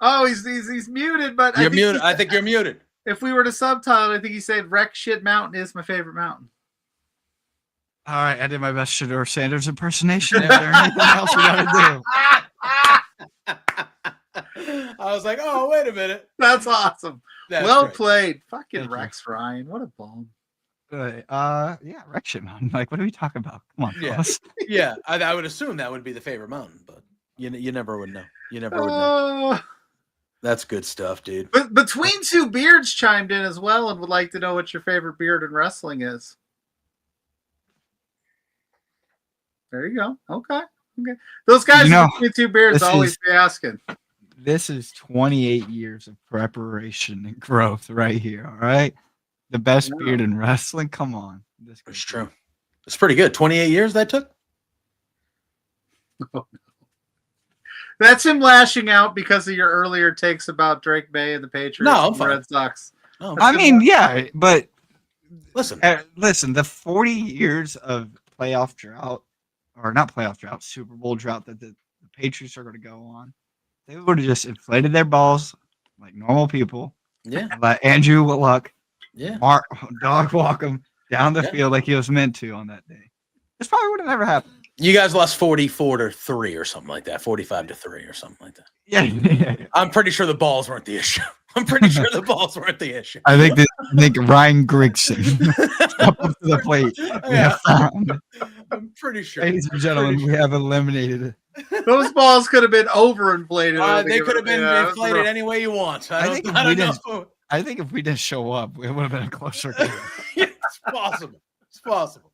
Oh, he's muted, but You're muted. I think you're muted. If we were to subtitle, I think he said Wreck Shit Mountain is my favorite mountain. All right, I did my best Shador Sanders impersonation. Is there anything else we got to I was like, oh, wait a minute. That's awesome. That's well great. played. Fucking Thank you. Rex Ryan. What a bum. do? Yeah, Wreck Shit Mountain. Like, what are we talking about? Come on, Yeah. fellas. Yeah, I would assume that would be the favorite mountain, but you never would know. You never would know. Uh, That's good stuff, dude. but Between Two Beards chimed in as well and would like to know what your favorite beard in wrestling is. There you go. Okay. Those guys in Between Two Beards this always is- be asking. This is 28 years of preparation and growth right here. All right. The best Yeah. beard in wrestling. Come on. This It's true. It's pretty good. 28 years that took? That's him lashing out because of your earlier takes about Drake May and the Patriots No, I'm and the fine. Red Sox. Oh, I mean, yeah, but listen, listen, the 40 years of playoff drought, or not playoff drought, Super Bowl drought that the Patriots are going to go on, they would have just inflated their balls like normal people. yeah, And let Andrew Luck yeah. dog walk him down the Yeah. field like he was meant to on that day. This probably would have never happened. You guys lost 44-3 or something like that, 45-3 or something like that. Yeah. I'm pretty sure the balls weren't the issue. I'm pretty sure the balls weren't the issue. I think Ryan Grigson up to the plate. We Yeah. have found. I'm pretty sure. Ladies and gentlemen, we have eliminated. Those balls could have been overinflated. They could have been inflated any way you want. I think don't if we know. I think if we didn't show up, it would have been a closer game. It's possible. It's possible.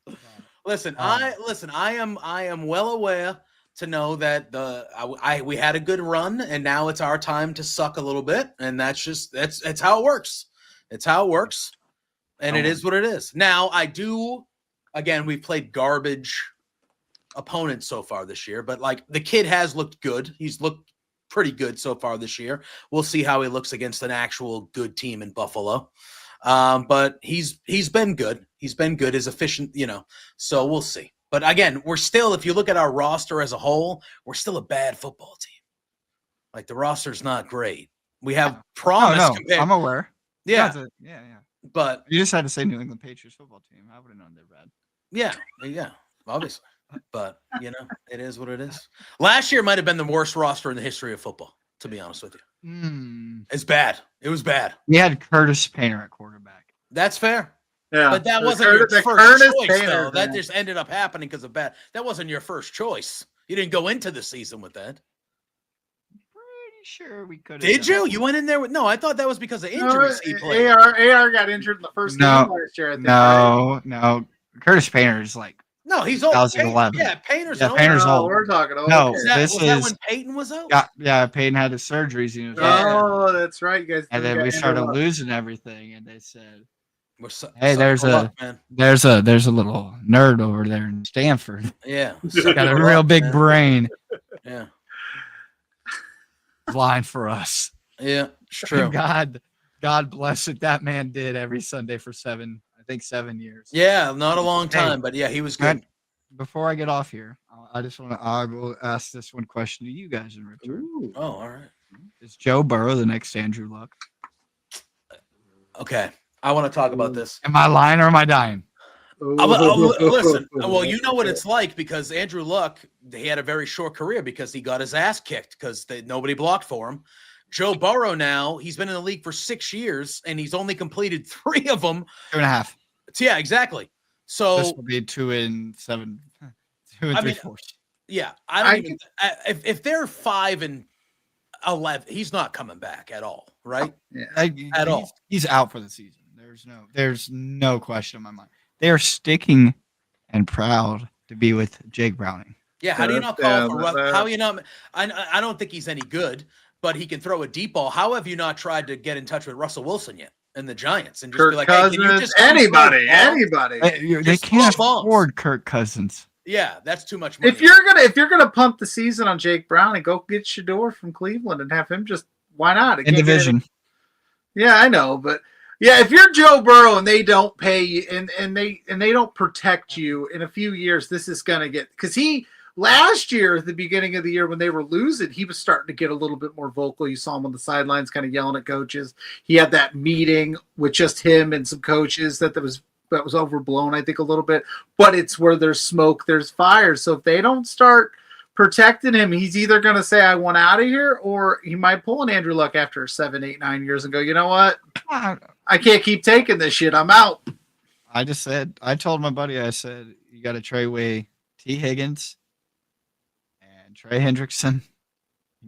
Listen, I am well aware to know that we had a good run, and now it's our time to suck a little bit, and that's how it works. It's how it works, and it is what it is. Now again, we've played garbage opponents so far this year, but like the kid has looked good. He's looked pretty good so far this year. We'll see how he looks against an actual good team in Buffalo. But he's been good. He's been good, is efficient, so we'll see. But again, we're still, if you look at our roster as a whole, we're still a bad football team. Like the roster's not great. We have promise. No, I'm aware. Yeah. Yeah. But You just had to say New England Patriots football team. I would have known they're bad. yeah, obviously. But it is what it is. Last year might have been the worst roster in the history of football, to be honest with you. It's bad. It was bad. We had Curtis Painter at quarterback. That's fair. Yeah, But that wasn't your first choice, though. That just ended up happening because of bad. That wasn't your first choice. You didn't go into the season with that. Pretty sure we could have. Did you? You went in there with no. I thought that was because of injuries he played. AR got injured in the first game last year. I think, right? No. Curtis Painter is like No, he's old. 2011. Painter's Yeah, old. Painter's Oh, old. we're talking. No, okay. this Was that is when Peyton was out? yeah. Peyton had his surgeries. And, Oh, that's right, you guys. and then we started losing everything, and they said, Hey, there's a little nerd over there in Stanford. Yeah, Got a real big brain. Yeah, Line for us. yeah, it's true. God bless it. That man did every Sunday for 7 years. Yeah, not a long time, but yeah, he was good. Before I get off here, I will ask this one question to you guys in return. Ooh. Oh, all right. Is Joe Burrow the next Andrew Luck? Okay, I want to talk about this. Am I lying or am I dying? Listen, well, you know what it's like because Andrew Luck, he had a very short career because he got his ass kicked because nobody blocked for him. Joe Burrow now, he's been in the league for 6 years and he's only completed 3 of them. 2.5. Yeah, exactly. So This will be 2 and 7. 2 and 3/4. Yeah, I don't even. If they're 5 and 11, he's not coming back at all, right? At all. He's out for the season. There's no question in my mind. They are sticking and proud to be with Jake Browning. Yeah, how do you not call for Russ? How you not? I don't think he's any good, but he can throw a deep ball. How have you not tried to get in touch with Russell Wilson yet and the Giants and just Kirk be like, Cousins, hey, can you just anybody. They Just can't throw bombs. afford Kirk Cousins. Yeah, that's too much money. If you're gonna pump the season on Jake Browning, go get Shador from Cleveland and have him just why not In division. Yeah, I know, but yeah, if you're Joe Burrow and they don't pay you and they don't protect you in a few years, this is gonna get because last year at the beginning of the year when they were losing, he was starting to get a little bit more vocal. You saw him on the sidelines, kind of yelling at coaches. He had that meeting with just him and some coaches that was overblown, I think, a little bit. But it's where there's smoke, there's fire. So if they don't start protecting him, he's either going to say, I want out of here, or he might pull an Andrew Luck after 7, 8, 9 years and go, you know what? I can't keep taking this shit. I'm out. I told my buddy, I said, you got to trade away T. Higgins and Trey Hendrickson.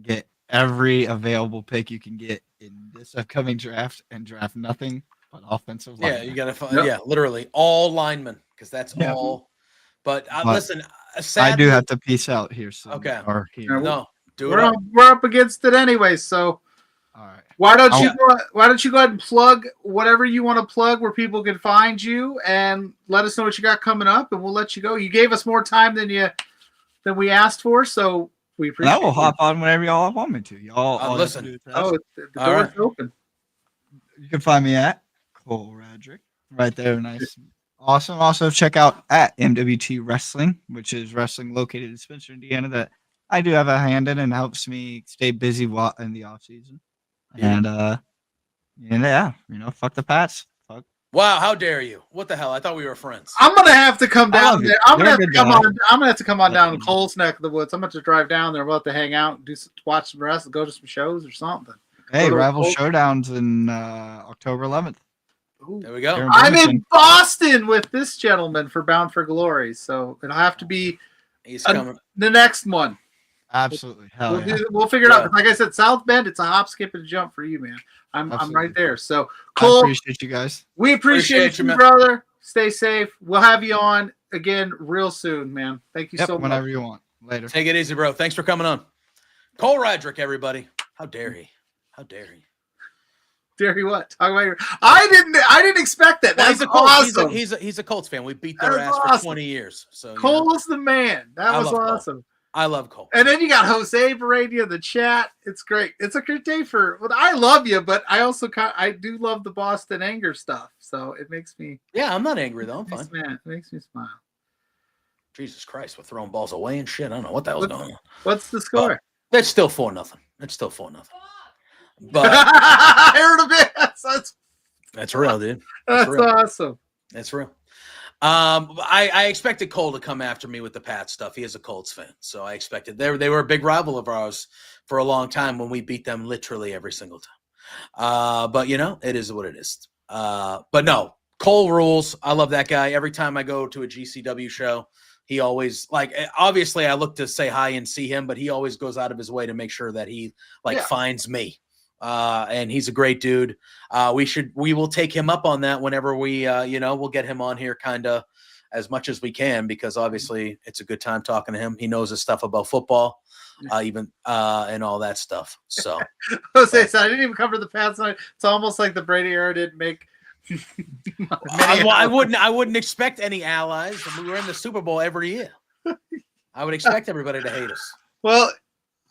Get every available pick you can get in this upcoming draft and draft nothing but offensive line. Yeah, you got to find, literally all linemen because that's all. But listen, sadly, I do have to peace out here soon. Okay. Or here. No, We're up against it anyway, so All right. why don't you go ahead and plug whatever you want to plug where people can find you and let us know what you got coming up and we'll let you go. You gave us more time than we asked for, so We And I appreciate will it. hop on whenever y'all want me to. Y'all all you have to listen. do is ask. Oh, the All door's right. open. You can find me at Cole Radrick. Right there. Nice. Awesome. Also, check out at MWT Wrestling, which is wrestling located in Spencer, Indiana, that I do have a hand in and helps me stay busy while in the off season. And yeah, fuck the Pats. Fuck. Wow, how dare you? What the hell? I thought we were friends. I'm gonna have to come I down love there. it. I'm gonna They're have a to good come guy. on. I'm gonna have to come on down to Yeah. Cole's neck of the woods. I'm gonna have to drive down there. We'll have to hang out, watch some wrestling, go to some shows or something. Hey, Go to Rival Cole- Showdowns in October 11th. Ooh. There we go. Here I'm Bloomington. in Boston with this gentleman for Bound for Glory, so it'll have to be He's coming. the next one. Absolutely. Hell yeah. We'll figure it out. Yeah. Like I said, South Bend, it's a hop, skip, and a jump for you, man. I'm Absolutely. right there. So I Cole, appreciate you guys. we appreciate Appreciate you, you, man. brother. Stay safe. We'll have you on again real soon, man. Thank you Yep, so much. whenever you want. Later. Take it easy, bro. Thanks for coming on. Cole Radrick, everybody. How dare he? How dare he? Derry, what? Talk about your. I didn't expect that. Well, That's he's a Colts. awesome. He's a Colts fan. We beat their That's ass for awesome. 20 years. So Cole's the man. That I was love Cole. awesome. I love Cole. And then you got Jose Barania in the chat. It's great. It's a great day for. Well, I love you, but I also I do love the Boston anger stuff. So it makes me. Yeah, I'm not angry though. I'm fine. Man, it makes me smile. Jesus Christ, we're throwing balls away and shit. I don't know what the hell's going on. What's the score? It's still 4-0. It's still 4-0. But I heard of it. that's real, dude. That's real. awesome. That's real. I expected Cole to come after me with the Pat stuff. He is a Colts fan, so I expected they were a big rival of ours for a long time when we beat them literally every single time. But it is what it is. But no, Cole rules. I love that guy. Every time I go to a GCW show, he always obviously I look to say hi and see him, but he always goes out of his way to make sure that he finds me. And he's a great dude. We will take him up on that whenever we, we'll get him on here kind of as much as we can, because obviously it's a good time talking to him. He knows his stuff about football, and all that stuff. So Jose said, I didn't even cover the Pats. It's almost like the Brady era didn't make. I wouldn't expect any allies. I mean, we're in the Super Bowl every year. I would expect everybody to hate us. Well,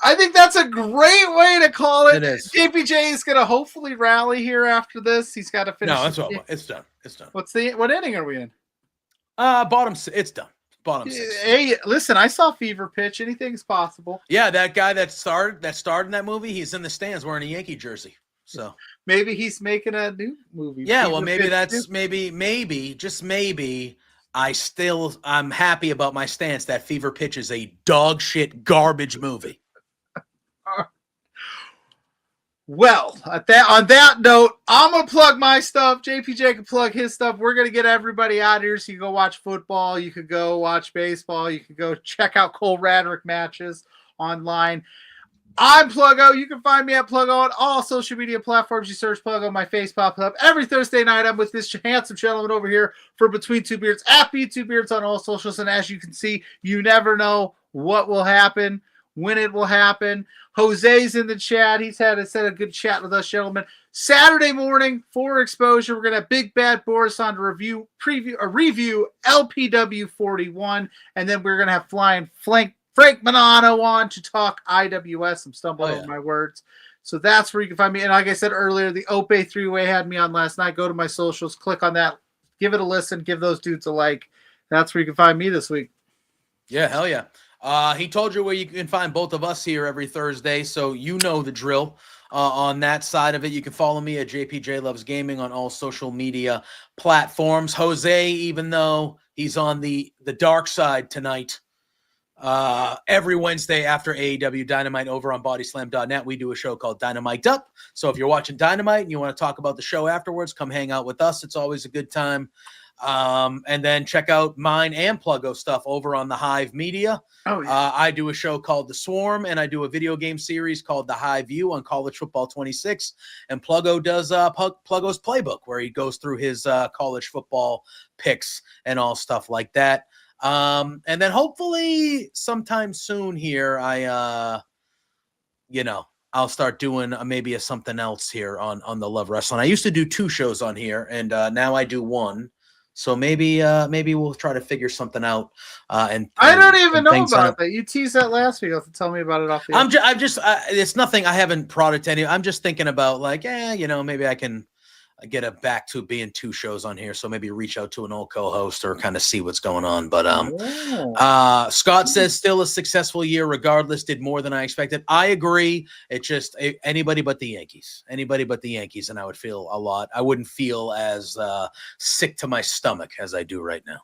I think that's a great way to call it. It is. JPJ is going to hopefully rally here after this. He's got to finish. No, it's over. It's done. It's done. What inning are we in? Bottom. It's done. Bottom six. Hey, listen, I saw Fever Pitch. Anything's possible. Yeah, that guy that starred in that movie, he's in the stands wearing a Yankee jersey. So maybe he's making a new movie. Yeah, Fever well, maybe Pitch that's 2. maybe just maybe. I'm happy about my stance that Fever Pitch is a dog shit garbage movie. Well, on that note, I'm gonna plug my stuff. JPJ can plug his stuff. We're gonna get everybody out here so you can go watch football, you could go watch baseball, you could go check out Cole Radrick matches online. I'm Pluggo. You can find me at Pluggo on all social media platforms. You search Pluggo, my face pops up. Every Thursday night, I'm with this handsome gentleman over here for Between Two Beards, at B2Beards on all socials. And as you can see, you never know what will happen, when it will happen. Jose's in the chat. He's had a good chat with us, gentlemen. Saturday morning for Exposure, we're going to have Big Bad Boris on to review LPW 41. And then we're going to have Flying Frank Manano on to talk IWS. I'm stumbling over my words. So that's where you can find me. And like I said earlier, the Ope 3-Way had me on last night. Go to my socials, click on that, give it a listen, give those dudes a like. That's where you can find me this week. Yeah, hell yeah. He told you where you can find both of us here every Thursday, so you know the drill. On that side of it, you can follow me at JPJ Loves Gaming on all social media platforms. Jose, even though he's on the dark side tonight, every Wednesday after AEW Dynamite over on bodyslam.net, we do a show called Dynamite Up. So if you're watching Dynamite and you want to talk about the show afterwards, come hang out with us. It's always a good time. And then check out mine and Pluggo stuff over on the Hive Media. Oh, yeah. I do a show called The Swarm, and I do a video game series called The High View on College Football 26. And Pluggo does Pluggo's Playbook, where he goes through his college football picks and all stuff like that. And then hopefully sometime soon here, I'll start doing maybe something else here on the Love Wrestling. I used to do 2 shows on here, and now I do 1. So maybe we'll try to figure something out. And I don't even know things about out. that. You teased that last week. You'll have to tell me about it off the I'm just it's nothing. I haven't prodded to any. I'm just thinking about like, maybe I can get back to being 2 shows on here. So maybe reach out to an old co-host or kind of see what's going on. But Scott says still a successful year regardless, did more than I expected. I agree. It's just anybody but the Yankees. And I would feel a lot. I wouldn't feel as sick to my stomach as I do right now.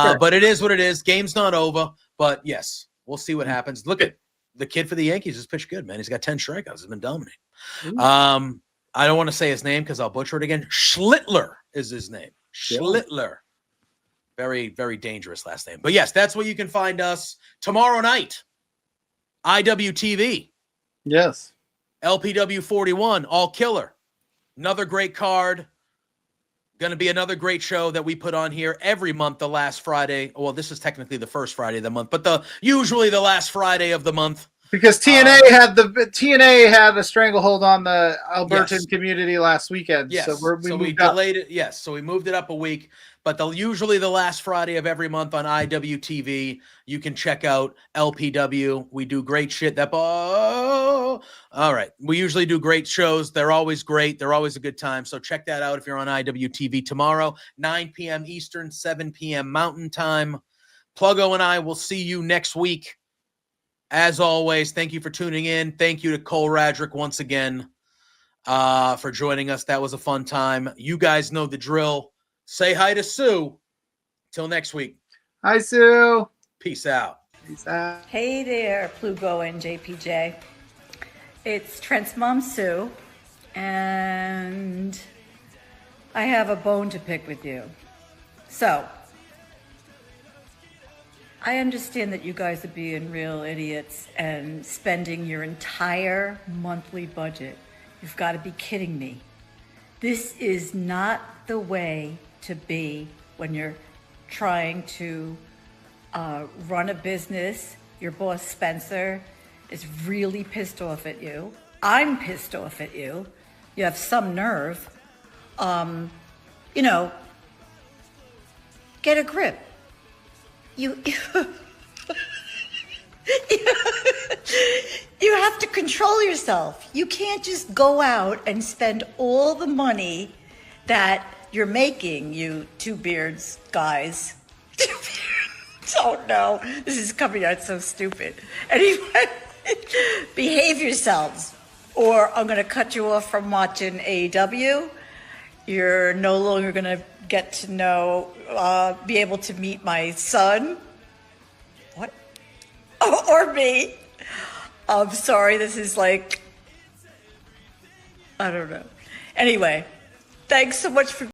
Sure. But it is what it is. Game's not over. But yes, we'll see what happens. Look at the kid for the Yankees has pitched good, man. He's got 10 strikeouts. He's been dominating. I don't want to say his name because I'll butcher it again. Schlittler is his name. Schlittler. Very, very dangerous last name. But yes, that's where you can find us tomorrow night. IWTV. Yes. LPW 41, All Killer. Another great card. Going to be another great show that we put on here every month, the last Friday. Well, this is technically the first Friday of the month, but usually the last Friday of the month. Because TNA had a stranglehold on the Albertan community last weekend. Yes. So we delayed it. Yes. So we moved it up a week. But usually the last Friday of every month on IWTV, you can check out LPW. We do great shit. All right. We usually do great shows. They're always great. They're always a good time. So check that out if you're on IWTV tomorrow, 9 p.m. Eastern, 7 p.m. Mountain Time. Pluggo and I will see you next week. As always, thank you for tuning in. Thank you to Cole Radrick once again for joining us. That was a fun time. You guys know the drill. Say hi to Sue. Till next week. Hi, Sue. Peace out. Peace out. Hey there, Plugo and JPJ. It's Trent's mom, Sue, and I have a bone to pick with you. So, I understand that you guys are being real idiots and spending your entire monthly budget. You've got to be kidding me. This is not the way to be when you're trying to run a business. Your boss, Spencer, is really pissed off at you. I'm pissed off at you. You have some nerve. Get a grip. You have to control yourself. You can't just go out and spend all the money that you're making, you two beards guys. Oh no, this is coming out so stupid. Anyway, behave yourselves or I'm gonna cut you off from watching AEW. You're no longer gonna get to know, be able to meet my son. What? Or me. I'm sorry, this is like, I don't know. Anyway, thanks so much for